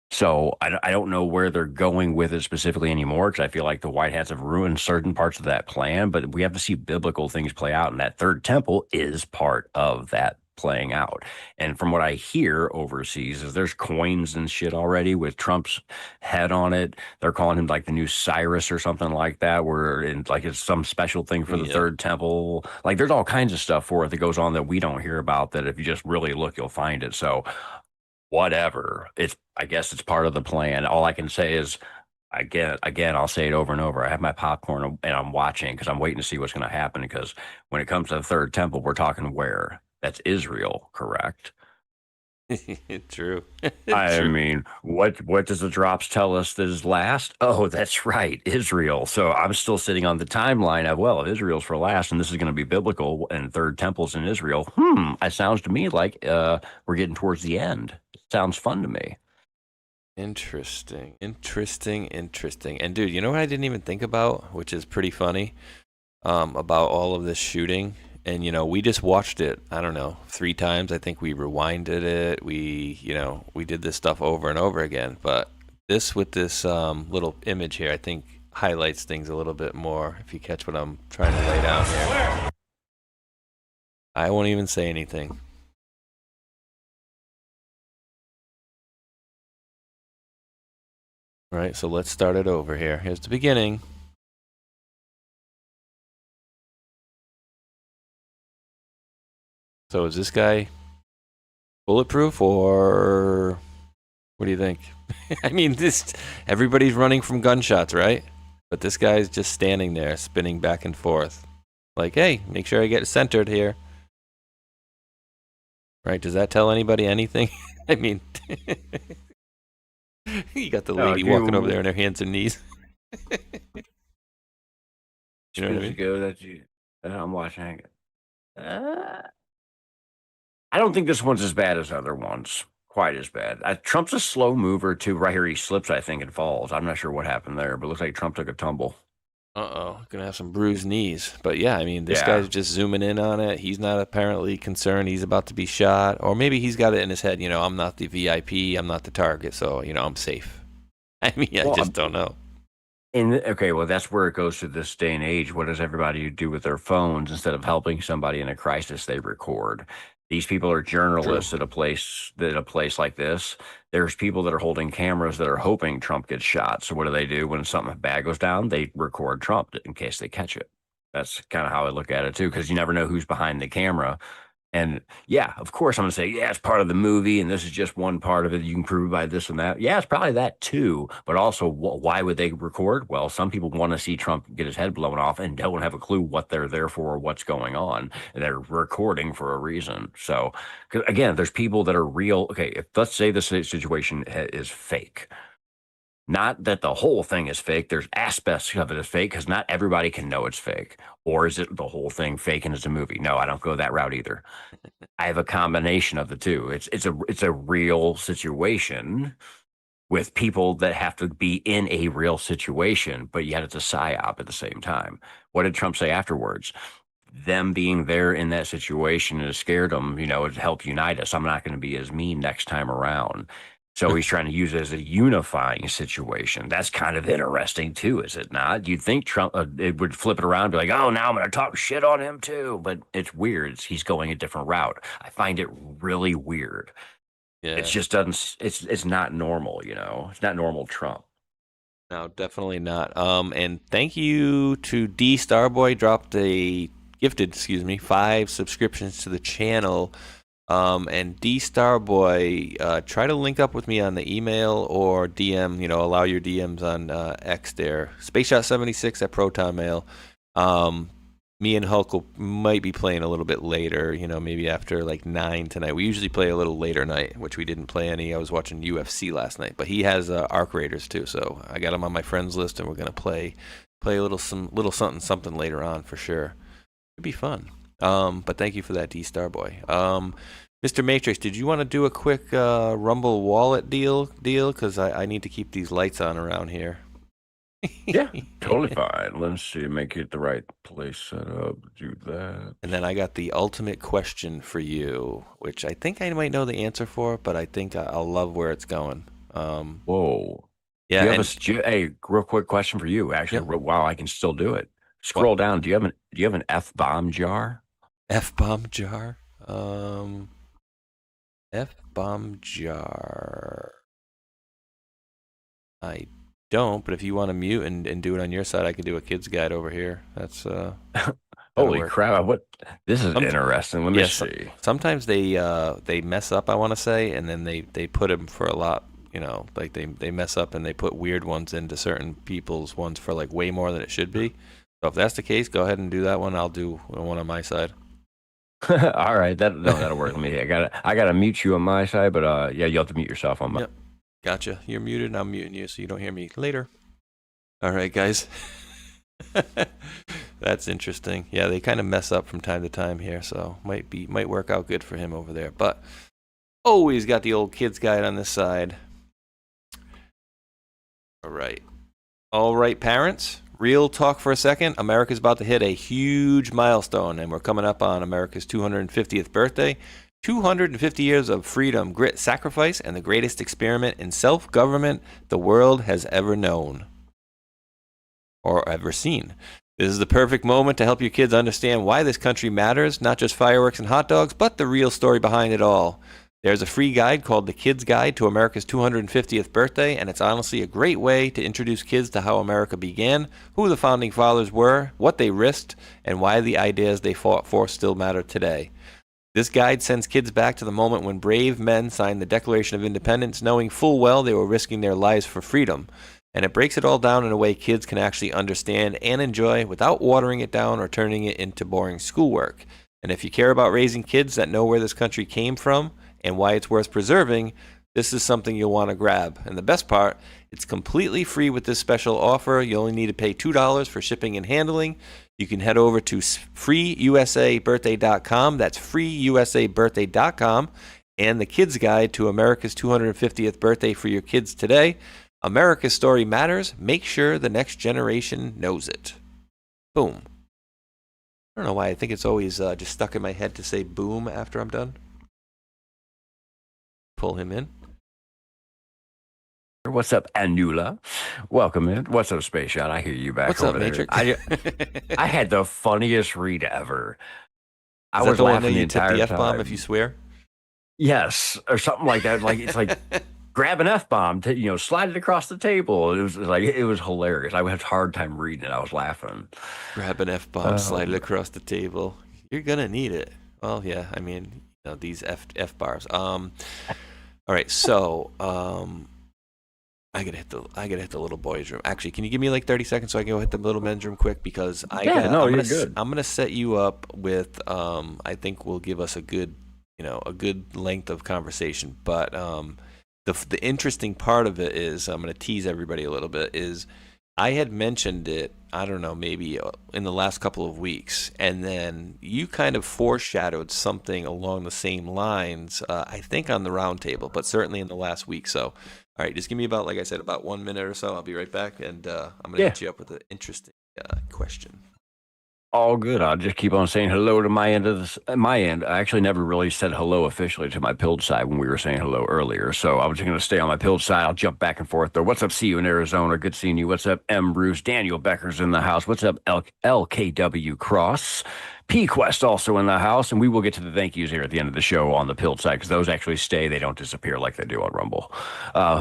S5: So I don't know where they're going with it specifically anymore because I feel like the White Hats have ruined certain parts of that plan, but we have to see biblical things play out, and that third temple is part of that playing out. And from what I hear overseas is there's coins and shit already with Trump's head on it. They're calling him like the new Cyrus or something like that, where like it's some special thing for the third temple. Like there's all kinds of stuff for it that goes on that we don't hear about that if you just really look, you'll find it. So whatever. I guess it's part of the plan. All I can say is, again, I'll say it over and over. I have my popcorn and I'm watching because I'm waiting to see what's going to happen. Because when it comes to the third temple, we're talking where? That's Israel, correct?
S4: True.
S5: I mean, what does the drops tell us that is last? Oh, that's right, Israel. So I'm still sitting on the timeline of, well, if Israel's for last and this is going to be biblical and third temples in Israel, it sounds to me like we're getting towards the end. It sounds fun to me.
S4: Interesting. And dude, you know what I didn't even think about, which is pretty funny, about all of this shooting? And, we just watched it, I don't know, 3 times. I think we rewinded it. We did this stuff over and over again. But this with this little image here, I think highlights things a little bit more, if you catch what I'm trying to lay down here. I won't even say anything. All right, so let's start it over here. Here's the beginning. So is this guy bulletproof, or what do you think? I mean, everybody's running from gunshots, right? But this guy's just standing there, spinning back and forth. Like, hey, make sure I get centered here. Right? Does that tell anybody anything? I mean, you got the lady walking over there on her hands and knees.
S5: You know what I mean? Go that I'm watching. I don't think this one's as bad as other ones. Quite as bad. Trump's a slow mover too. Right here, he slips, I think, and falls. I'm not sure what happened there, but it looks like Trump took a tumble.
S4: Gonna have some bruised knees. But yeah, I mean, this guy's just zooming in on it. He's not apparently concerned he's about to be shot, or maybe he's got it in his head. I'm not the VIP. I'm not the target, so I'm safe. I mean, I just don't know.
S5: Okay, well, that's where it goes to this day and age. What does everybody do with their phones? Instead of helping somebody in a crisis, they record. These people are journalists at a place like this. There's people that are holding cameras that are hoping Trump gets shot. So what do? When something bad goes down, they record Trump in case they catch it. That's kind of how I look at it too, because you never know who's behind the camera. And yeah, of course, I'm going to say, yeah, it's part of the movie, and this is just one part of it. You can prove by this and that. Yeah, it's probably that too. But also, why would they record? Well, some people want to see Trump get his head blown off and don't have a clue what they're there for or what's going on. And they're recording for a reason. So, 'cause again, there's people that are real. Okay, if let's say this situation is fake. Not that the whole thing is fake. There's aspects of it is fake because not everybody can know it's fake. Or is it the whole thing fake and it's a movie? No, I don't go that route either. I have a combination of the two. It's a real situation with people that have to be in a real situation, but yet it's a psyop at the same time. What did Trump say afterwards? Them being there in that situation has scared them, it helped unite us. I'm not going to be as mean next time around. So he's trying to use it as a unifying situation. That's kind of interesting too, is it not? You'd think Trump it would flip it around and be like, oh, now I'm going to talk shit on him too. But it's weird. He's going a different route. I find it really weird. Yeah. It just doesn't, it's not normal, It's not normal Trump.
S4: No, definitely not. And thank you to D Starboy, gifted 5 subscriptions to the channel. And D Starboy, try to link up with me on the email or DM, allow your DMs on X there. Spaceshot76 at Proton Mail. Me and Hulk might be playing a little bit later, maybe after like 9 tonight. We usually play a little later night, which we didn't play any. I was watching UFC last night, but he has Arc Raiders too, so I got him on my friends list, and we're gonna play a little something later on for sure. It'd be fun. But thank you for that, D Starboy. Mr. Matrix, did you want to do a quick Rumble wallet deal? Because I need to keep these lights on around here.
S5: Yeah, totally fine. Let's see, make it the right place set up. Do that.
S4: And then I got the ultimate question for you, which I think I might know the answer for, but I think I'll love where it's going.
S5: Whoa.
S4: Yeah.
S5: Hey, real quick question for you. Actually, wow, I can still do it. Scroll down. Do you have an F-bomb jar?
S4: F-bomb jar? F-bomb jar. I don't, but if you want to mute and do it on your side, I can do a kid's guide over here. That's
S5: holy crap! This is interesting. Let me see.
S4: Sometimes they mess up, I want to say, and then they put them for a lot. Like they mess up and they put weird ones into certain people's ones for like way more than it should be. So if that's the case, go ahead and do that one. I'll do one on my side.
S5: All right, that'll work with me. I gotta mute you on my side, but yeah, you'll have to mute yourself on my.
S4: Yep. Gotcha. You're muted, and I'm muting you, so you don't hear me later. All right, guys. That's interesting. Yeah, they kind of mess up from time to time here, so might work out good for him over there. But always got the old kids guide on this side. All right, parents. Real talk for a second. America's about to hit a huge milestone, and we're coming up on America's 250th birthday. 250 years of freedom, grit, sacrifice, and the greatest experiment in self-government the world has ever known or ever seen. This is the perfect moment to help your kids understand why this country matters, not just fireworks and hot dogs, but the real story behind it all. There's a free guide called The Kid's Guide to America's 250th Birthday, and it's honestly a great way to introduce kids to how America began, who the founding fathers were, what they risked, and why the ideas they fought for still matter today. This guide sends kids back to the moment when brave men signed the Declaration of Independence, knowing full well they were risking their lives for freedom. And it breaks it all down in a way kids can actually understand and enjoy without watering it down or turning it into boring schoolwork. And if you care about raising kids that know where this country came from and why it's worth preserving, this is something you'll want to grab. And the best part, it's completely free with this special offer. You only need to pay $2 for shipping and handling. You can head over to freeusabirthday.com. That's freeusabirthday.com. And the Kids Guide to America's 250th Birthday for your kids today. America's story matters. Make sure the next generation knows it. Boom. I don't know why. I think it's always just stuck in my head to say boom after I'm done. Pull him in.
S5: What's up, Anula? Welcome in. What's up, Space Shot? I hear you back.
S4: What's
S5: over
S4: up, Matrix?
S5: I had the funniest read ever.
S4: I was laughing the entire time. F-bomb if you swear?
S5: Yes, or something like that. Like it's like grab an F-bomb, slide it across the table. It was hilarious. I had a hard time reading it. I was laughing.
S4: Grab an F-bomb, slide it across the table. You're gonna need it. Well, yeah. I mean, these F bars. All right. So, I gotta hit the little boys' room. Actually, can you give me like 30 seconds so I can go hit the little men's room quick? Because
S5: you're good.
S4: I'm gonna set you up with. I think will give us a good length of conversation. But the interesting part of it is, I'm gonna tease everybody a little bit. Is I had mentioned it, I don't know, maybe in the last couple of weeks, and then you kind of foreshadowed something along the same lines, I think on the round table, but certainly in the last week. So, all right, just give me about, like I said, about 1 minute or so. I'll be right back, and I'm going to hit you up with an interesting question.
S5: All good. I'll just keep on saying hello to my end of this. My end, I actually never really said hello officially to my Pilled side when we were saying hello earlier. So I was going to stay on my Pilled side. I'll jump back and forth there. What's up? See you in Arizona. Good seeing you. What's up? M. Bruce. Daniel Becker's in the house. What's up? LKW Cross. P-Quest also in the house, and we will get to the thank yous here at the end of the show on the Pilled side, because those actually stay. They don't disappear like they do on Rumble.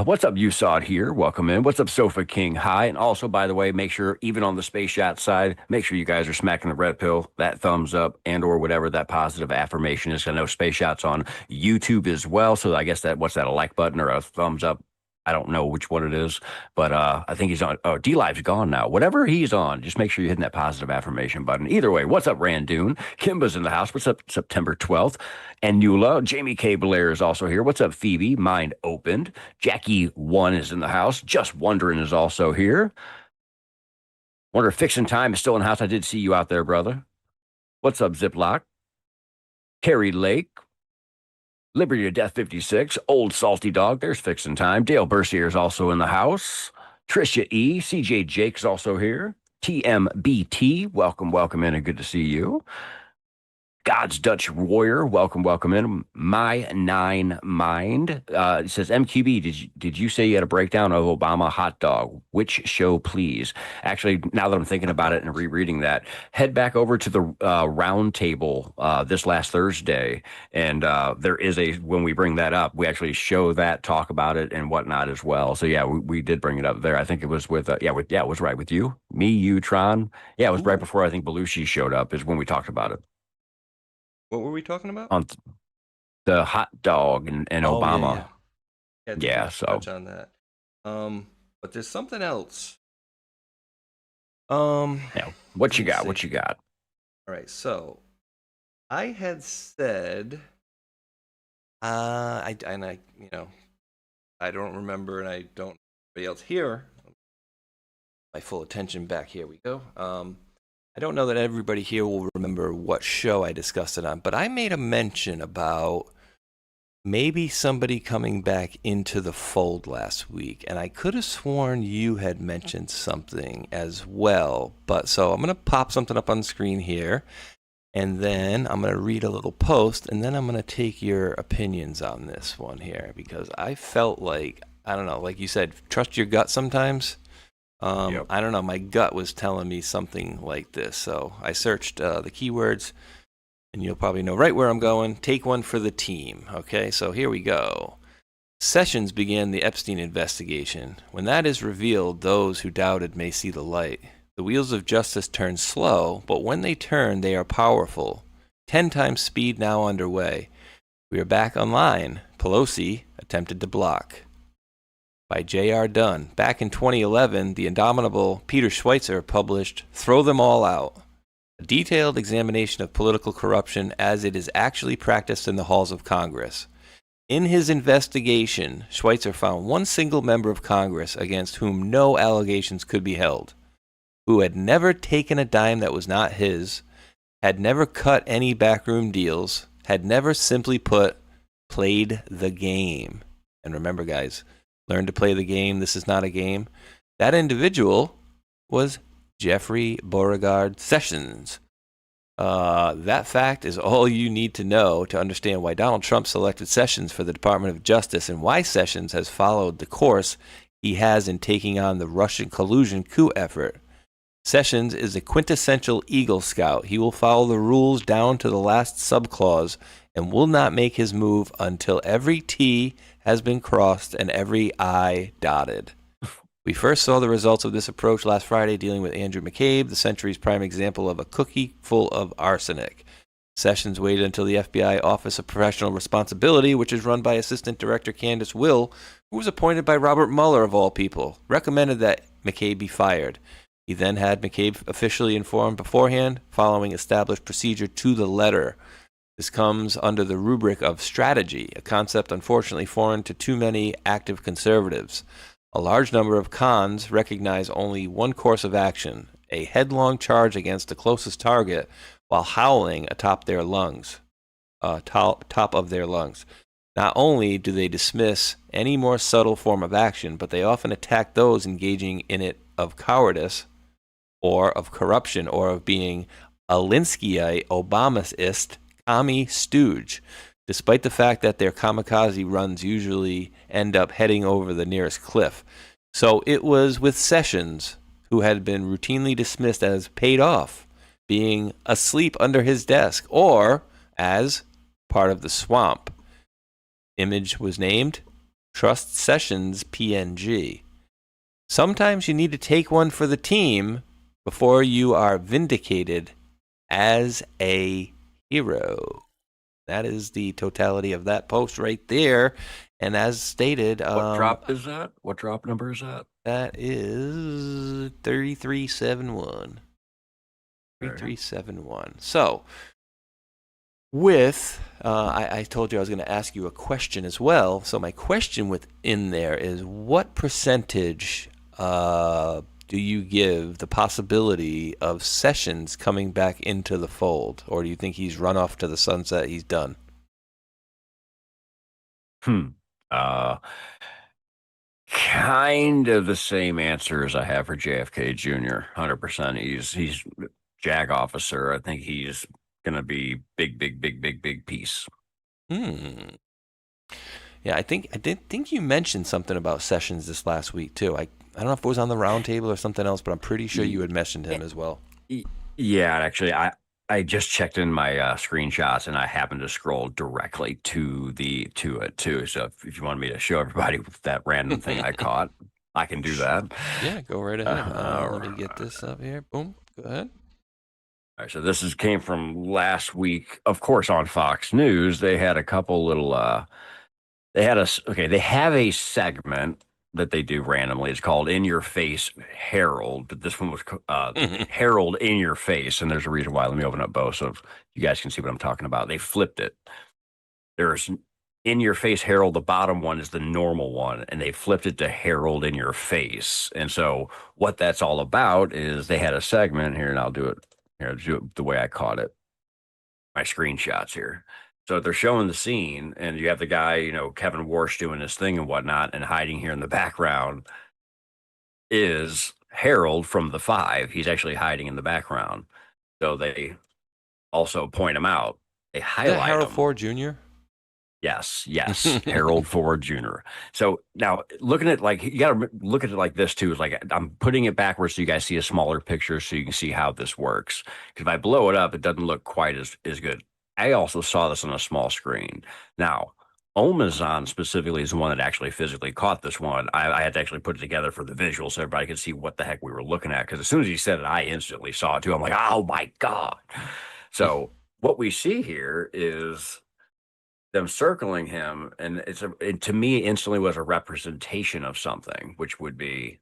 S5: What's up, you saw it here? Welcome in. What's up, Sofa King? Hi. And also, by the way, make sure, even on the Space Shot side, make sure you guys are smacking the red pill, that thumbs up, and or whatever that positive affirmation is. I know Space Shot's on YouTube as well, so I guess what's that, a like button or a thumbs up? I don't know which one it is, but I think he's on. Oh, D-Live's gone now. Whatever he's on, just make sure you're hitting that positive affirmation button. Either way, what's up, Randoon? Kimba's in the house. What's up, September 12th? And Nula, Jamie K. Blair is also here. What's up, Phoebe? Mind opened. Jackie 1 is in the house. Just Wondering is also here. Wonder if Fixin' Time is still in the house. I did see you out there, brother. What's up, Ziploc? Carrie Lake. Liberty to Death 56, Old Salty Dog, there's Fixin' Time. Dale Bercier is also in the house. Tricia E, CJ Jake's also here. TMBT, welcome in and good to see you. God's Dutch Warrior, welcome in. My Nine Mind, it says, MQB, did you say you had a breakdown of Obama hot dog? Which show, please? Actually, now that I'm thinking about it and rereading that, head back over to the round table this last Thursday, and there is when we bring that up, we actually show that, talk about it, and whatnot as well. So yeah, we did bring it up there. I think it was with, it was right with you, me, you, Tron. Yeah, it was right before I think Belushi showed up is when we talked about it.
S4: What were we talking about?
S5: On the hot dog and Obama. Yeah, so
S4: touch on that. But there's something else.
S5: Yeah, what you got? What you got?
S4: All right, so I had said, I don't remember, and I don't. Anybody else here? My full attention back. Here we go. I don't know that everybody here will remember what show I discussed it on, but I made a mention about maybe somebody coming back into the fold last week, and I could have sworn you had mentioned something as well. But so I'm going to pop something up on the screen here, and then I'm going to read a little post, and then I'm going to take your opinions on this one here, because I felt like, I don't know, like you said, trust your gut sometimes. I don't know, my gut was telling me something like this, so I searched the keywords, and you'll probably know right where I'm going. Take one for the team. Okay, so here we go. Sessions began the Epstein investigation. When that is revealed, those who doubted may see the light. The wheels of justice turn slow, but when they turn, they are powerful. 10 times speed now underway. We are back online. Pelosi attempted to block. By J.R. Dunn. Back in 2011, the indomitable Peter Schweitzer published Throw Them All Out, a detailed examination of political corruption as it is actually practiced in the halls of Congress. In his investigation, Schweitzer found one single member of Congress against whom no allegations could be held, who had never taken a dime that was not his, had never cut any backroom deals, had never, simply put, played the game. And remember, guys, learn to play the game. This is not a game. That individual was Jeffrey Beauregard Sessions. That fact is all you need to know to understand why Donald Trump selected Sessions for the Department of Justice and why Sessions has followed the course he has in taking on the Russian collusion coup effort. Sessions is a quintessential Eagle Scout. He will follow the rules down to the last subclause and will not make his move until every T has been crossed and every I dotted. We first saw the results of this approach last Friday dealing with Andrew McCabe, the century's prime example of a cookie full of arsenic. Sessions waited until the FBI Office of Professional Responsibility, which is run by Assistant Director Candace Will, who was appointed by Robert Mueller of all people, recommended that McCabe be fired. He then had McCabe officially informed beforehand, following established procedure to the letter. This comes under the rubric of strategy, a concept unfortunately foreign to too many active conservatives. A large number of cons recognize only one course of action, a headlong charge against the closest target while howling atop their lungs, top of their lungs. Not only do they dismiss any more subtle form of action, but they often attack those engaging in it of cowardice or of corruption or of being Alinskyite, Obamaist, commie stooge, despite the fact that their kamikaze runs usually end up heading over the nearest cliff. So it was with Sessions, who had been routinely dismissed as paid off, being asleep under his desk, or as part of the swamp. Image was named Trust Sessions PNG. Sometimes you need to take one for the team before you are vindicated as a hero. That is the totality of that post right there. And as stated...
S5: what drop is that? What drop number is that?
S4: That is 3371. 3371. So, with... I told you I was going to ask you a question as well. So my question within there is, what percentage do you give the possibility of Sessions coming back into the fold? Or do you think he's run off to the sunset, he's done?
S5: Kind of the same answer as I have for JFK Jr. 100%. He's JAG officer. I think he's going to be big piece.
S4: Yeah, I did think you mentioned something about Sessions this last week too. I don't know if it was on the roundtable or something else, but I'm pretty sure you had mentioned him as well.
S5: Yeah, actually, I just checked in my screenshots and I happened to scroll directly to it too. So if you want me to show everybody that random thing I caught, I can do that.
S4: Yeah, go right ahead. Let me get this up here. Boom. Go ahead.
S5: All right, so this came from last week, of course, on Fox News. They had a couple little. They have a segment that they do randomly. It's called In Your Face Herald, but this one was Herald in Your Face, and there's a reason why. Let me open up both so you guys can see what I'm talking about. They flipped it. There's In Your Face Herald, the bottom one is the normal one, and they flipped it to Herald in Your Face. And so what that's all about is they had a segment here, and I'll do it here, do it the way I caught it. My screenshots here. So they're showing the scene, and you have the guy, Kevin Warsh doing his thing and whatnot, and hiding here in the background is Harold from The Five. He's actually hiding in the background. So they also point him out. They highlight
S4: Harold
S5: him.
S4: Ford Jr.?
S5: Yes, Harold Ford Jr. So now looking at you got to look at it like this too. Is like I'm putting it backwards so you guys see a smaller picture so you can see how this works. Because if I blow it up, it doesn't look quite as good. I also saw this on a small screen. Now, Omazon specifically is the one that actually physically caught this one. I had to actually put it together for the visual so everybody could see what the heck we were looking at. Because as soon as he said it, I instantly saw it too. I'm like, oh my God. So what we see here is them circling him. And it to me instantly was a representation of something, which would be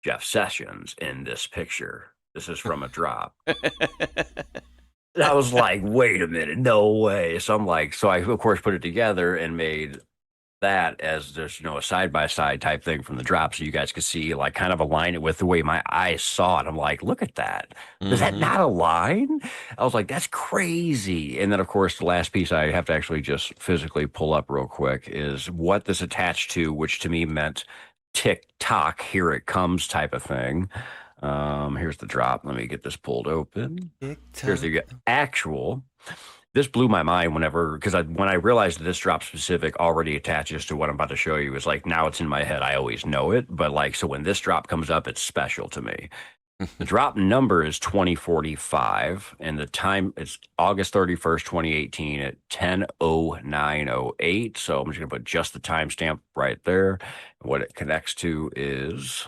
S5: Jeff Sessions in this picture. This is from a drop. And I was like, wait a minute, no way. So I'm like, so I, of course, put it together and made that as there's, a side-by-side type thing from the drop so you guys could see, kind of align it with the way my eyes saw it. I'm like, look at that. Does that not align? I was like, that's crazy. And then, of course, the last piece I have to actually just physically pull up real quick is what this attached to, which to me meant tick-tock, here it comes type of thing. Here's the drop. Let me get this pulled open. Here's the actual. This blew my mind because when I realized that this drop specific already attaches to what I'm about to show you, is now it's in my head. I always know it, but so when this drop comes up, it's special to me. The drop number is 2045, and the time is August 31st, 2018 at 10:09:08. So I'm just going to put just the timestamp right there. And what it connects to is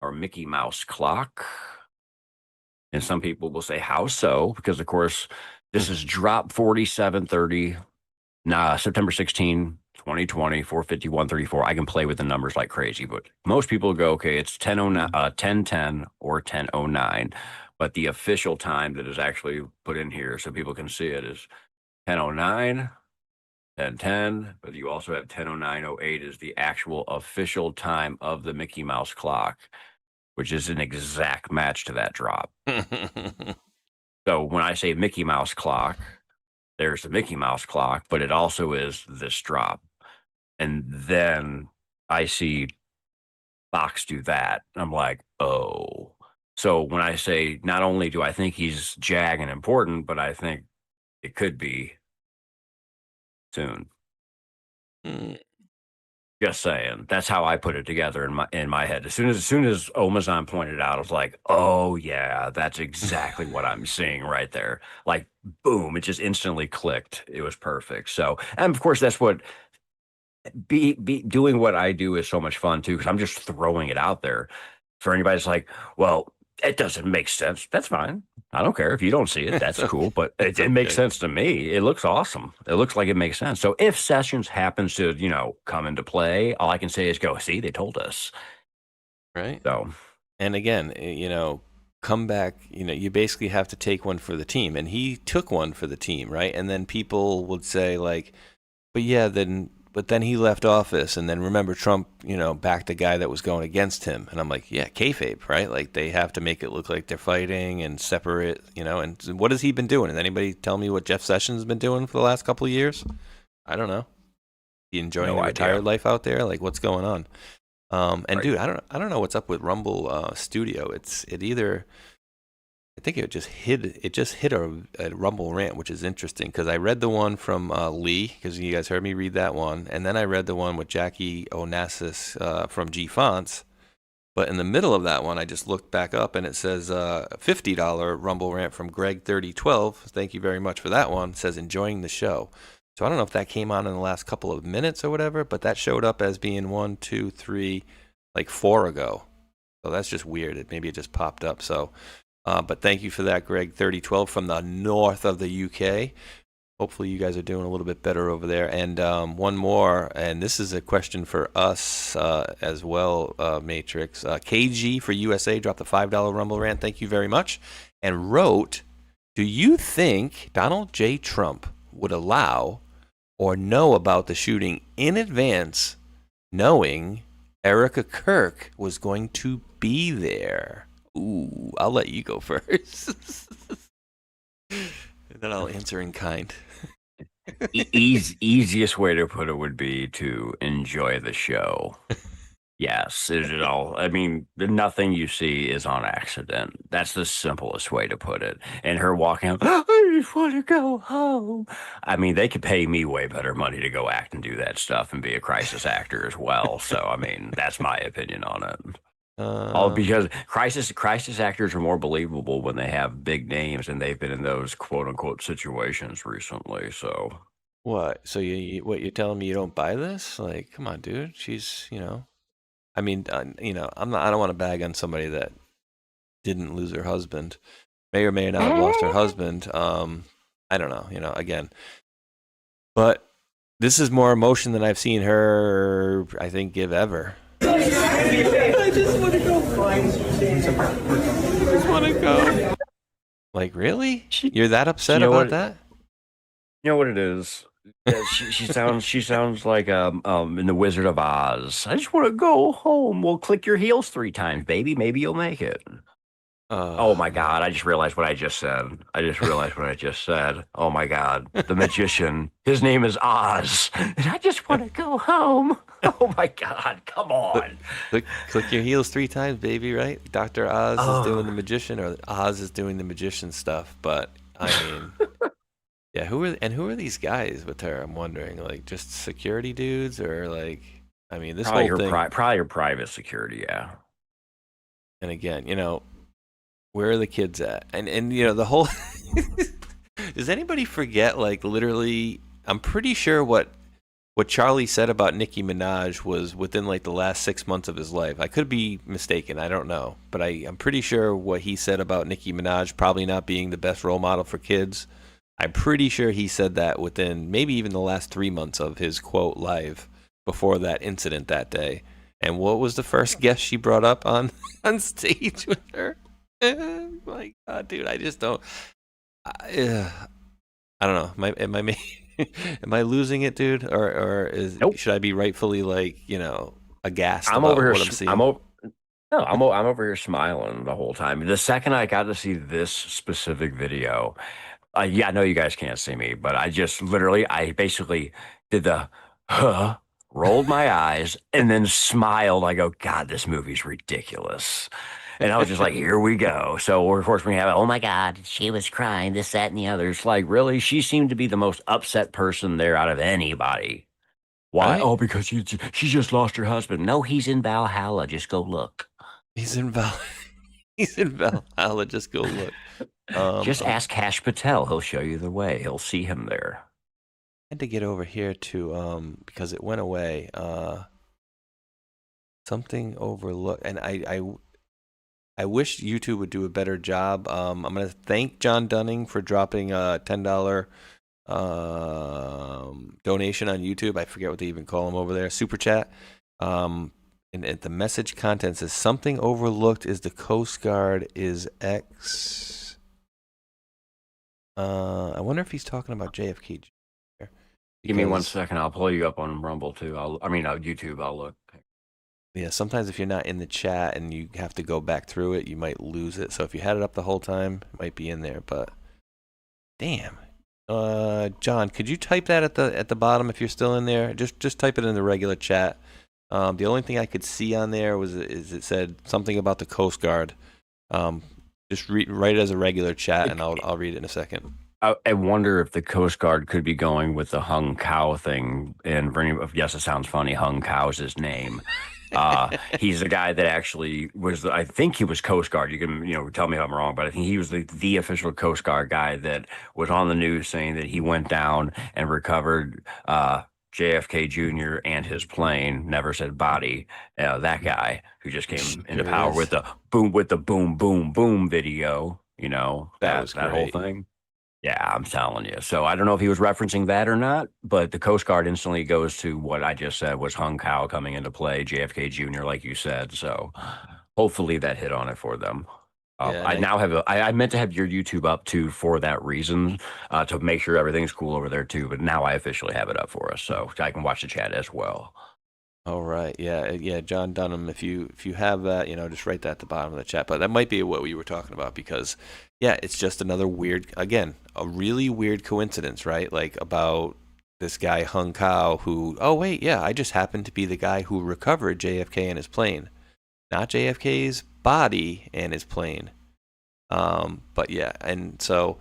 S5: our Mickey Mouse clock. And some people will say, how so? Because, of course, this is drop 4730, September 16, 2020, 451.34. I can play with the numbers like crazy, but most people go, okay, it's 10:10 or 10:09. But the official time that is actually put in here so people can see it is 10:09, 10:10, but you also have 10:09:08 is the actual official time of the Mickey Mouse clock, which is an exact match to that drop. So when I say Mickey Mouse clock, there's the Mickey Mouse clock, but it also is this drop. And then I see Fox do that. I'm like, oh. So when I say not only do I think he's jag and important, but I think it could be soon. Just saying. That's how I put it together in my head. As soon as Omazon pointed out, I was like, "Oh yeah, that's exactly what I'm seeing right there." Like, boom! It just instantly clicked. It was perfect. So, and of course, that's what be doing what I do is so much fun too, because I'm just throwing it out there for anybody that's like, "Well, it doesn't make sense." That's fine. I don't care if you don't see it. That's cool, but it makes sense to me. It looks awesome. It looks like it makes sense. So if Sessions happens to, come into play, all I can say is go, see, they told us.
S4: Right.
S5: So,
S4: and again, come back, you basically have to take one for the team. And he took one for the team, right? And then people would say like, but then he left office, and then remember Trump, backed a guy that was going against him. And I'm like, yeah, kayfabe, right? Like they have to make it look like they're fighting and separate, and what has he been doing? Has anybody tell me what Jeff Sessions has been doing for the last couple of years? I don't know. He enjoying the retired life out there? Like what's going on? And dude, I don't know what's up with Rumble Studio. I think it just hit a Rumble rant, which is interesting because I read the one from Lee, because you guys heard me read that one, and then I read the one with Jackie Onassis from G Fonts. But in the middle of that one, I just looked back up and it says $50 Rumble rant from Greg 3012. Thank you very much for that one. It says enjoying the show. So I don't know if that came on in the last couple of minutes or whatever, but that showed up as being 1, 2, 3, like 4 ago. So that's just weird. Maybe it just popped up. So. But thank you for that, Greg 3012 from the north of the UK. Hopefully you guys are doing a little bit better over there. And one more, and this is a question for us as well, Matrix. KG for USA dropped the $5 Rumble rant. Thank you very much. And wrote, do you think Donald J. Trump would allow or know about the shooting in advance, knowing Erica Kirk was going to be there? Ooh, I'll let you go first. And then I'll answer in kind.
S5: Easiest way to put it would be to enjoy the show. Yes, it all. I mean, nothing you see is on accident. That's the simplest way to put it. And her walking out, I just want to go home. I mean, they could pay me way better money to go act and do that stuff and be a crisis actor as well. So, I mean, that's my opinion on it. Because crisis actors are more believable when they have big names and they've been in those quote unquote situations recently. So
S4: what? So you're telling me you don't buy this? Like, come on, dude. She's, I mean, I don't want to bag on somebody that didn't lose her husband, may or may not have lost her husband. I don't know, again, but this is more emotion than I've seen her, I think, give ever.
S20: I just want to go.
S4: I just want to go. Like, really? You're that upset about that?
S5: You know what it is? She sounds like in the Wizard of Oz. I just want to go home. Well, click your heels 3 times, baby. Maybe you'll make it. Oh my God! I just realized what I just said. Oh my God! The magician. His name is Oz. And I just want to go home. Oh my God! Come on.
S4: Click your heels 3 times, baby. Right? Dr. Oz is doing the magician, or Oz is doing the magician stuff. But I mean, yeah. Who are these guys with her? I'm wondering. Like, just security dudes, or like? I mean, this
S5: probably
S4: whole thing.
S5: Probably her private security. Yeah.
S4: And again, where are the kids at? And the whole does anybody forget, like, literally, I'm pretty sure what what Charlie said about Nicki Minaj was within like the last 6 months of his life. I could be mistaken. I don't know. But I'm pretty sure what he said about Nicki Minaj probably not being the best role model for kids, I'm pretty sure he said that within maybe even the last 3 months of his quote live before that incident that day. And what was the first guest she brought up on stage with her? My God, dude, I just don't. I don't know. Am I losing it, dude? Or should I be rightfully aghast
S5: I'm
S4: about
S5: over here.
S4: what I'm seeing?
S5: I'm over here smiling the whole time. The second I got to see this specific video, I know you guys can't see me, but I basically did the rolled my eyes and then smiled. I go, God, this movie's ridiculous. And I was just like, here we go. So, of course, we have, oh, my God, she was crying, this, that, and the other. It's like, really? She seemed to be the most upset person there out of anybody. Why? Right? Oh, because she just lost her husband. No, he's in Valhalla. Just go look.
S4: He's in Valhalla. Just go look.
S5: Just ask Kash Patel. He'll show you the way. He'll see him there.
S4: I had to get over here to, because it went away. Something overlooked. And I wish YouTube would do a better job. I'm going to thank John Dunning for dropping a $10 donation on YouTube. I forget what they even call him over there. Super chat. And the message content says, something overlooked is the Coast Guard is X. I wonder if he's talking about JFK Jr.
S5: Give me 1 second. I'll pull you up on Rumble, too. YouTube. I'll look.
S4: Yeah, sometimes if you're not in the chat and you have to go back through it, you might lose it. So if you had it up the whole time, it might be in there. But damn, John, could you type that at the bottom if you're still in there? Just type it in the regular chat. The only thing I could see on there is it said something about the Coast Guard. Just write it as a regular chat, and I'll read it in a second.
S5: I wonder if the Coast Guard could be going with the hung cow thing. And yes, it sounds funny. Hung cow's his name. He's the guy that actually was. I think he was Coast Guard. You can tell me if I'm wrong, but I think he was the official Coast Guard guy that was on the news saying that he went down and recovered JFK Jr. and his plane. Never said body. That guy who just came into power with the boom boom boom video. That whole thing. Yeah, I'm telling you. So I don't know if he was referencing that or not, but the Coast Guard instantly goes to what I just said was hung cow coming into play, JFK Jr., like you said. So hopefully that hit on it for them. I meant to have your YouTube up too for that reason, to make sure everything's cool over there too. But now I officially have it up for us, so I can watch the chat as well.
S4: All right, yeah, John Dunham. If you have that, just write that at the bottom of the chat. But that might be what we were talking about because, yeah, it's just another a really weird coincidence, right? Like about this guy Hung Kao who, oh wait, yeah, I just happened to be the guy who recovered JFK and his plane, not JFK's body and his plane. But yeah, and so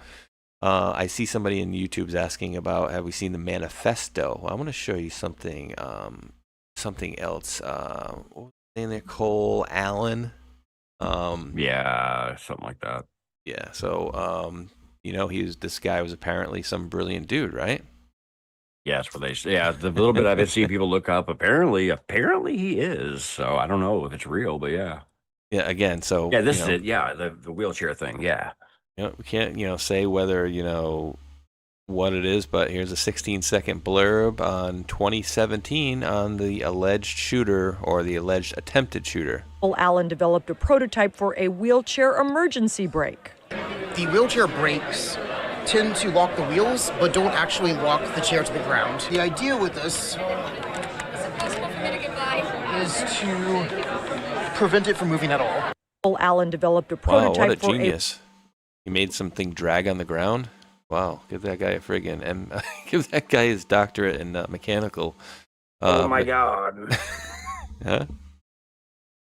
S4: I see somebody in YouTube's asking about, have we seen the manifesto? Well, I want to show you something. Something else. What was his name there? Cole Allen.
S5: Yeah, something like that.
S4: Yeah. So, this guy was apparently some brilliant dude, right?
S5: Yeah, that's what they say. Yeah, the little bit I've been seeing people look up. Apparently he is. So I don't know if it's real, but yeah.
S4: Yeah. Again, so
S5: yeah, this is it. Yeah, the wheelchair thing. Yeah.
S4: We can't say whether what it is, but here's a 16-second blurb on 2017 on the alleged shooter or the alleged attempted shooter.
S21: Allen developed a prototype for a wheelchair emergency brake.
S22: The wheelchair brakes tend to lock the wheels, but don't actually lock the chair to the ground. The idea with this is to prevent it from moving at all.
S21: Allen developed a prototype
S4: what a genius. He made something drag on the ground. Wow, give that guy a friggin' and give that guy his doctorate in mechanical.
S5: Oh my God!
S4: Huh?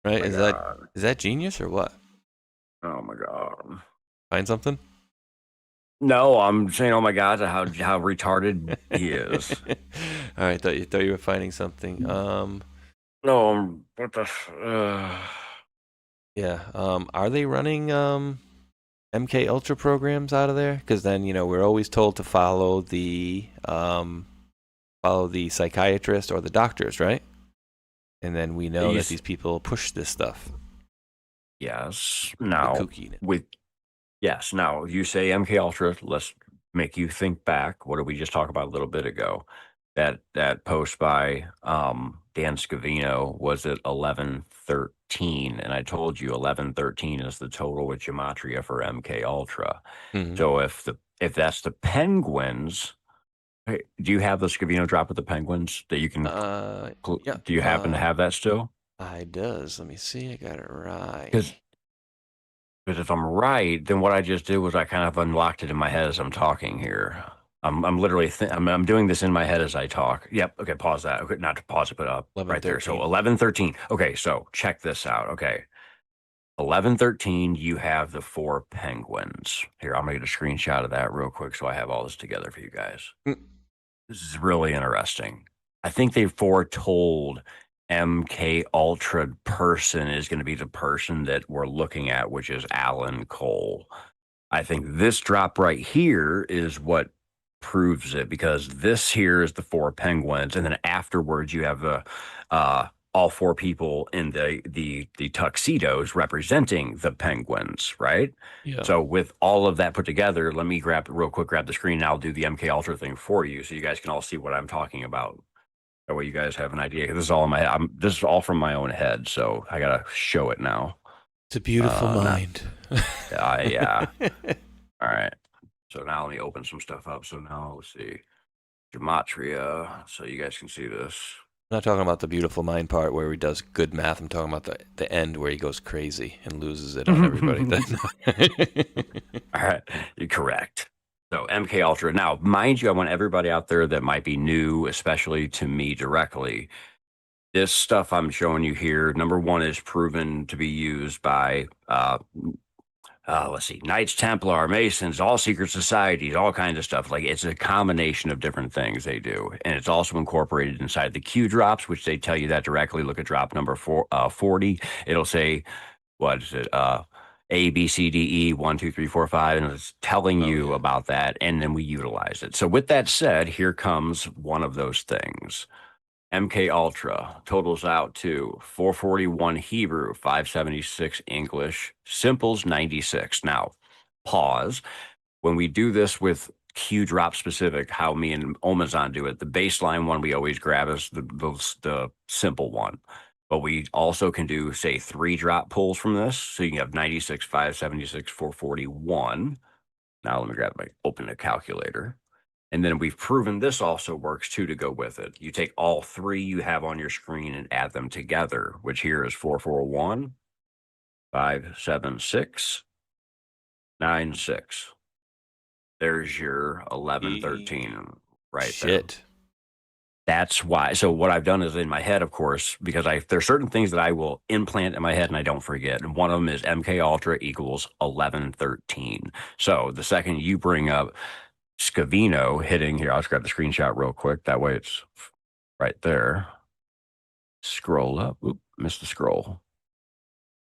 S4: Right? Is that genius or what?
S5: Oh my God!
S4: Find something?
S5: No, I'm saying, oh my God, how retarded he is.
S4: All right, thought you were finding something.
S5: No, what the?
S4: Yeah. Are they running MK Ultra programs out of there? Because then we're always told to follow the follow the psychiatrist or the doctors, right? And then we know that these people push this stuff.
S5: Yes. Now, you say MK Ultra. Let's make you think back. What did we just talk about a little bit ago? That post by Dan Scavino was at 1113, and I told you 1113 is the total with gematria for MK Ultra. So if that's the Penguins, hey, do you have the Scavino drop with the Penguins that you can?
S4: Yeah.
S5: Do you happen to have that still?
S4: I does. Let me see. I got it right.
S5: Because if I'm right, then what I just did was I kind of unlocked it in my head as I'm talking here. I'm literally I'm doing this in my head as I talk. Yep. Okay. Pause that. Okay, not to pause it, but right there. So 1113. Okay. So check this out. Okay. 1113. You have the 4 Penguins. Here, I'm gonna get a screenshot of that real quick so I have all this together for you guys. This is really interesting. I think they foretold MK Ultra person is going to be the person that we're looking at, which is Alan Cole. I think this drop right here is what proves it, because this here is the 4 Penguins, and then afterwards you have the all 4 people in the tuxedos representing the Penguins, right?
S4: Yeah.
S5: So with all of that put together, let me grab the screen, and I'll do the MK Ultra thing for you so you guys can all see what I'm talking about. That way you guys have an idea. This is all in my head. This is all from my own head, so I gotta show it now.
S4: It's a beautiful mind.
S5: Yeah. All right. So now let me open some stuff up. So now let's see. Gematria, so you guys can see this.
S4: I'm not talking about the beautiful mind part where he does good math. I'm talking about the end where he goes crazy and loses it on everybody.
S5: All right. You're correct. So MK Ultra. Now, mind you, I want everybody out there that might be new, especially to me directly. This stuff I'm showing you here, number one, is proven to be used by, let's see, Knights Templar, Masons, all secret societies, all kinds of stuff. Like, it's a combination of different things they do. And it's also incorporated inside the Q drops, which they tell you that directly. Look at drop number 40. It'll say, what is it? A, B, C, D, E, 1, 2, 3, 4, 5, and it's telling you about that, and then we utilize it. So with that said, here comes one of those things. MK Ultra totals out to 441 Hebrew, 576 English, simples 96. Now, pause. When we do this with Q drop specific, how me and Omazon do it, the baseline one we always grab is the simple one. But we also can do, say, 3 drop pulls from this. So you can have 96, 576, 441. Now let me open a calculator. And then we've proven this also works too to go with it. You take all 3 you have on your screen and add them together, which here is 441, 576, 96. There's your 1113 right there. That's why. So what I've done is in my head, of course, because there's certain things that I will implant in my head and I don't forget. And one of them is MK Ultra equals 1113. So the second you bring up Scavino hitting here, I'll just grab the screenshot real quick. That way it's right there. Scroll up. Oop, missed the scroll.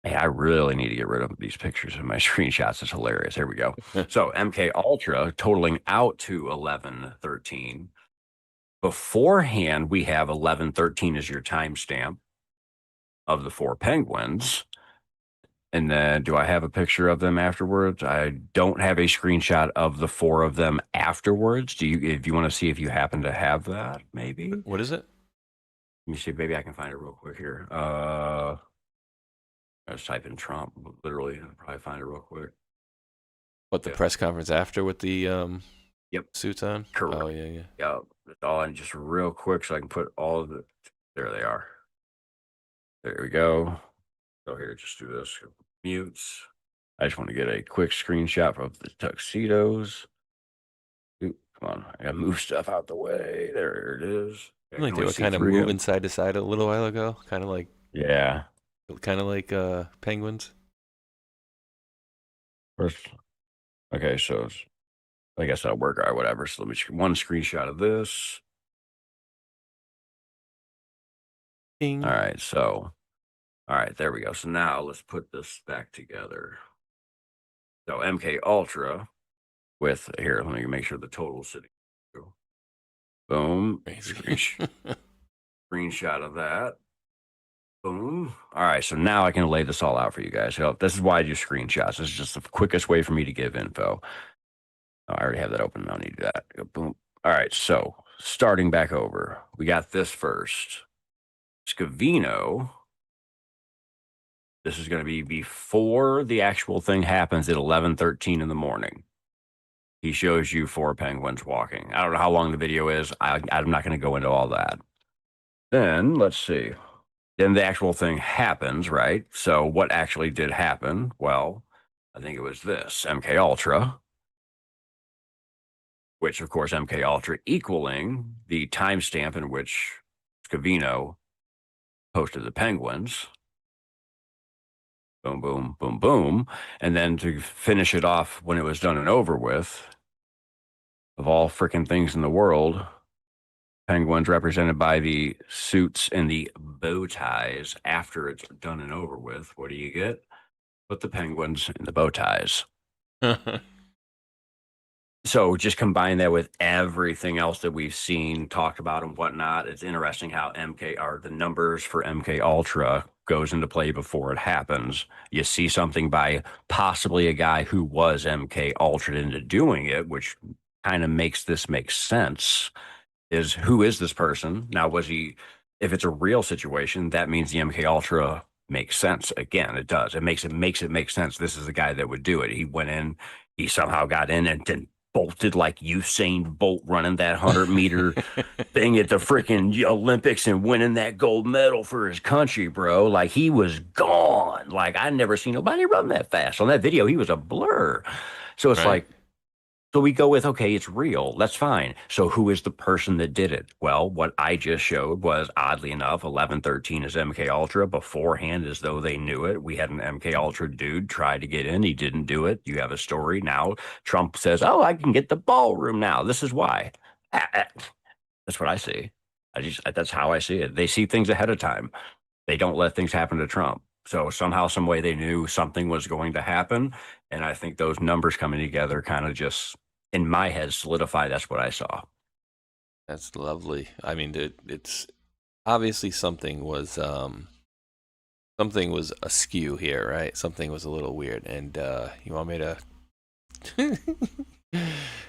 S5: Hey, I really need to get rid of these pictures in my screenshots. It's hilarious. Here we go. So MK Ultra totaling out to 1113. Beforehand, we have 1113 as your timestamp of the 4 Penguins. And then do I have a picture of them afterwards? I don't have a screenshot of the 4 of them afterwards. If you want to see if you happen to have that, maybe?
S4: What is it?
S5: Let me see. Maybe I can find it real quick here. I just type in Trump, literally. I'll probably find it real quick.
S4: What, the press conference after with the suits on?
S5: Correct.
S4: Oh, yeah.
S5: Yeah. All in just real quick so I can put all of the. There they are. There we go. So here, just do this. Mutes. I just want to get a quick screenshot of the tuxedos. Oop, come on. I got to move stuff out the way. There it is.
S4: Like they were kind of moving side to side a little while ago. Kind of like.
S5: Yeah.
S4: Kind of like penguins.
S5: First. Okay, so I guess that'll work or whatever. So let me one screenshot of this.
S4: Ding.
S5: All right, so there we go. So now let's put this back together. So MK Ultra with here, let me make sure the total is sitting. Boom. Screenshot of that. Boom. All right, so now I can lay this all out for you guys. So this is why I do screenshots. This is just the quickest way for me to give info. Oh, I already have that open. I don't need to do that. Go boom. All right, so starting back over, we got this first. Scavino. This is going to be before the actual thing happens at 11:13 in the morning. He shows you 4 penguins walking. I don't know how long the video is. I'm not going to go into all that. Then, let's see. Then the actual thing happens, right? So what actually did happen? Well, I think it was this, MK Ultra, which, of course, MK Ultra equaling the timestamp in which Scavino posted the penguins. Boom, boom, boom, boom. And then to finish it off when it was done and over with, of all freaking things in the world, penguins represented by the suits and the bow ties. After it's done and over with, what do you get? Put the penguins in the bow ties. So just combine that with everything else that we've seen, talked about, and whatnot. It's interesting how the numbers for MK Ultra goes into play before it happens. You see something by possibly a guy who was MK Ultra into doing it, which kind of makes this make sense. Is who is this person? Now, was he? If it's a real situation, that means the MK Ultra makes sense. Again, it does. It makes it make sense. This is the guy that would do it. He went in. He somehow got in and then bolted like Usain Bolt running that 100-meter thing at the freaking Olympics and winning that gold medal for his country, bro. Like, he was gone. Like, I never seen nobody run that fast. On that video, he was a blur. So it's like, so we go with, okay, it's real. That's fine. So who is the person that did it? Well, what I just showed was, oddly enough, 11:13 is MK Ultra. Beforehand, as though they knew it, we had an MK Ultra dude try to get in. He didn't do it. You have a story. Now Trump says, oh, I can get the ballroom now. This is why. That's what I see. That's how I see it. They see things ahead of time. They don't let things happen to Trump. So somehow, some way, they knew something was going to happen. And I think those numbers coming together kind of just, in my head, solidify that's what I saw.
S4: That's lovely. I mean, it's obviously something was askew here, right? Something was a little weird. And you want me to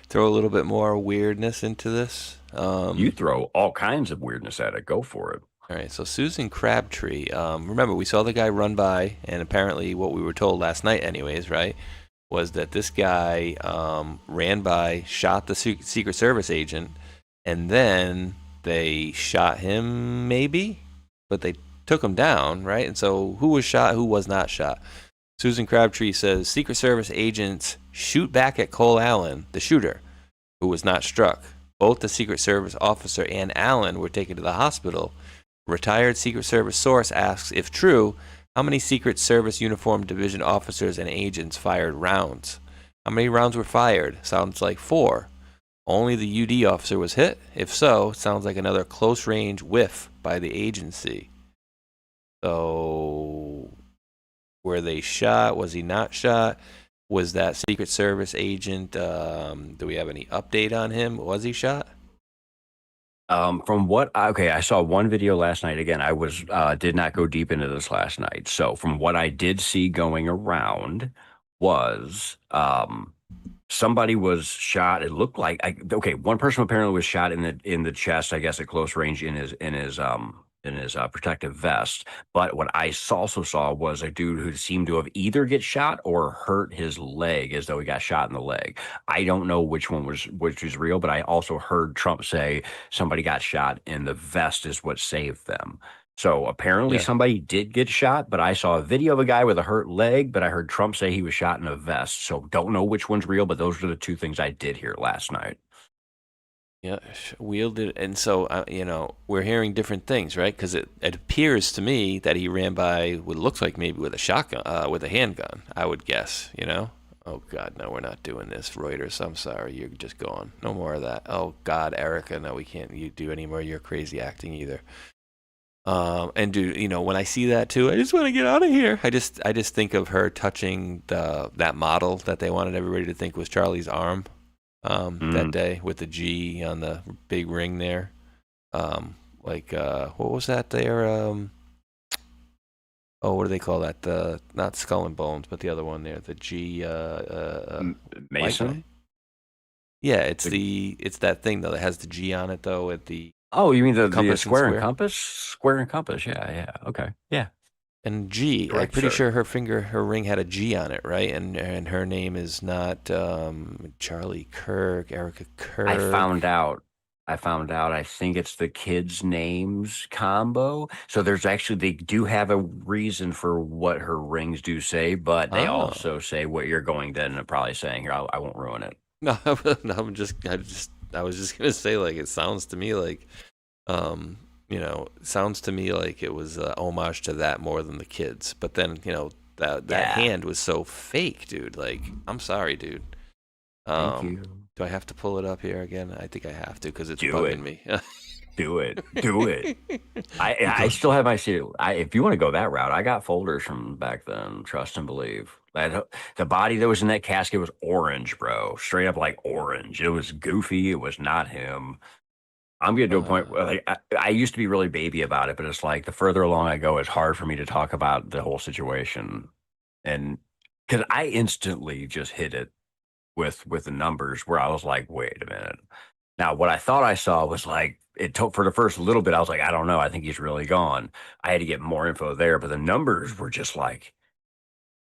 S4: throw a little bit more weirdness into this?
S5: You throw all kinds of weirdness at it. Go for it.
S4: All right, so Susan Crabtree. Remember, we saw the guy run by, and apparently what we were told last night anyways, right, was that this guy ran by, shot the Secret Service agent, and then they shot him, maybe? But they took him down, right? And so who was shot, who was not shot? Susan Crabtree says, Secret Service agents shoot back at Cole Allen, the shooter, who was not struck. Both the Secret Service officer and Allen were taken to the hospital. Retired Secret Service source asks, if true, how many Secret Service Uniform Division officers and agents fired rounds? How many rounds were fired? Sounds like 4. Only the UD officer was hit? If so, sounds like another close-range whiff by the agency. So, were they shot? Was he not shot? Was that Secret Service agent, do we have any update on him? Was he shot?
S5: From what I saw one video last night. Again, I did not go deep into this last night. So from what I did see going around was somebody was shot. It looked like one person apparently was shot in the chest, I guess at close range in his protective vest. But what I also saw was a dude who seemed to have either get shot or hurt his leg, as though he got shot in the leg. I don't know which was real, but I also heard Trump say somebody got shot in the vest is what saved them. So apparently somebody did get shot, but I saw a video of a guy with a hurt leg, but I heard Trump say he was shot in a vest. So don't know which one's real, but those are the two things I did hear last night.
S4: Yeah, wielded, and so we're hearing different things, right? Because it appears to me that he ran by what looks like maybe with a shotgun, with a handgun. I would guess, Oh God, no, we're not doing this, Reuters. I'm sorry, you're just gone. No more of that. Oh God, Erica, no, we can't. You do any more of your crazy acting either. And when I see that too, I just want to get out of here. I just think of her touching that model that they wanted everybody to think was Charlie's arm. that day with the G on the big ring there. What was that there? What do they call that? The not Skull and Bones, but the other one there, the G.
S5: Mason.
S4: Yeah, it's that thing though that has the G on it though with the.
S5: Oh, you mean the
S4: compass
S5: square
S4: and
S5: and compass? Square and compass. Yeah. Okay. Yeah.
S4: And G.
S5: Correct,
S4: I'm pretty
S5: sir.
S4: sure her ring had a G on it, right? And her name is not Charlie Kirk, Erica Kirk.
S5: I found out. I think it's the kids' names combo. So there's actually, they do have a reason for what her rings do say, but they also say what you're going to end up probably saying here. I won't ruin it.
S4: No, I was just gonna say, like, it sounds to me like, sounds to me like it was homage to that more than the kids. But then, that hand was so fake, dude. Like, I'm sorry, dude.
S5: Thank you.
S4: Do I have to pull it up here again? I think I have to because it's bugging me.
S5: Do it. I still have my seal. If you want to go that route, I got folders from back then. Trust and believe. The body that was in that casket was orange, bro. Straight up like orange. It was goofy. It was not him. I'm getting to a point where, like, I used to be really baby about it, but it's like the further along I go, it's hard for me to talk about the whole situation, and because I instantly just hit it with the numbers where I was like, wait a minute. Now, what I thought I saw was like, it took for the first little bit, I was like, I don't know. I think he's really gone. I had to get more info there, but the numbers were just like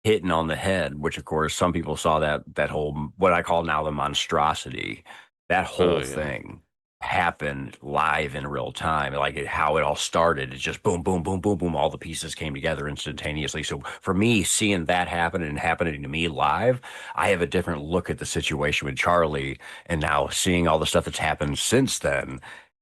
S5: hitting on the head, which of course some people saw that whole, what I call now the monstrosity, that whole thing happened live in real time. Like how it all started, it's just boom, boom, boom, boom, boom. All the pieces came together instantaneously. So for me, seeing that happen and happening to me live, I have a different look at the situation with Charlie. And now seeing all the stuff that's happened since then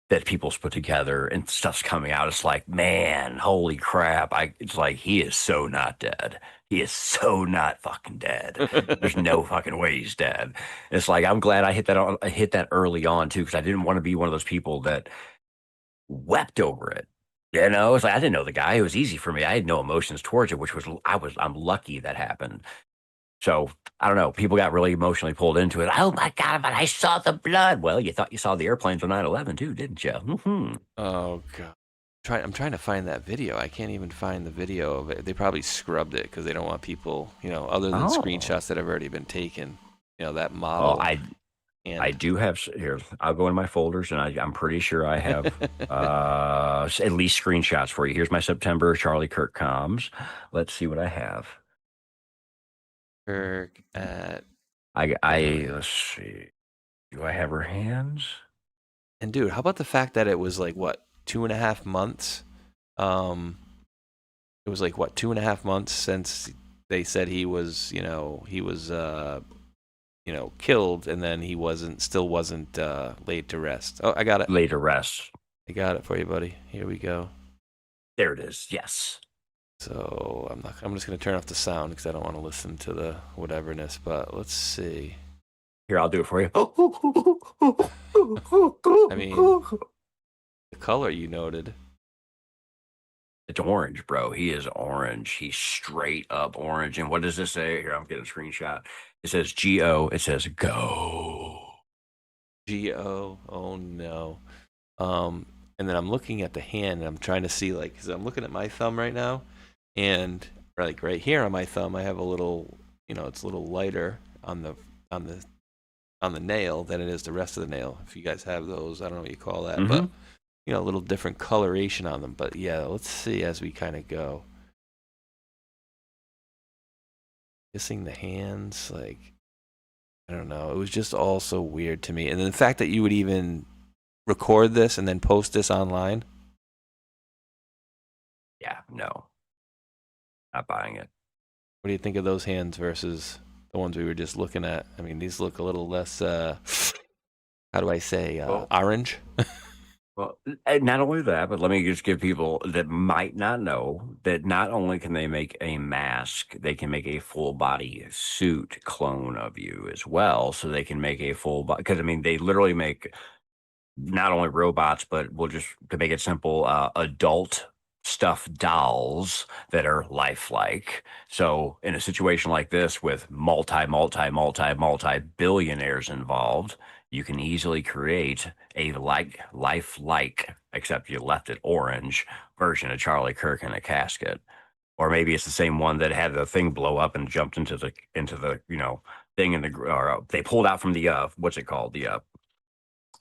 S5: that people's put together and stuff's coming out, it's like, man, holy crap. It's like, he is so not dead. He is so not fucking dead. There's no fucking way he's dead. It's like, I'm glad I hit that early on too, because I didn't want to be one of those people that wept over it. It's like, I didn't know the guy. It was easy for me. I had no emotions towards it, I'm lucky that happened. So I don't know. People got really emotionally pulled into it. Oh my God, but I saw the blood. Well, you thought you saw the airplanes on 9/11 too, didn't you? Mm-hmm.
S4: Oh God. I'm trying to find that video. I can't even find the video of it. They probably scrubbed it because they don't want people, other than screenshots that have already been taken. That model.
S5: I do have here. I'll go in my folders, and I'm pretty sure I have at least screenshots for you. Here's my September Charlie Kirk comms. Let's see what I have.
S4: Kirk at.
S5: Let's see. Do I have her hands?
S4: And dude, how about the fact that it was like what? 2.5 months. It was like what 2.5 months since they said he was, killed, and then he still wasn't laid to rest. Oh, I got it.
S5: Laid to rest.
S4: I got it for you, buddy. Here we go.
S5: There it is. Yes.
S4: So I'm just gonna turn off the sound because I don't want to listen to the whateverness. But let's see.
S5: Here, I'll do it for you.
S4: I mean, the color you noted.
S5: It's orange, bro. He is orange. He's straight up orange. And what does this say? Here, I'm getting a screenshot. It says G-O. It says go.
S4: G-O. Oh, no. And then I'm looking at the hand, and I'm trying to see, like, because I'm looking at my thumb right now, and like right here on my thumb, I have a little, it's a little lighter on the nail than it is the rest of the nail. If you guys have those, I don't know what you call that, but a little different coloration on them. But yeah, let's see as we kind of go. Kissing the hands, like, I don't know. It was just all so weird to me. And then the fact that you would even record this and then post this online.
S5: Yeah, no. Not buying it.
S4: What do you think of those hands versus the ones we were just looking at? I mean, these look a little less, how do I say, orange?
S5: Well, not only that, but let me just give people that might not know that not only can they make a mask, they can make a full body suit clone of you as well. So they can make a full body, because I mean, they literally make not only robots, but to make it simple, adult stuffed dolls that are lifelike. So in a situation like this with multi billionaires involved, you can easily create a lifelike, except you left it orange, version of Charlie Kirk in a casket. Or maybe it's the same one that had the thing blow up and jumped into the thing in the, or they pulled out from the what's it called, the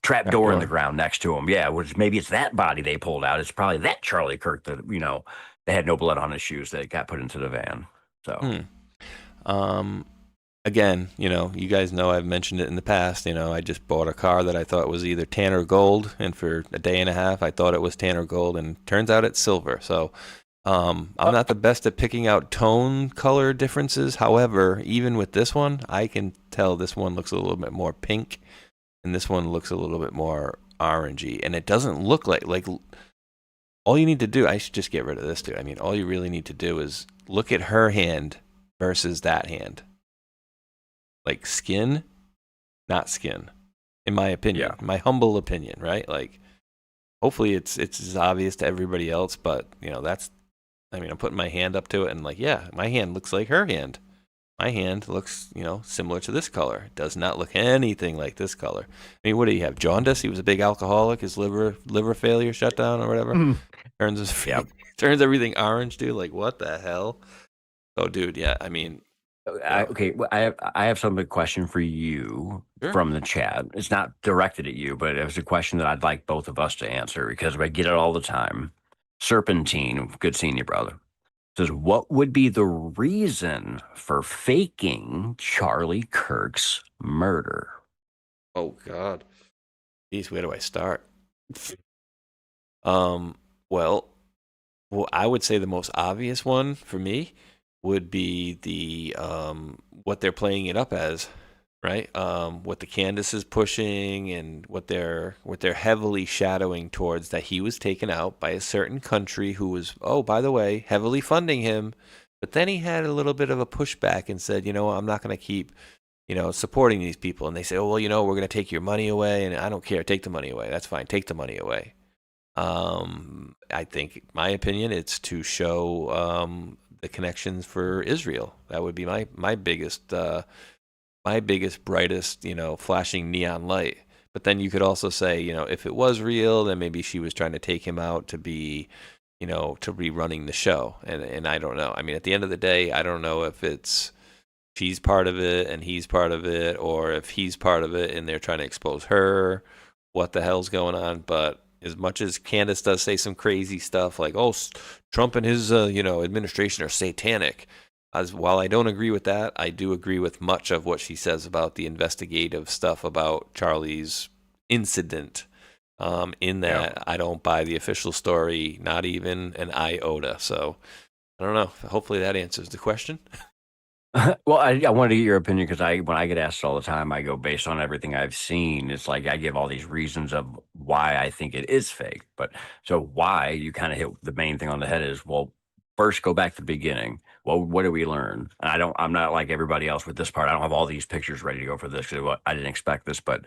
S5: trap door in the ground next to him. Yeah, which maybe it's that body they pulled out. It's probably that Charlie Kirk that they had no blood on his shoes that got put into the van. So,
S4: again, you guys know I've mentioned it in the past. I just bought a car that I thought was either tan or gold, and for a day and a half I thought it was tan or gold, and turns out it's silver. So I'm not the best at picking out tone color differences. However, even with this one, I can tell this one looks a little bit more pink, and this one looks a little bit more orangey. And it doesn't look like all you need to do. I should just get rid of this, dude. I mean, all you really need to do is look at her hand versus that hand. Like skin, not skin, in my opinion, my humble opinion, right? Like, hopefully it's as obvious to everybody else, but I'm putting my hand up to it and my hand looks like her hand. My hand looks, similar to this color. It does not look anything like this color. I mean, what do you have? Jaundice? He was a big alcoholic. His liver failure shut down or whatever. Turns everything orange, dude. Like, what the hell? Oh, dude, yeah. I mean,
S5: okay. Well, I have some question for you from the chat. It's not directed at you, but it was a question that I'd like both of us to answer because I get it all the time. Serpentine, good seeing you, brother. Says, what would be the reason for faking Charlie Kirk's murder?
S4: Oh God, geez, where do I start? Well, I would say the most obvious one for me would be the what they're playing it up as, right? What the Candace is pushing and what they're heavily shadowing towards, that he was taken out by a certain country who was, oh, by the way, heavily funding him. But then he had a little bit of a pushback and said, I'm not going to keep, supporting these people. And they say, oh, well, we're going to take your money away. And I don't care. Take the money away. That's fine. Take the money away. I think, my opinion, it's to show the connections for Israel. That would be my biggest, brightest, flashing neon light. But then you could also say, if it was real, then maybe she was trying to take him out to be, to be running the show. And I don't know. I mean, at the end of the day, I don't know if it's she's part of it and he's part of it, or if he's part of it and they're trying to expose her, what the hell's going on. But as much as Candace does say some crazy stuff like, oh, Trump and his, administration are satanic. While I don't agree with that, I do agree with much of what she says about the investigative stuff about Charlie's incident. In that, I don't buy the official story, not even an iota. So I don't know. Hopefully that answers the question.
S5: Well, I wanted to get your opinion because when I get asked all the time, I go based on everything I've seen. It's like I give all these reasons of why I think it is fake. But so why, you kind of hit the main thing on the head is, well, first go back to the beginning. Well, what did we learn? And I'm not like everybody else with this part. I don't have all these pictures ready to go for this because I didn't expect this. But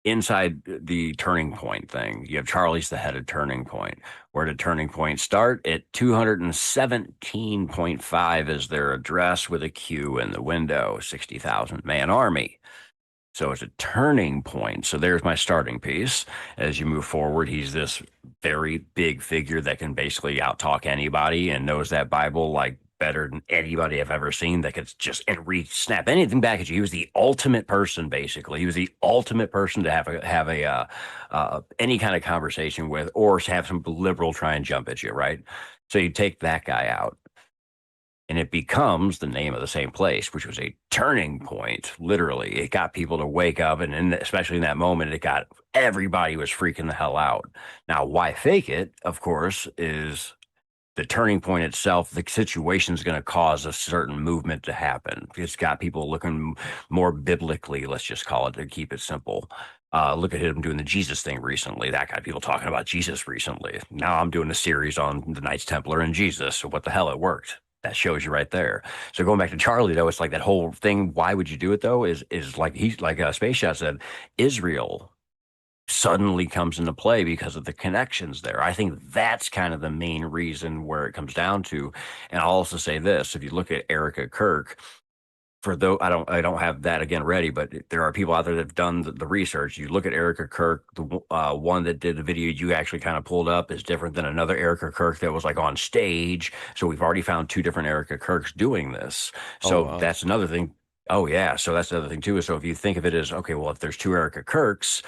S5: inside the turning point thing, you have Charlie's the head of Turning Point. Where did Turning Point start? At 217.5 is their address with a Q in the window, 60,000 man army. So it's a turning point. So there's my starting piece. As you move forward, he's this very big figure that can basically outtalk anybody and knows that Bible like better than anybody I've ever seen, that could just snap anything back at you. He was the ultimate person, basically. He was the ultimate person to have any kind of conversation with, or have some liberal try and jump at you, right? So you take that guy out, and it becomes the name of the same place, which was a turning point. Literally, it got people to wake up, and especially in that moment, everybody was freaking the hell out. Now, why fake it? Of course, is the turning point itself. The situation is going to cause a certain movement to happen. It's got people looking more biblically, let's just call it, to keep it simple. Look at him doing the Jesus thing recently. That got people talking about Jesus recently. Now I'm doing a series on the Knights Templar and Jesus. So what the hell, it worked. That shows you right there. So going back to Charlie, though, it's like that whole thing. Why would you do it, though? Is like Spaceshot said, Israel suddenly comes into play because of the connections there. I think that's kind of the main reason where it comes down to. And I'll also say this: if you look at Erica Kirk, for though I don't have that again ready, but there are people out there that have done the research. You look at Erica Kirk, the one that did the video you actually kind of pulled up is different than another Erica Kirk that was like on stage. So we've already found 2 different Erica Kirks doing this. So that's another thing. Oh yeah, so that's the other thing too. So if you think of it as, okay, well, if there's 2 Erica Kirks,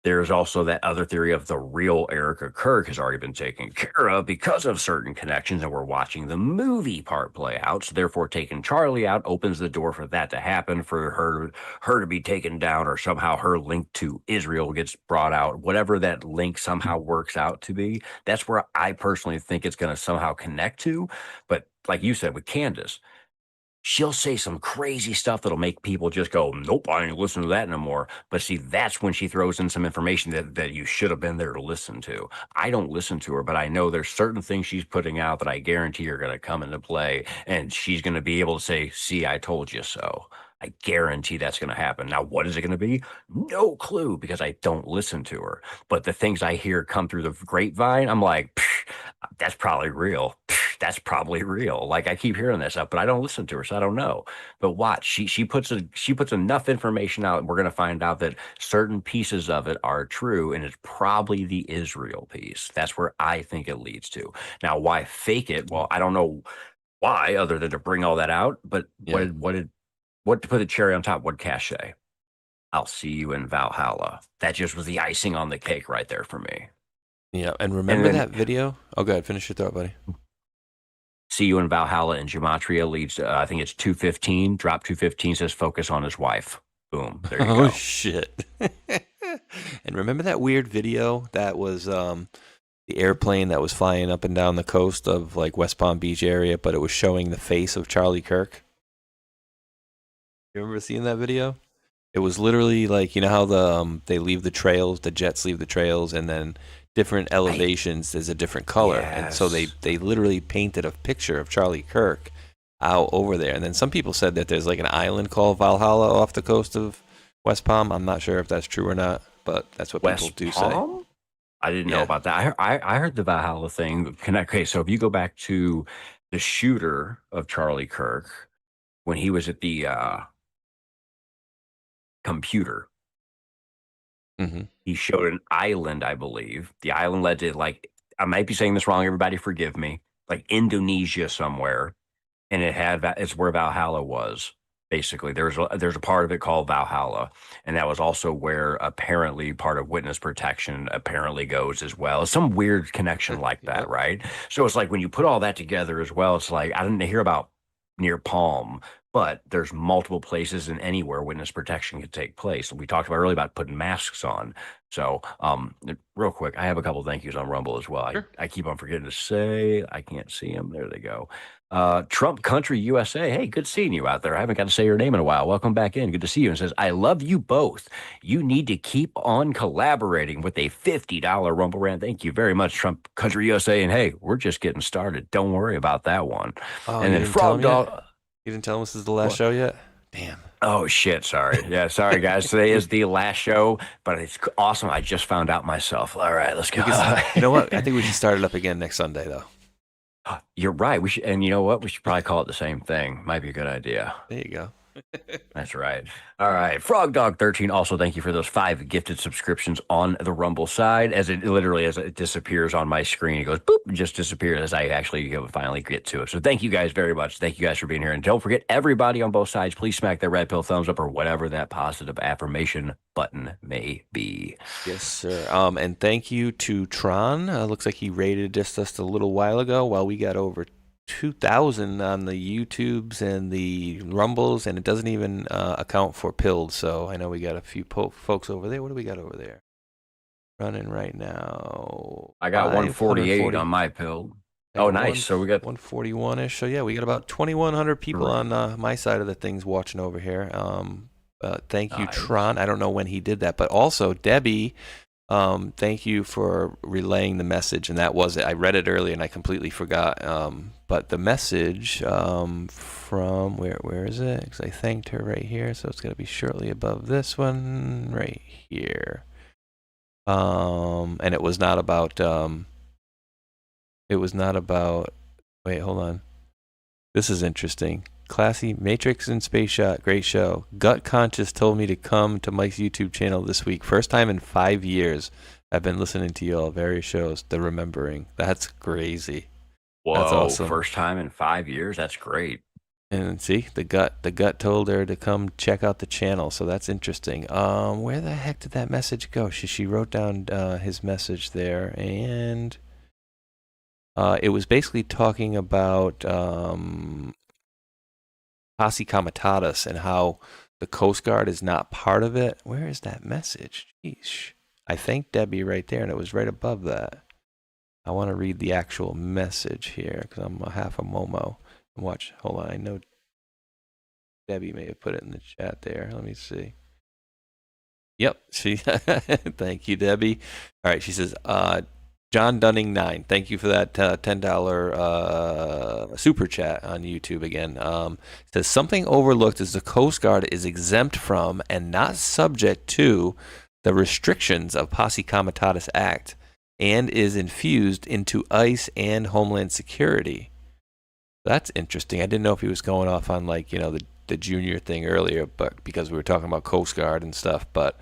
S5: there's also that other theory of the real Erica Kirk has already been taken care of because of certain connections, and we're watching the movie part play out. So therefore, taking Charlie out opens the door for that to happen, for her to be taken down, or somehow her link to Israel gets brought out. Whatever that link somehow works out to be, that's where I personally think it's going to somehow connect to. But like you said with Candace, she'll say some crazy stuff that'll make people just go, nope, I ain't listening to that no more. But see, that's when she throws in some information that you should have been there to listen to. I don't listen to her, but I know there's certain things she's putting out that I guarantee are going to come into play, and she's going to be able to say, see, I told you so. I guarantee that's going to happen. Now, what is it going to be? No clue, because I don't listen to her. But the things I hear come through the grapevine, I'm like, that's probably real. That's probably real. Like, I keep hearing this stuff, but I don't listen to her, so I don't know. But watch, she puts enough information out, and we're going to find out that certain pieces of it are true, and it's probably the Israel piece. That's where I think it leads to. Now, why fake it? Well, I don't know why, other than to bring all that out. But what to put the cherry on top? What Cash say? I'll see you in Valhalla. That just was the icing on the cake right there for me.
S4: Yeah, and remember that video? Oh, go ahead, finish your thought, buddy.
S5: See you in Valhalla in Gematria leads, I think it's 215. Drop 215 says focus on his wife. Boom. There you go.
S4: Oh, shit. And remember that weird video that was the airplane that was flying up and down the coast of like West Palm Beach area, but it was showing the face of Charlie Kirk? You remember seeing that video? It was literally like, you know how they leave the trails, the jets leave the trails, and then different elevations, there's a different color. Yes. And so they literally painted a picture of Charlie Kirk out over there. And then some people said that there's like an island called Valhalla off the coast of West Palm. I'm not sure if that's true or not, but that's what people do say.
S5: I didn't know about that. I heard the Valhalla thing. Okay, so if you go back to the shooter of Charlie Kirk, when he was at the computer, he showed an island, I believe. The island led to, like, I might be saying this wrong, everybody forgive me, like Indonesia somewhere, and it's where Valhalla was. Basically, there's a part of it called Valhalla, and that was also where apparently part of witness protection apparently goes as well. It's some weird connection like that, right? So it's like when you put all that together as well, it's like I didn't hear about near Palm, but there's multiple places and anywhere witness protection could take place. We talked about earlier about putting masks on. So real quick, I have a couple of thank yous on Rumble as well. Sure. I keep on forgetting to say, I can't see them. There they go. Trump Country USA. Hey, good seeing you out there. I haven't got to say your name in a while. Welcome back in. Good to see you. And says, I love you both. You need to keep on collaborating with a $50 Rumble Rant. Thank you very much, Trump Country USA. And hey, we're just getting started. Don't worry about that one.
S4: Oh,
S5: and then Frog Dog.
S4: You didn't tell him this is the last show yet? Damn.
S5: Oh, shit. Sorry. Yeah, sorry, guys. Today is the last show, but it's awesome. I just found out myself. All right, let's go.
S4: You know what? I think we should start it up again next Sunday, though.
S5: You're right. We should, and you know what? We should probably call it the same thing. Might be a good idea.
S4: There you go.
S5: That's right. All right. Frog Dog 13. Also, thank you for those 5 gifted subscriptions on the Rumble side. As it disappears on my screen, it goes boop, and just disappears as I actually finally get to it. So thank you guys very much. Thank you guys for being here. And don't forget, everybody on both sides, please smack that red pill thumbs up or whatever that positive affirmation button may be.
S4: Yes, sir. And thank you to Tron. Looks like he rated us just a little while ago while we got over 2,000 on the YouTubes and the Rumbles, and it doesn't even account for Pilled. So I know we got a few folks over there. What do we got over there? Running right now.
S5: I got 148 on my Pilled. Oh, nice. So we got
S4: 141-ish. So yeah, we got about 2,100 people on my side of the things watching over here. Thank you, Tron. I don't know when he did that, but also Debbie. Thank you for relaying the message, and that was it. I read it earlier and I completely forgot. But the message from where is it? Because I thanked her right here, so it's going to be shortly above this one right here. And it was not about. It was not about. Wait, hold on. This is interesting. Classy Matrix and Spaceshot, great show. Gut Conscious told me to come to Mike's YouTube channel this week. First time in 5 years. I've been listening to you all various shows. The remembering. That's crazy.
S5: Whoa,
S4: That's awesome.
S5: First time in 5 years. That's great.
S4: And see, the gut told her to come check out the channel, so that's interesting. Where the heck did that message go? She wrote down his message there, and it was basically talking about posse comitatus and how the Coast Guard is not part of it. Where is that message? Jeez. I thanked Debbie right there, and it was right above that. I want to read the actual message here because I'm half a Momo. Watch, hold on. I know Debbie may have put it in the chat there. Let me see. Yep, thank you, Debbie. All right, she says, John Dunning 9. Thank you for that $10 super chat on YouTube again. Says something overlooked is the Coast Guard is exempt from and not subject to the restrictions of Posse Comitatus Act and is infused into ICE and Homeland Security. That's interesting. I didn't know if he was going off on the junior thing earlier, but because we were talking about Coast Guard and stuff, but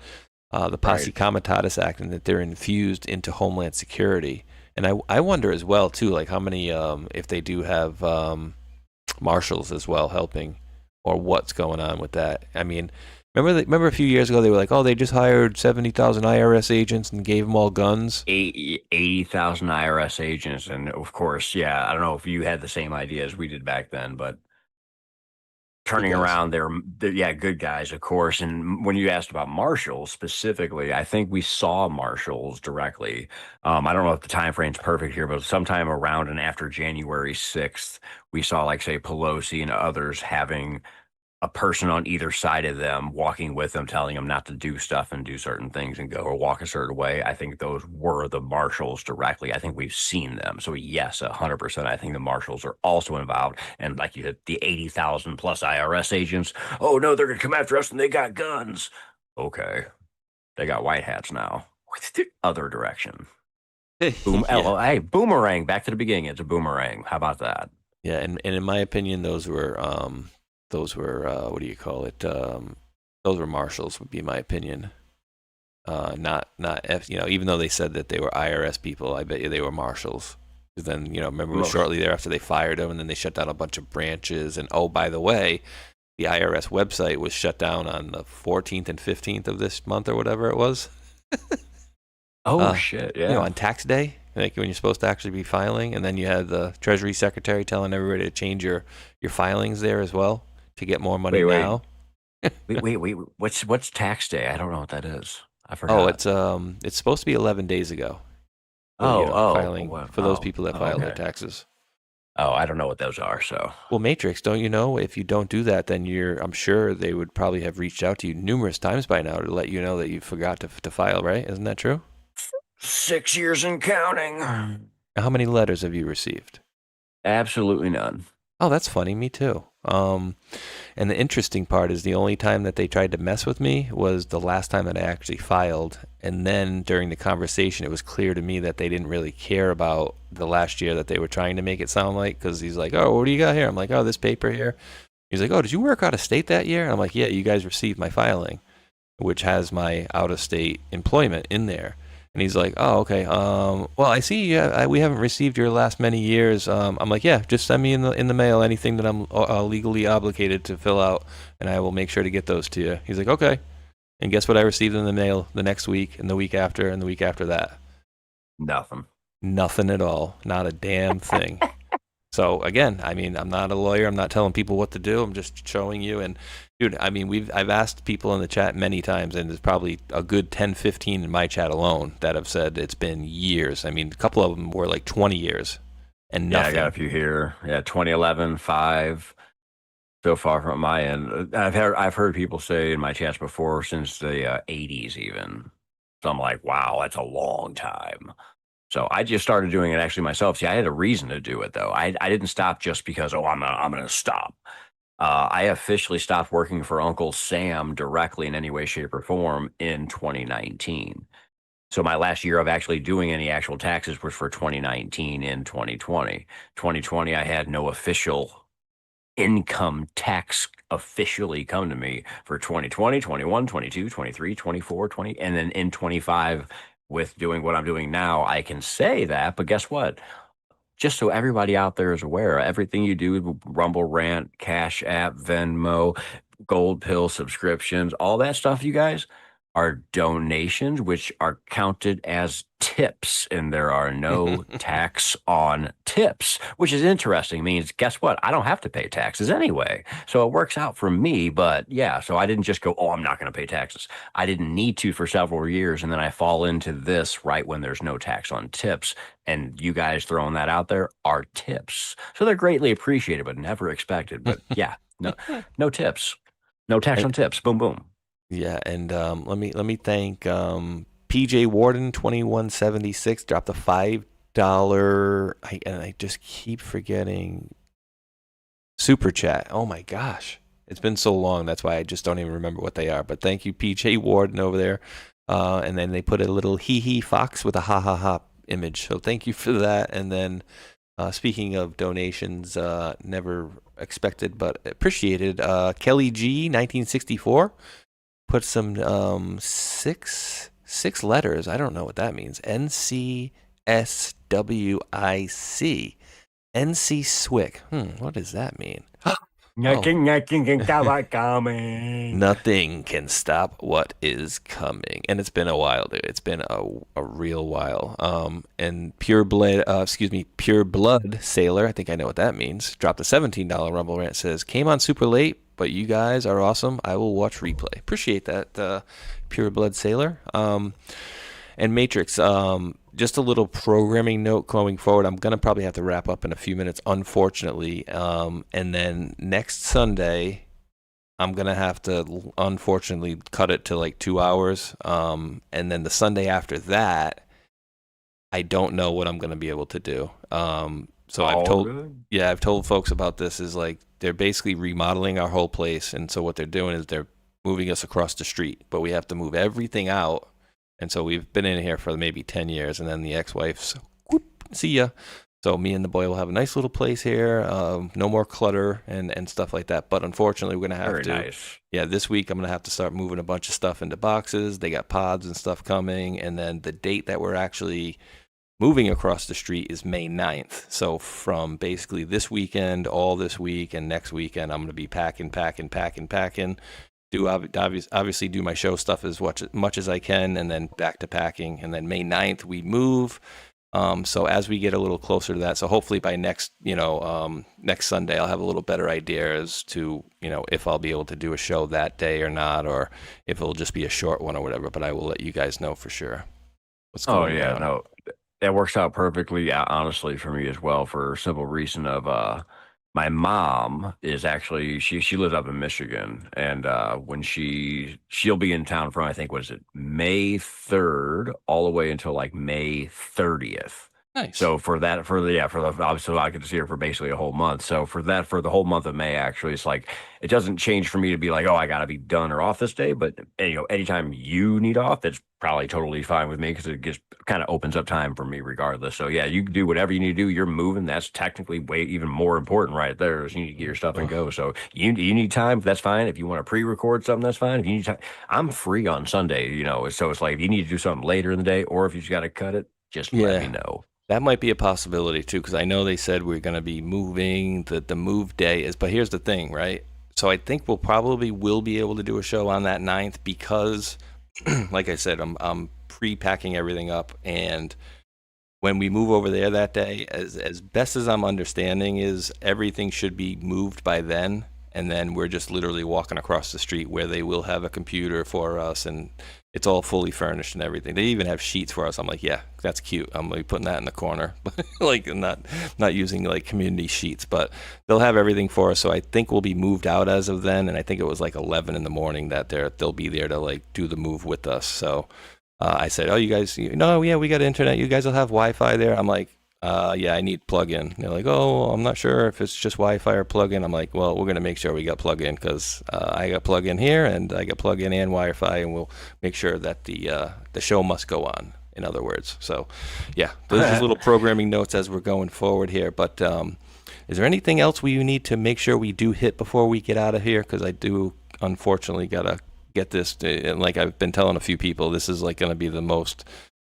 S4: the Posse Comitatus Act and that they're infused into Homeland Security. And I wonder as well too, like how many if they do have marshals as well helping, or what's going on with that. I mean, remember a few years ago they were like, oh, they just hired 70,000 IRS agents and gave them all guns.
S5: 80,000 IRS agents, and of course, yeah, I don't know if you had the same idea as we did back then, but turning around, they're good guys, of course. And when you asked about marshals specifically, I think we saw marshals directly. I don't know if the time frame's perfect here, but sometime around and after January 6th, we saw, like, say, Pelosi and others having a person on either side of them walking with them, telling them not to do stuff and do certain things and go or walk a certain way. I think those were the marshals directly. I think we've seen them. So yes, 100%. I think the marshals are also involved. And like you said, the 80,000 plus IRS agents. Oh no, they're going to come after us and they got guns. Okay. They got white hats now. Other direction. Boom. Yeah. Hey, boomerang. Back to the beginning. It's a boomerang. How about that?
S4: Yeah. And in my opinion, those were what do you call it? Those were marshals, would be my opinion. Not even though they said that they were IRS people, I bet you they were marshals. Because then, remember shortly thereafter they fired them and then they shut down a bunch of branches. And oh, by the way, the IRS website was shut down on the 14th and 15th of this month or whatever it was.
S5: Shit, yeah.
S4: On tax day, like when you're supposed to actually be filing. And then you had the Treasury Secretary telling everybody to change your filings there as well to get more money now.
S5: wait. What's tax day? I don't know what that is. I forgot.
S4: Oh, it's supposed to be 11 days ago. Filing for those people that filed their taxes.
S5: Oh, I don't know what those are. So,
S4: well, Matrix, don't you know? If you don't do that, then I'm sure they would probably have reached out to you numerous times by now to let you know that you forgot to file. Right? Isn't that true?
S5: 6 years and counting.
S4: How many letters have you received?
S5: Absolutely none.
S4: Oh, that's funny. Me too. And the interesting part is the only time that they tried to mess with me was the last time that I actually filed. And then during the conversation, it was clear to me that they didn't really care about the last year that they were trying to make it sound like, because he's like, oh, what do you got here? I'm like, oh, this paper here. He's like, oh, did you work out of state that year? And I'm like, yeah, you guys received my filing, which has my out of state employment in there. And he's like, oh, okay. Well, I see we haven't received your last many years. I'm like, yeah, just send me in the mail anything that I'm legally obligated to fill out, and I will make sure to get those to you. He's like, okay. And guess what I received in the mail the next week, and the week after, and the week after that?
S5: Nothing.
S4: Nothing at all. Not a damn thing. So again, I mean, I'm not a lawyer. I'm not telling people what to do. I'm just showing you. And dude, I mean, I've asked people in the chat many times, and there's probably a good 10, 15 in my chat alone that have said it's been years. I mean, a couple of them were like 20 years and nothing.
S5: Yeah, I got a few here. Yeah, 2011, 5. So far from my end. I've heard people say in my chats before since the 80s even. So I'm like, wow, that's a long time. So I just started doing it actually myself. See, I had a reason to do it though. I didn't stop just because, I'm going to stop. I officially stopped working for Uncle Sam directly in any way, shape, or form in 2019. So my last year of actually doing any actual taxes was for 2019 and 2020. 2020, I had no official income tax officially come to me for 2020, 21, 22, 23, 24, 20, and then in 25 with doing what I'm doing now, I can say that, but guess what? Just so everybody out there is aware, everything you do, Rumble Rant, Cash App, Venmo, Gold Pill subscriptions, all that stuff, you guys, are donations, which are counted as tips, and there are no tax on tips, which is interesting. Means, guess what? I don't have to pay taxes anyway. So it works out for me, but yeah, so I didn't just go, oh, I'm not going to pay taxes. I didn't need to for several years, and then I fall into this right when there's no tax on tips, and you guys throwing that out there are tips. So they're greatly appreciated, but never expected. But yeah, no tips. No tax on tips. Boom, boom.
S4: Yeah, and let me thank PJ Warden 2176 dropped a $5. And I just keep forgetting super chat. Oh my gosh, it's been so long. That's why I just don't even remember what they are. But thank you, PJ Warden over there. And then they put a little hee fox with a ha ha ha image. So thank you for that. And then speaking of donations, never expected but appreciated. Kelly G 1964. Put some six letters. I don't know what that means. NCSWIC. NC Swick. What does that mean?
S1: Nothing can stop what coming.
S4: Nothing can stop what is coming. And it's been a while, dude. It's been a real while. And Pure Blood Sailor, I think I know what that means, dropped a $17 Rumble Rant. Says, came on super late, but you guys are awesome. I will watch replay. Appreciate that, Pure Blood Sailor. And Matrix, just a little programming note going forward. I'm going to probably have to wrap up in a few minutes, unfortunately. And then next Sunday, I'm going to have to, unfortunately, cut it to like 2 hours. And then the Sunday after that, I don't know what I'm going to be able to do. So I've told folks about this is like, they're basically remodeling our whole place. And so what they're doing is they're moving us across the street, but we have to move everything out. And so we've been in here for maybe 10 years. And then the ex-wife's, whoop, see ya. So me and the boy will have a nice little place here. No more clutter and stuff like that. But unfortunately, we're going to have to. Nice. Yeah, this week I'm going to have to start moving a bunch of stuff into boxes. They got pods and stuff coming. And then the date that we're actually moving across the street is May 9th. So from basically this weekend, all this week, and next weekend, I'm going to be packing. Obviously do my show stuff as much as I can, and then back to packing. And then May 9th, we move. So as we get a little closer to that, so hopefully by next Sunday, I'll have a little better idea as to, if I'll be able to do a show that day or not, or if it'll just be a short one or whatever. But I will let you guys know for sure what's going on.
S5: No. That works out perfectly, honestly, for me as well, for a simple reason of my mom is actually, she lives up in Michigan, and when she'll be in town from, I think, May 3rd all the way until like May 30th.
S4: Nice.
S5: So for the obviously I get to see her for basically a whole month. So for the whole month of May, actually, it's like it doesn't change for me to be like, oh, I got to be done or off this day. But anytime you need off, that's probably totally fine with me, because it just kind of opens up time for me regardless. So yeah, you can do whatever you need to do. You're moving. That's technically way even more important right there. Is you need to get your stuff and go. So you need time. That's fine. If you want to pre-record something, that's fine. If you need time, I'm free on Sunday. So it's like if you need to do something later in the day, or if you just got to cut it, just let me know.
S4: That might be a possibility too, because I know they said we're going to be moving. The move day is, but here's the thing, right? So I think we'll be able to do a show on that 9th because, like I said, I'm pre-packing everything up, and when we move over there that day, as best as I'm understanding, is everything should be moved by then, and then we're just literally walking across the street where they will have a computer for us, and it's all fully furnished and everything. They even have sheets for us. I'm like, yeah, that's cute. I'm like putting that in the corner, like not using like community sheets, but they'll have everything for us. So I think we'll be moved out as of then. And I think it was like 11 in the morning that they'll be there to like do the move with us. So I said, oh, you guys, we got internet. You guys will have Wi-Fi there. I'm like, yeah, I need plug-in. They're like, oh, I'm not sure if it's just Wi-Fi or plug-in. I'm like, well, we're going to make sure we got plug-in, because I got plug-in here and I got plug-in and Wi-Fi, and we'll make sure that the show must go on. in other words. So, yeah, those are just little programming notes as we're going forward here. But is there anything else we need to make sure we do hit before we get out of here? Because I do, unfortunately, got to get this. And like I've been telling a few people, this is like going to be the most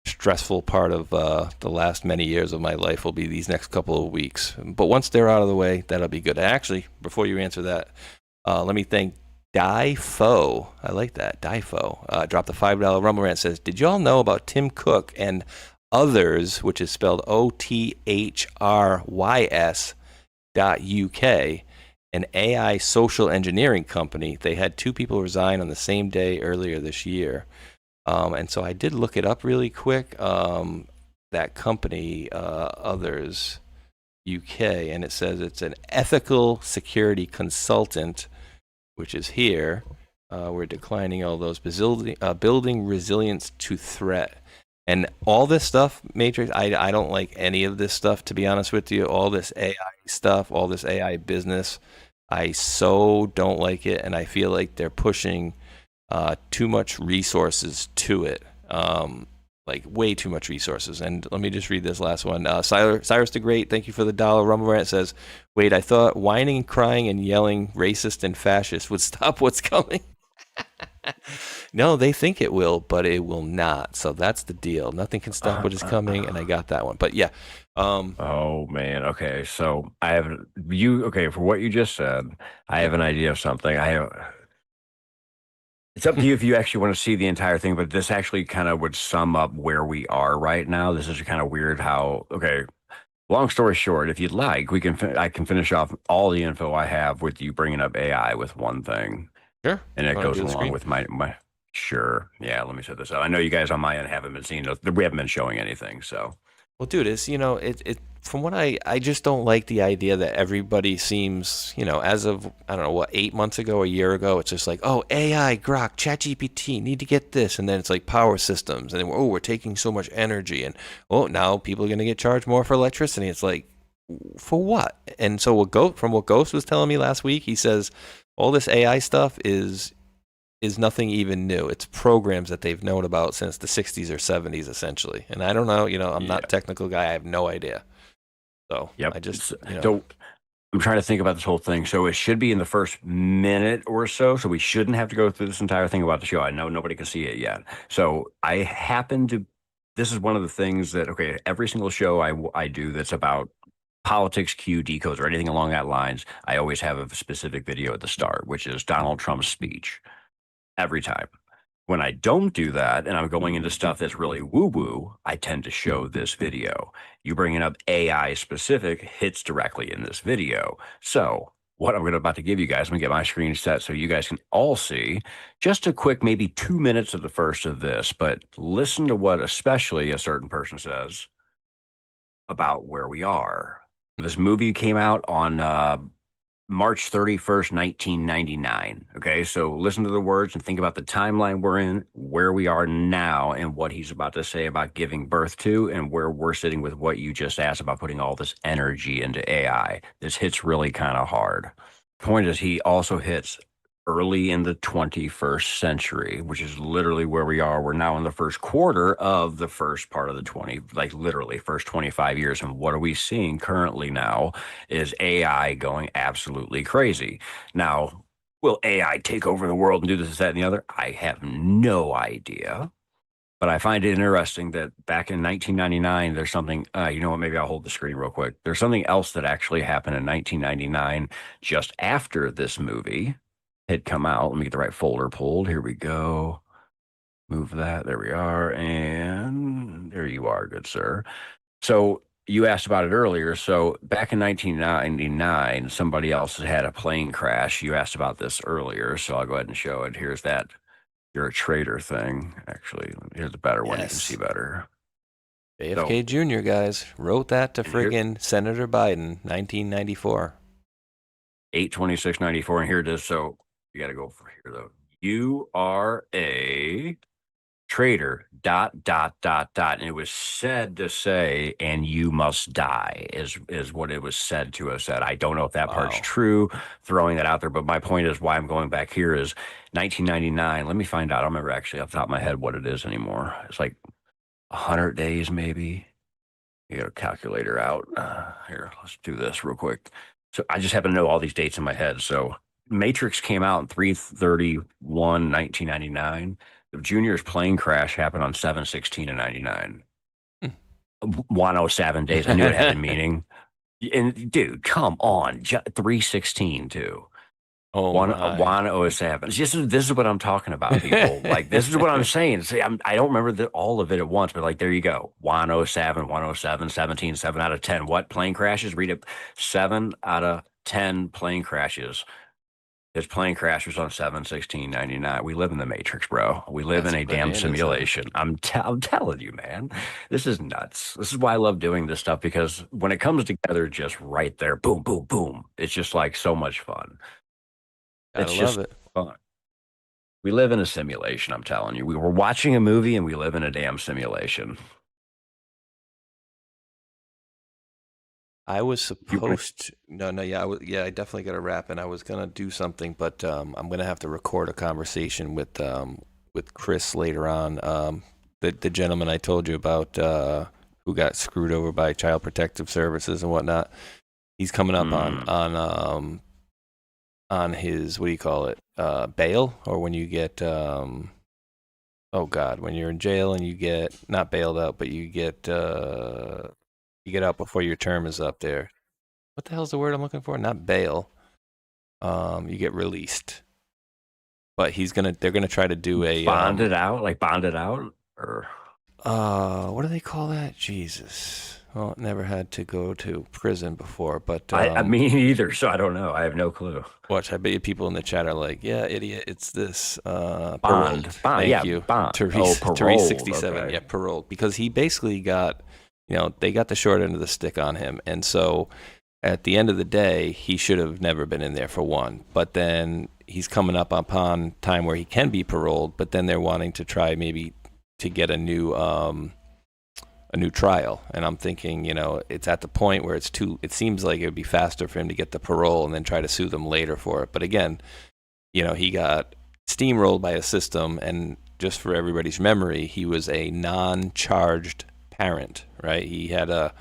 S4: stressful part of the last many years of my life will be these next couple of weeks. But once they're out of the way, that'll be good. Actually, before you answer that, let me thank Difo. I like that. Difo dropped the $5 Rumble Rant. Says, did y'all know about Tim Cook and others, which is spelled OTHRYS.UK, an AI social engineering company? They had 2 people resign on the same day earlier this year. And so I did look it up really quick. That company, Others UK, and it says it's an ethical security consultant, which is here. We're declining all those building resilience to threat. And all this stuff, Matrix, I don't like any of this stuff, to be honest with you. All this AI stuff, all this AI business, I so don't like it. And I feel like they're pushing too much resources to it, like way too much resources. And let me just read this last one. Cyrus the Great, thank you for the $1 Rumble Rant. Says, wait, I thought whining, crying, and yelling racist and fascist would stop what's coming. No, they think it will, but it will not. So that's the deal. Nothing can stop what is coming, and I got that one. But yeah.
S5: Oh man. Okay. So I have for what you just said, I have an idea of something. It's up to you if you actually want to see the entire thing, but this actually kind of would sum up where we are right now. This is kind of weird how, long story short, if you'd like, I can finish off all the info I have with you bringing up AI with one thing.
S4: Sure.
S5: And it goes along with my, sure. Yeah, let me set this up. I know you guys on my end haven't been seeing, we haven't been showing anything, so.
S4: Well, dude, it's, from what I just don't like the idea that everybody seems, as of, I don't know, what, 8 months ago, a year ago, it's just like, oh, AI, Grok, ChatGPT, need to get this. And then it's like power systems. And then, we're taking so much energy. And, now people are going to get charged more for electricity. It's like, for what? And so from what Ghost was telling me last week, he says all this AI stuff is nothing even new. It's programs that they've known about since the 60s or 70s, essentially. And I don't know, I'm not a technical guy. I have no idea. So I just,
S5: So I'm trying to think about this whole thing. So it should be in the first minute or so. So we shouldn't have to go through this entire thing about the show. I know nobody can see it yet. So this is one of the things that, every single show I do that's about politics, Q, decodes, or anything along that lines, I always have a specific video at the start, which is Donald Trump's speech. Every time. When I don't do that and I'm going into stuff that's really woo-woo, I tend to show this video. You bringing up AI specific hits directly in this video. So what I'm about to give you guys, I'm going to get my screen set so you guys can all see just a quick, maybe 2 minutes of the first of this, but listen to what especially a certain person says about where we are. This movie came out on March 31st, 1999. Okay, so listen to the words and think about the timeline we're in, where we are now, and what he's about to say about giving birth to, and where we're sitting with what you just asked about putting all this energy into AI. This hits really kind of hard. Point is, he also hits early in the 21st century, which is literally where we are. We're now in the first quarter of the first part of the literally first 25 years. And what are we seeing currently now is AI going absolutely crazy. Now, will AI take over the world and do this, that, and the other? I have no idea. But I find it interesting that back in 1999, there's something, you know what, maybe I'll hold the screen real quick. There's something else that actually happened in 1999, just after this movie had come out. Let me get the right folder pulled. Here we go. Move that. There we are. And there you are, good sir. So you asked about it earlier. So back in 1999, somebody else had a plane crash. You asked about this earlier, so I'll go ahead and show it. Here's that "you're a traitor" thing. Actually, here's a better one. You can see better.
S4: JFK Jr., guys, wrote that to friggin' Senator Biden, 1994.
S5: 8/26/94, and here it is. So you got to go for here, though. You are a traitor, ... And it was said to say, and you must die, is what it was said to us. That I don't know if that part's true, throwing that out there. But my point is, why I'm going back here is 1999. Let me find out. I don't remember actually off the top of my head what it is anymore. It's like 100 days maybe. You got a calculator out. Here, let's do this real quick. So I just happen to know all these dates in my head. So Matrix came out in 3/31/1999. The Junior's plane crash happened on 7/16/99. 107 days. I knew it had a meaning. And dude, come on, 3/16 too.
S4: Oh,
S5: 107. This is what I'm talking about, people. Like, this is what I'm saying. See, I don't remember all of it at once, but like, there you go. 107, 107, 17, 7 out of 10. What plane crashes? Read it. 7 out of 10 plane crashes. There's plane crashes on 7/16/99. We live in the Matrix, bro. We live in a damn simulation. I'm telling you, man. This is nuts. This is why I love doing this stuff, because when it comes together, just right there, boom, boom, boom. It's just like so much fun. It's just fun. We live in a simulation, I'm telling you. We were watching a movie and we live in a damn simulation.
S4: I was supposed to, I definitely got to wrap, and I was gonna do something, but I'm gonna have to record a conversation with Chris later on. The gentleman I told you about who got screwed over by Child Protective Services and whatnot. He's coming up on his, what do you call it, bail, or when you get when you're in jail and you get not bailed out, but you get out before your term is up there. What the hell's the word I'm looking for? Not bail. You get released. But they're gonna try to do a
S5: bonded out, or
S4: what do they call that? Jesus. Well, never had to go to prison before, but
S5: I mean either, so I don't know. I have no clue.
S4: Watch, I bet you people in the chat are like, "Yeah, idiot, it's this
S5: bond."
S4: Thank you,
S5: bond.
S4: Therese 67,
S5: okay.
S4: yeah, paroled, because he basically got, they got the short end of the stick on him, and so at the end of the day, he should have never been in there for one. But then he's coming up upon time where he can be paroled, but then they're wanting to try maybe to get a new trial, and I'm thinking, it's at the point where it seems like it would be faster for him to get the parole and then try to sue them later for it. But again, he got steamrolled by a system, and just for everybody's memory, he was a non-charged parent, right? He had a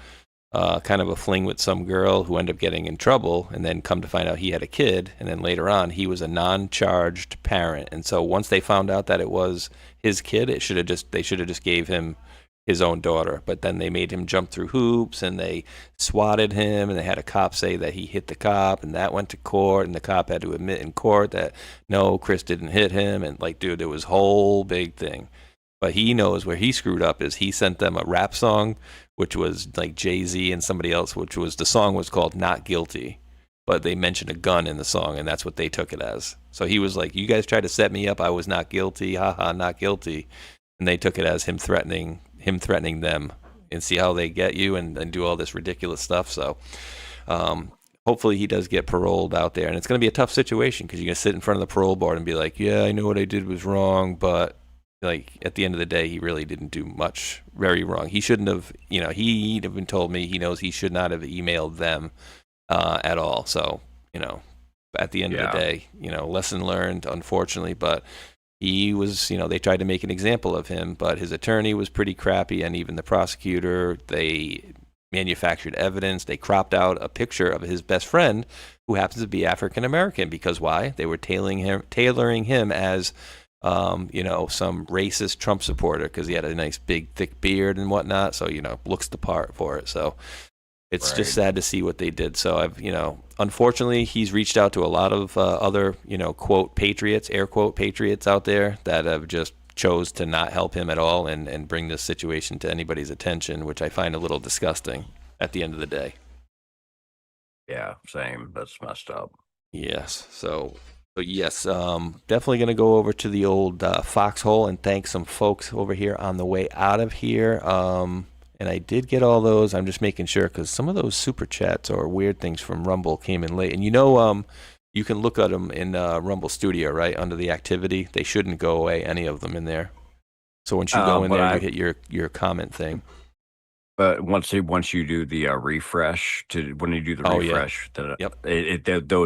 S4: kind of a fling with some girl who ended up getting in trouble, and then come to find out he had a kid, and then later on he was a non-charged parent. And so once they found out that it was his kid, they should have just gave him his own daughter. But then they made him jump through hoops, and they swatted him, and they had a cop say that he hit the cop, and that went to court, and the cop had to admit in court that no, Chris didn't hit him, and dude, it was a whole big thing. But he knows where he screwed up is he sent them a rap song, which was like Jay-Z and somebody else, the song was called Not Guilty, but they mentioned a gun in the song, and that's what they took it as. So he was like, you guys tried to set me up, I was not guilty, haha, not guilty. And they took it as him threatening them, and see how they get you and do all this ridiculous stuff. So hopefully he does get paroled out there, and it's going to be a tough situation because you're going to sit in front of the parole board and be like, yeah, I know what I did was wrong, but at the end of the day, he really didn't do much very wrong. He shouldn't have, he'd have been told me he knows he should not have emailed them at all. So, at the end of the day, lesson learned, unfortunately, but he was, they tried to make an example of him, but his attorney was pretty crappy, and even the prosecutor, they manufactured evidence. They cropped out a picture of his best friend, who happens to be African American, because why? They were tailoring him as some racist Trump supporter, because he had a nice big thick beard and whatnot, so looks the part for it. So it's just sad to see what they did. So I've unfortunately he's reached out to a lot of other quote patriots, air quote patriots out there that have just chose to not help him at all and bring this situation to anybody's attention, which I find a little disgusting at the end of the day.
S5: Yeah, same. That's messed up.
S4: Yes. So yes, definitely going to go over to the old Foxhole and thank some folks over here on the way out of here. And I did get all those. I'm just making sure, because some of those super chats or weird things from Rumble came in late. And you can look at them in Rumble Studio, right, under the activity. They shouldn't go away, any of them in there. So once you go in there, you hit your comment thing.
S5: But once you do the refresh when you do the refresh,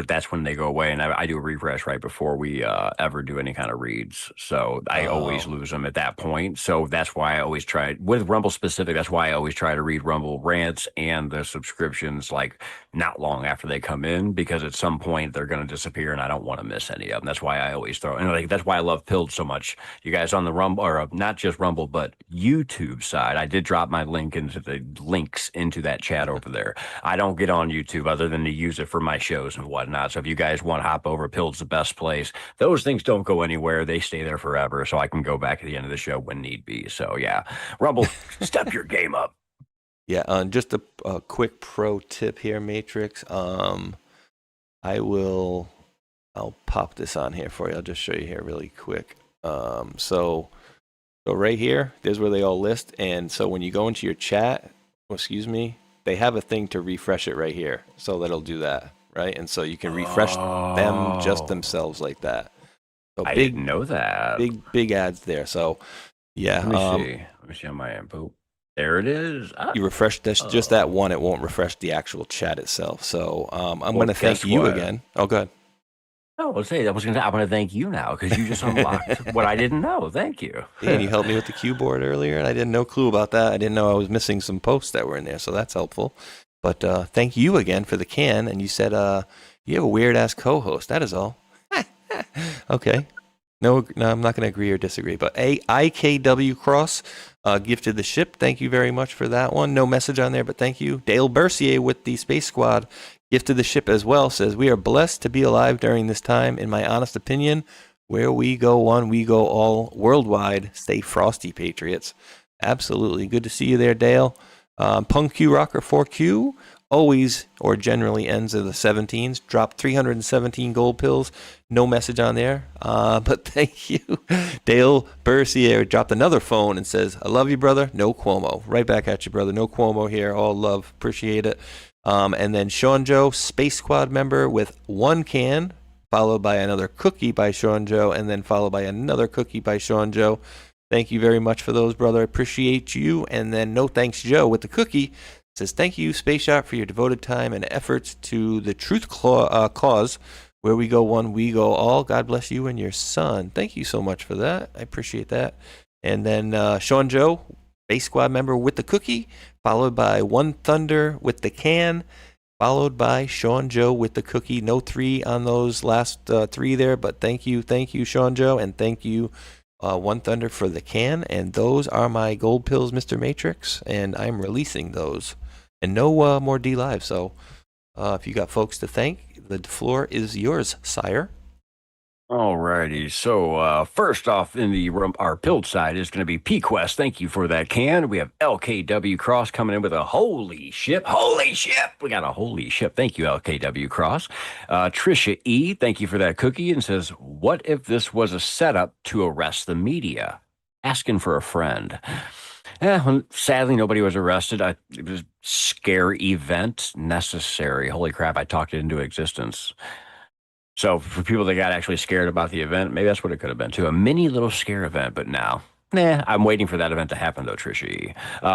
S5: that's when they go away. And I do a refresh right before we ever do any kind of reads. So I always lose them at that point. So that's why I always try with Rumble specific. That's why I always try to read Rumble rants and the subscriptions like not long after they come in, because at some point they're going to disappear and I don't want to miss any of them. That's why I always throw. And like that's why I love Pilled so much. You guys on the Rumble, or not just Rumble, but YouTube side. I did drop my link into the links into that chat over there. I don't get on YouTube other than to use it for my shows and whatnot. So if you guys want to hop over, Pilled's the best place. Those things don't go anywhere. They stay there forever. So I can go back at the end of the show when need be. So yeah, Rumble, step your game up.
S4: Yeah, just a quick pro tip here, Matrix. I'll pop this on here for you. I'll just show you here really quick. So right here, there's where they all list. And so when you go into your chat, they have a thing to refresh it right here. So that'll do that, right? And so you can refresh them just themselves like that. So
S5: I didn't know that.
S4: Big ads there. So yeah.
S5: Let me see on my info. There it is.
S4: You refresh just that one. It won't refresh the actual chat itself. So I'm going to thank you again. Oh, good.
S5: I was going to say, I'm going to thank you now because you just unlocked what I didn't know. Thank you.
S4: And you helped me with the Q board earlier, and I didn't know clue about that. I didn't know I was missing some posts that were in there, so that's helpful. But thank you again for the can. And you said you have a weird-ass co-host. That is all. Okay. No, I'm not going to agree or disagree. But IKW Cross gifted the ship. Thank you very much for that one. No message on there, but thank you. Dale Bercier with the Space Squad gifted the ship as well. Says, we are blessed to be alive during this time. In my honest opinion, where we go one, we go all worldwide. Stay frosty, Patriots. Absolutely. Good to see you there, Dale. Punk Q Rocker 4Q. Always or generally ends of the 17s. Dropped 317 gold pills. No message on there. But thank you. Dale Bercier dropped another phone and says, I love you, brother. No Cuomo. Right back at you, brother. No Cuomo here. All love. Appreciate it. And then Sean Joe, Space Squad member with one can, followed by another cookie by Sean Joe, and then followed by another cookie by Sean Joe. Thank you very much for those, brother. I appreciate you. And then No Thanks Joe with the cookie. Says, thank you, Space Shot, for your devoted time and efforts to the truth cause. Where we go one, we go all. God bless you and your son. Thank you so much for that. I appreciate that. And then Sean Joe, Space Squad member with the cookie, followed by One Thunder with the can, followed by Sean Joe with the cookie. No 3 on those last 3 there, but thank you, Sean Joe, and thank you, One Thunder, for the can. And those are my gold pills, Mr. Matrix, and I'm releasing those. And no more D Live. So if you got folks to thank, the floor is yours, sire.
S5: Alrighty. So first off in our pilled side is going to be P-Quest. Thank you for that can. We have LKW Cross coming in with a holy ship. Holy ship. We got a holy ship. Thank you, LKW Cross. Trisha E, thank you for that cookie, and says, what if this was a setup to arrest the media? Asking for a friend. Sadly, nobody was arrested. It was a scare event necessary. Holy crap, I talked it into existence. So for people that got actually scared about the event, maybe that's what it could have been too. A mini little scare event, but now. I'm waiting for that event to happen though, Trisha.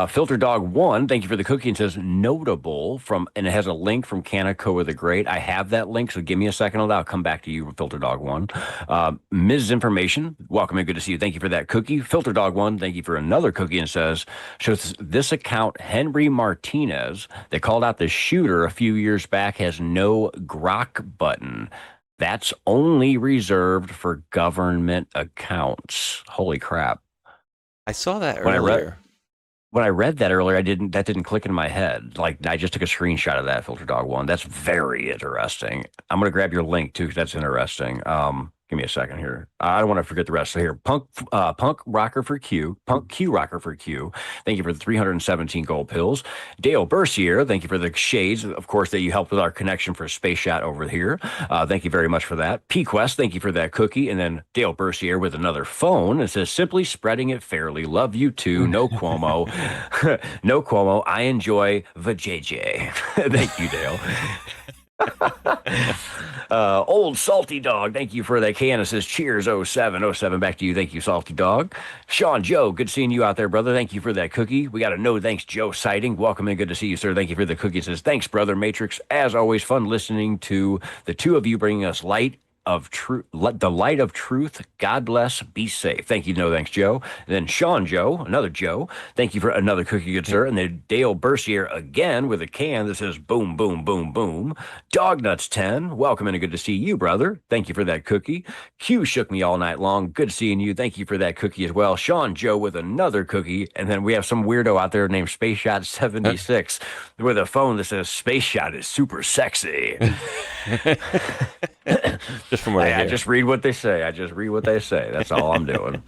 S5: Filter Dog 1, thank you for the cookie, and says notable and it has a link from Kaneko the Great. I have that link, so give me a second on that. I'll come back to you, Filter Dog 1. Ms. Information, welcome and good to see you. Thank you for that cookie. Filter Dog 1, thank you for another cookie, and says, shows this account, Henry Martinez, they called out the shooter a few years back, has no grok button. That's only reserved for government accounts. Holy crap.
S4: I saw that earlier.
S5: When I read that earlier, that didn't click in my head. Like, I just took a screenshot of that, Filter Dog 1. That's very interesting. I'm going to grab your link, too, because that's interesting. Give me a second here. I don't want to forget the rest. So here, Punk Rocker for Q. Punk Q Rocker for Q. Thank you for the 317 gold pills. Dale Bercier, thank you for the shades. Of course, that you helped with our connection for Space Shot over here. Thank you very much for that. P-Quest, thank you for that cookie. And then Dale Bercier with another phone. It says, simply spreading it fairly. Love you too. No Cuomo. No Cuomo. I enjoy the JJ. Thank you, Dale. Old Salty Dog, thank you for that can. It says cheers 07. Back to you. Thank you, Salty Dog. Sean Joe, good seeing you out there, brother. Thank you for that cookie. We got a no thanks Joe sighting. Welcome in. Good to see you, sir. Thank you for the cookie. It says thanks, brother Matrix. As always, fun listening to the two of you bringing us light of truth, the light of truth. God bless. Be safe. Thank you. No thanks, Joe. And then Sean Joe, another Joe. Thank you for another cookie, good sir. And then Dale Bercier again with a can that says boom, boom, boom, boom. Dog Nuts 10. Welcome and good to see you, brother. Thank you for that cookie. Q shook me all night long. Good seeing you. Thank you for that cookie as well. Sean Joe with another cookie. And then we have some weirdo out there named Spaceshot 76 with a phone that says Spaceshot is super sexy.
S4: Just from what I
S5: just read what they say. That's all I'm doing.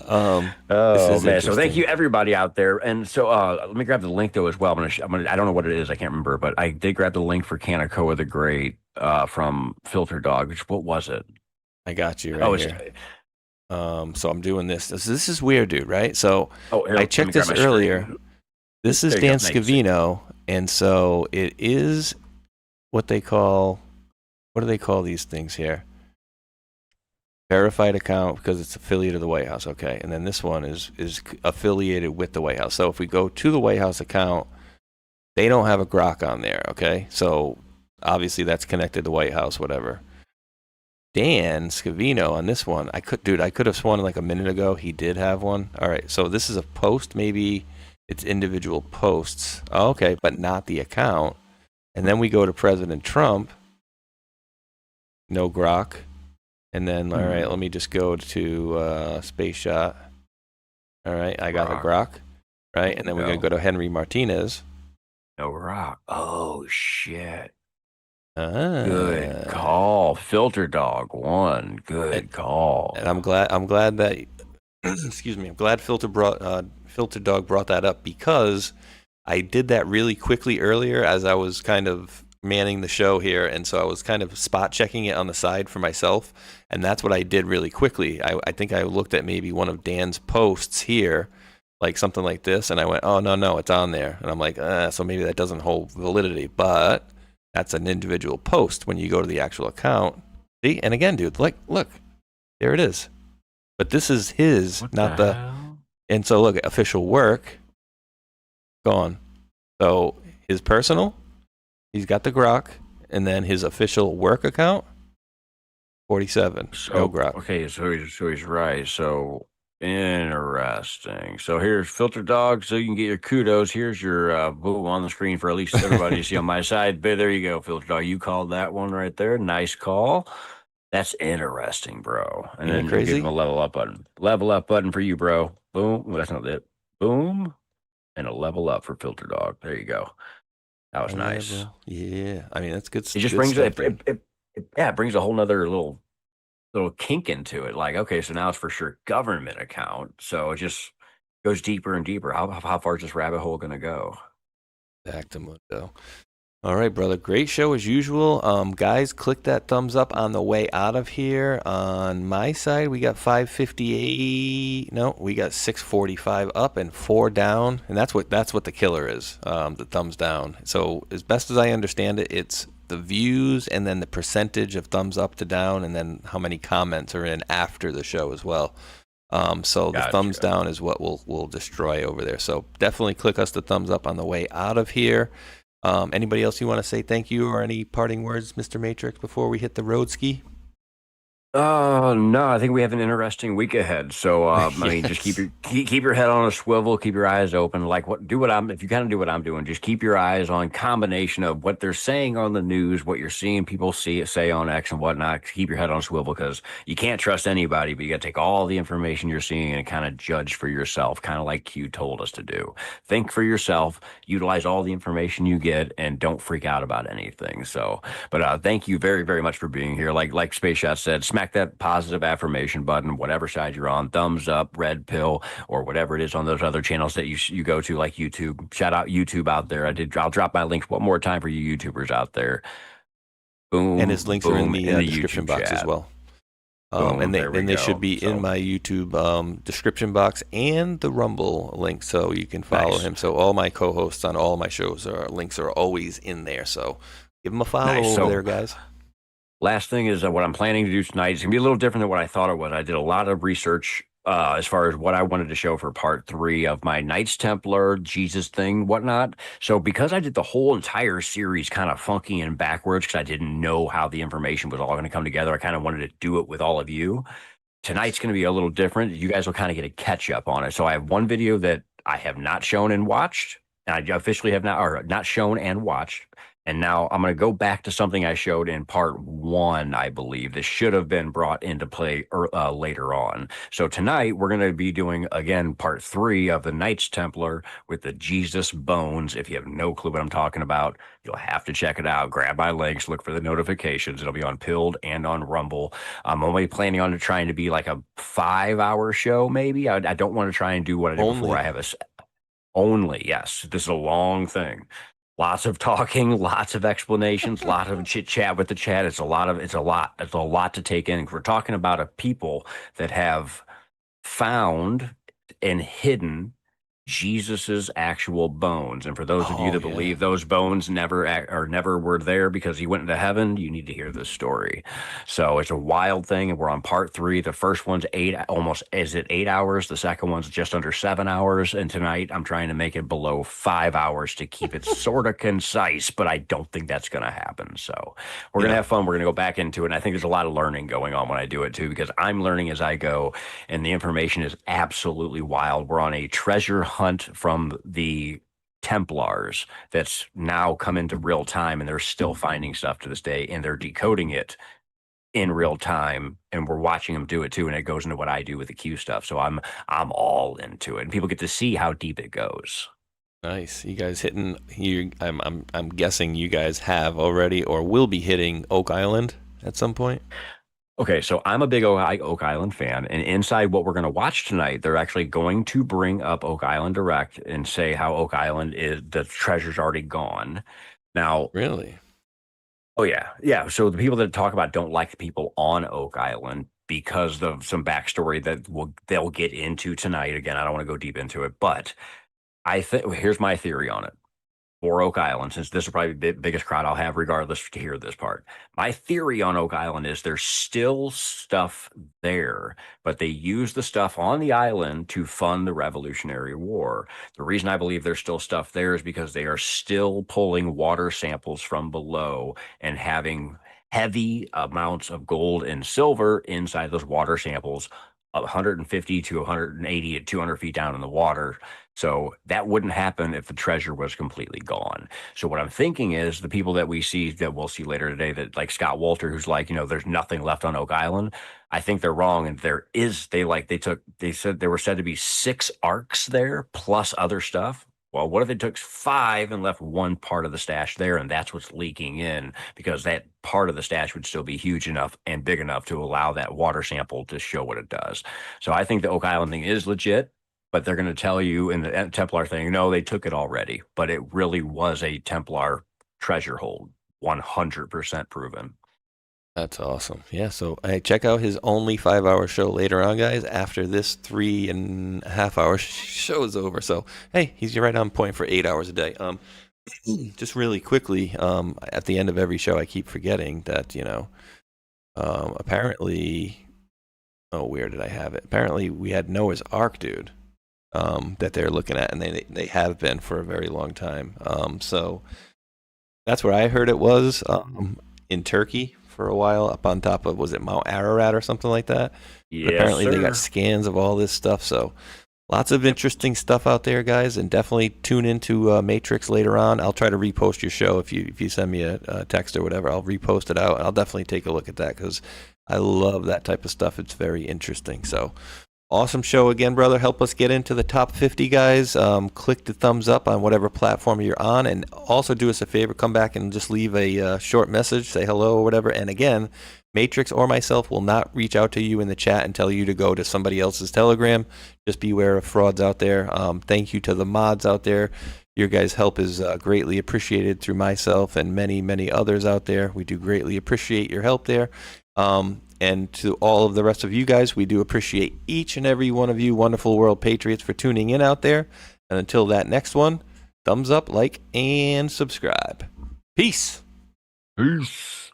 S5: Oh man! So thank you everybody out there. And so let me grab the link though as well. I don't know what it is. I can't remember, but I did grab the link for Kanakoa the Great from Filter Dog. What was it?
S4: I got you right here. So I'm doing this. This is weird, dude. Right? So I checked this earlier. This is Dan Scavino, and so it is what they call. What do they call these things here? Verified account because it's affiliated of the White House. Okay. And then this one is affiliated with the White House. So if we go to the White House account, they don't have a grok on there. Okay. So obviously that's connected to White House, whatever. Dan Scavino on this one, I could have sworn like a minute ago he did have one. All right. So this is a post. Maybe it's individual posts. Oh, okay. But not the account. And then we go to President Trump. No grok. And then, all right, let me just go to Space Shot. All right, I got the grok. Right, and then we're going to go to Henry Martinez.
S5: No rock. Oh, shit. Good call. Filter Dog 1. Good call.
S4: And I'm glad that, excuse me, I'm glad Filter Dog brought that up because I did that really quickly earlier as I was kind of manning the show here, and so I was kind of spot checking it on the side for myself, and that's what I did really quickly. I think I looked at maybe one of Dan's posts here, like something like this, and I went, oh, no, it's on there. And I'm like, so maybe that doesn't hold validity, but that's an individual post when you go to the actual account. See? And again, dude, like, look, there it is. But this is his, not the hell? And so look, official work, gone. So his personal, he's got the grok, and then his official work account, 47. No grok.
S5: Okay, so he's right. So interesting. So here's Filter Dog, so you can get your kudos. Here's your boom on the screen for at least everybody to see on my side. But there you go, Filter Dog. You called that one right there. Nice call. That's interesting, bro. And then
S4: crazy?
S5: Give him a level up button. Level up button for you, bro. Boom. Well, that's not it. Boom. And a level up for Filter Dog. There you go. That was nice.
S4: Yeah, I mean that's good.
S5: It just brings it brings a whole nother little kink into it. Like, okay, so now it's for sure government account. So it just goes deeper and deeper. How far is this rabbit hole gonna go?
S4: Back to Mundo. All right, brother. Great show as usual. Guys, click that thumbs up on the way out of here. On my side, we got 558. No, we got 645 up and 4 down, and that's what the killer is. The thumbs down. So as best as I understand it, it's the views and then the percentage of thumbs up to down, and then how many comments are in after the show as well. So the thumbs down is what we'll destroy over there. So definitely click us the thumbs up on the way out of here. Anybody else you want to say thank you or any parting words, Mr. Matrix, before we hit the road ski?
S5: No, I think we have an interesting week ahead. So, I mean, just keep your head on a swivel, keep your eyes open. Like if you kind of do what I'm doing, just keep your eyes on combination of what they're saying on the news, what you're seeing people say on X and whatnot. Keep your head on a swivel because you can't trust anybody, but you got to take all the information you're seeing and kind of judge for yourself, kind of like Q told us to do. Think for yourself, utilize all the information you get, and don't freak out about anything. So, but thank you very, very much for being here. Like Space Shot said, smack that positive affirmation button, whatever side you're on, thumbs up, red pill, or whatever it is on those other channels that you go to, like YouTube. Shout out YouTube out there. I'll drop my links one more time for you YouTubers out there. Boom.
S4: And his links are in the description box as well. And they should be in my YouTube description box and the Rumble link, so you can follow him. So all my co-hosts on all my shows links are always in there. So Give them a follow
S5: Nice.
S4: over
S5: So-
S4: there, guys.
S5: Last thing is what I'm planning to do tonight is going to be a little different than what I thought it was. I did a lot of research as far as what I wanted to show for part 3 of my Knights Templar, Jesus thing, whatnot. So because I did the whole entire series kind of funky and backwards because I didn't know how the information was all going to come together, I kind of wanted to do it with all of you. Tonight's going to be a little different. You guys will kind of get a catch up on it. So I have one video that I have not shown and watched, and I officially have not shown and watched. And now I'm going to go back to something I showed in part 1, I believe. This should have been brought into play later on. So tonight we're going to be doing, again, part 3 of the Knights Templar with the Jesus bones. If you have no clue what I'm talking about, you'll have to check it out. Grab my links, look for the notifications. It'll be on Pilled and on Rumble. I'm only planning on trying to be like a 5-hour show, maybe. I don't want to try and do what I did before. I have only, yes. This is a long thing. Lots of talking, lots of explanations, lots of chit chat with the chat. It's a lot to take in. We're talking about a people that have found and hidden Jesus's actual bones. And for those of you that believe those bones never were there because he went into heaven, you need to hear this story. So it's a wild thing, and we're on part 3. The first one's 8 hours? The second one's just under 7 hours. And tonight I'm trying to make it below 5 hours to keep it sort of concise, but I don't think that's going to happen. So we're going to have fun. We're going to go back into it. And I think there's a lot of learning going on when I do it too, because I'm learning as I go, and the information is absolutely wild. We're on a treasure hunt from the Templars that's now come into real time, and they're still finding stuff to this day, and they're decoding it in real time, and we're watching them do it too, and it goes into what I do with the Q stuff. So I'm all into it, and people get to see how deep it goes.
S4: Nice. You guys hitting you? I'm guessing you guys have already or will be hitting Oak Island at some point.
S5: Okay, so I'm a big Oak Island fan, and inside what we're going to watch tonight, they're actually going to bring up Oak Island Direct and say how Oak Island is, the treasure's already gone. Now,
S4: really?
S5: Oh, yeah. So the people that talk about don't like the people on Oak Island because of some backstory that they'll get into tonight. Again, I don't want to go deep into it, but I think here's my theory on it. For Oak Island, since this is probably the biggest crowd I'll have regardless to hear this part. My theory on Oak Island is there's still stuff there, but they use the stuff on the island to fund the Revolutionary War. The reason I believe there's still stuff there is because they are still pulling water samples from below and having heavy amounts of gold and silver inside those water samples, 150 to 180 to 200 feet down in the water. So that wouldn't happen if the treasure was completely gone. So what I'm thinking is the people that we'll see later today, that like Scott Walter, who's like, there's nothing left on Oak Island. I think they're wrong. And they said there were said to be 6 arcs there plus other stuff. Well, what if they took 5 and left one part of the stash there, and that's what's leaking in, because that part of the stash would still be huge enough and big enough to allow that water sample to show what it does. So I think the Oak Island thing is legit, but they're going to tell you in the Templar thing, no, they took it already, but it really was a Templar treasure hold, 100% proven.
S4: That's awesome. Yeah, so hey, check out his only 5-hour show later on, guys, after this 3.5-hour show is over. So, hey, he's right on point for 8 hours a day. Just really quickly, at the end of every show, I keep forgetting that, apparently, where did I have it? Apparently, we had Noah's Ark, dude, that they're looking at, and they have been for a very long time. So that's where I heard it was, in Turkey. For a while, up on top of, was it Mount Ararat or something like that?
S5: Yeah,
S4: apparently they got scans of all this stuff, so lots of interesting stuff out there, guys, and definitely tune into Matrix later on. I'll try to repost your show if you send me a text or whatever. I'll repost it out, and I'll definitely take a look at that because I love that type of stuff. It's very interesting. So awesome show again, brother. Help us get into the top 50, guys. Click the thumbs up on whatever platform you're on, and also do us a favor, come back and just leave a short message, say hello or whatever. And again, Matrix or myself will not reach out to you in the chat and tell you to go to somebody else's Telegram. Just beware of frauds out there. Thank you to the mods out there. Your guys' help is greatly appreciated through myself and many, many others out there. We do greatly appreciate your help there. And to all of the rest of you guys, we do appreciate each and every one of you wonderful world patriots for tuning in out there. And until that next one, thumbs up, like, and subscribe. Peace.
S5: Peace.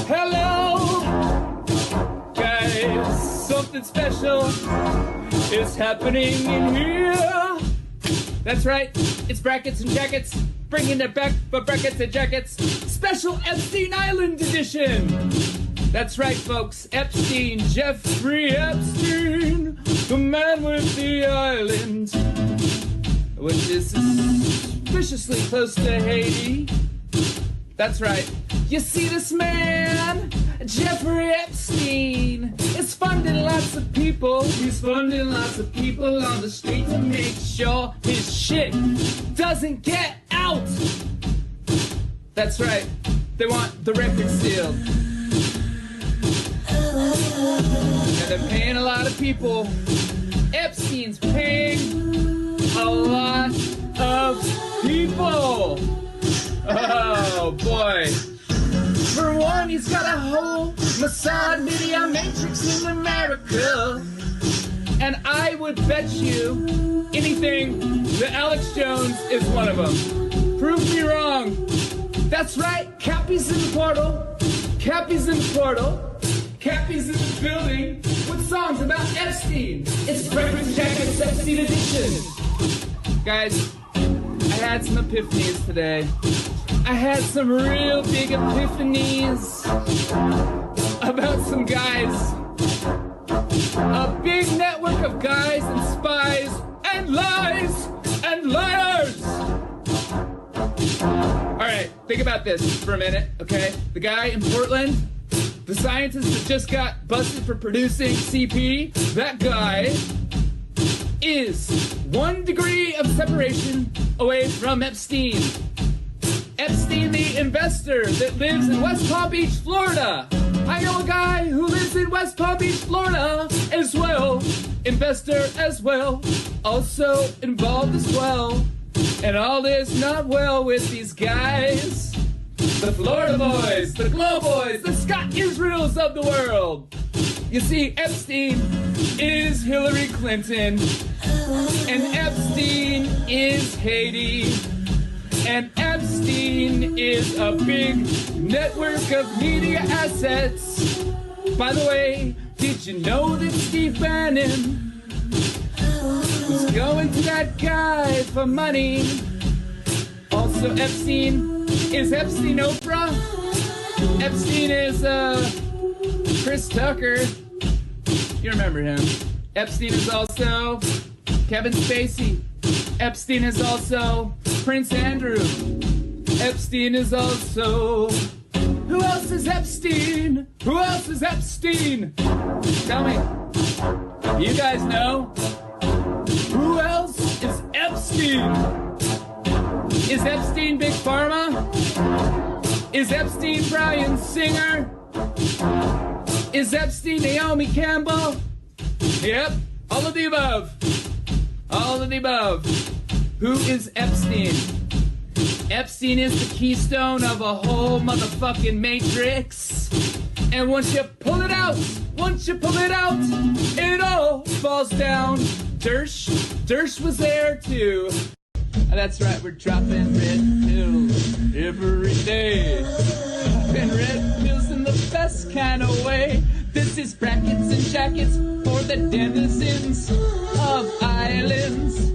S2: Hello, guys. Something special is happening in here. That's right. It's brackets and jackets. Bringing it back for brackets and jackets. Special Epstein Island edition. That's right, folks. Epstein, Jeffrey Epstein, the man with the island, which is suspiciously close to Haiti. That's right. You see, this man, Jeffrey Epstein, is funding lots of people. He's funding lots of people on the street to make sure his shit doesn't get out. That's right. They want the record sealed. And they're paying a lot of people. Epstein's paying a lot of people. Oh, boy. For one, he's got a whole Mossad media matrix in America. And I would bet you anything that Alex Jones is one of them. Prove me wrong. That's right. Cappy's in the portal. Cappy's in the portal. Cappy's in the building with songs about Epstein. It's Breakfast Jacket's Epstein edition. Guys, I had some epiphanies today. I had some real big epiphanies about some guys. A big network of guys and spies and lies and liars. All right, think about this for a minute, okay? The guy in Portland, the scientist that just got busted for producing CP, that guy is 1 degree of separation away from Epstein. Epstein, the investor that lives in West Palm Beach, Florida. I know a guy who lives in West Palm Beach, Florida as well. Investor as well. Also involved as well. And all is not well with these guys. The Florida boys, the Glow boys, the Scott Israels of the world. You see, Epstein is Hillary Clinton. And Epstein is Haiti. And Epstein is a big network of media assets. By the way, did you know that Steve Bannon was going to that guy for money? Also, Epstein is Epstein Oprah. Epstein is Chris Tucker. You remember him. Epstein is also Kevin Spacey. Epstein is also Prince Andrew. Epstein is also... Who else is Epstein? Who else is Epstein? Tell me. You guys know? Who else is Epstein? Is Epstein Big Pharma? Is Epstein Bryan Singer? Is Epstein Naomi Campbell? Yep, all of the above. All of the above. Who is Epstein? Epstein is the keystone of a whole motherfucking matrix. And once you pull it out, it all falls down. Dersh was there too. That's right, we're dropping red pills every day. Dropping red pills in the best kind of way. This is brackets and jackets for the denizens of islands.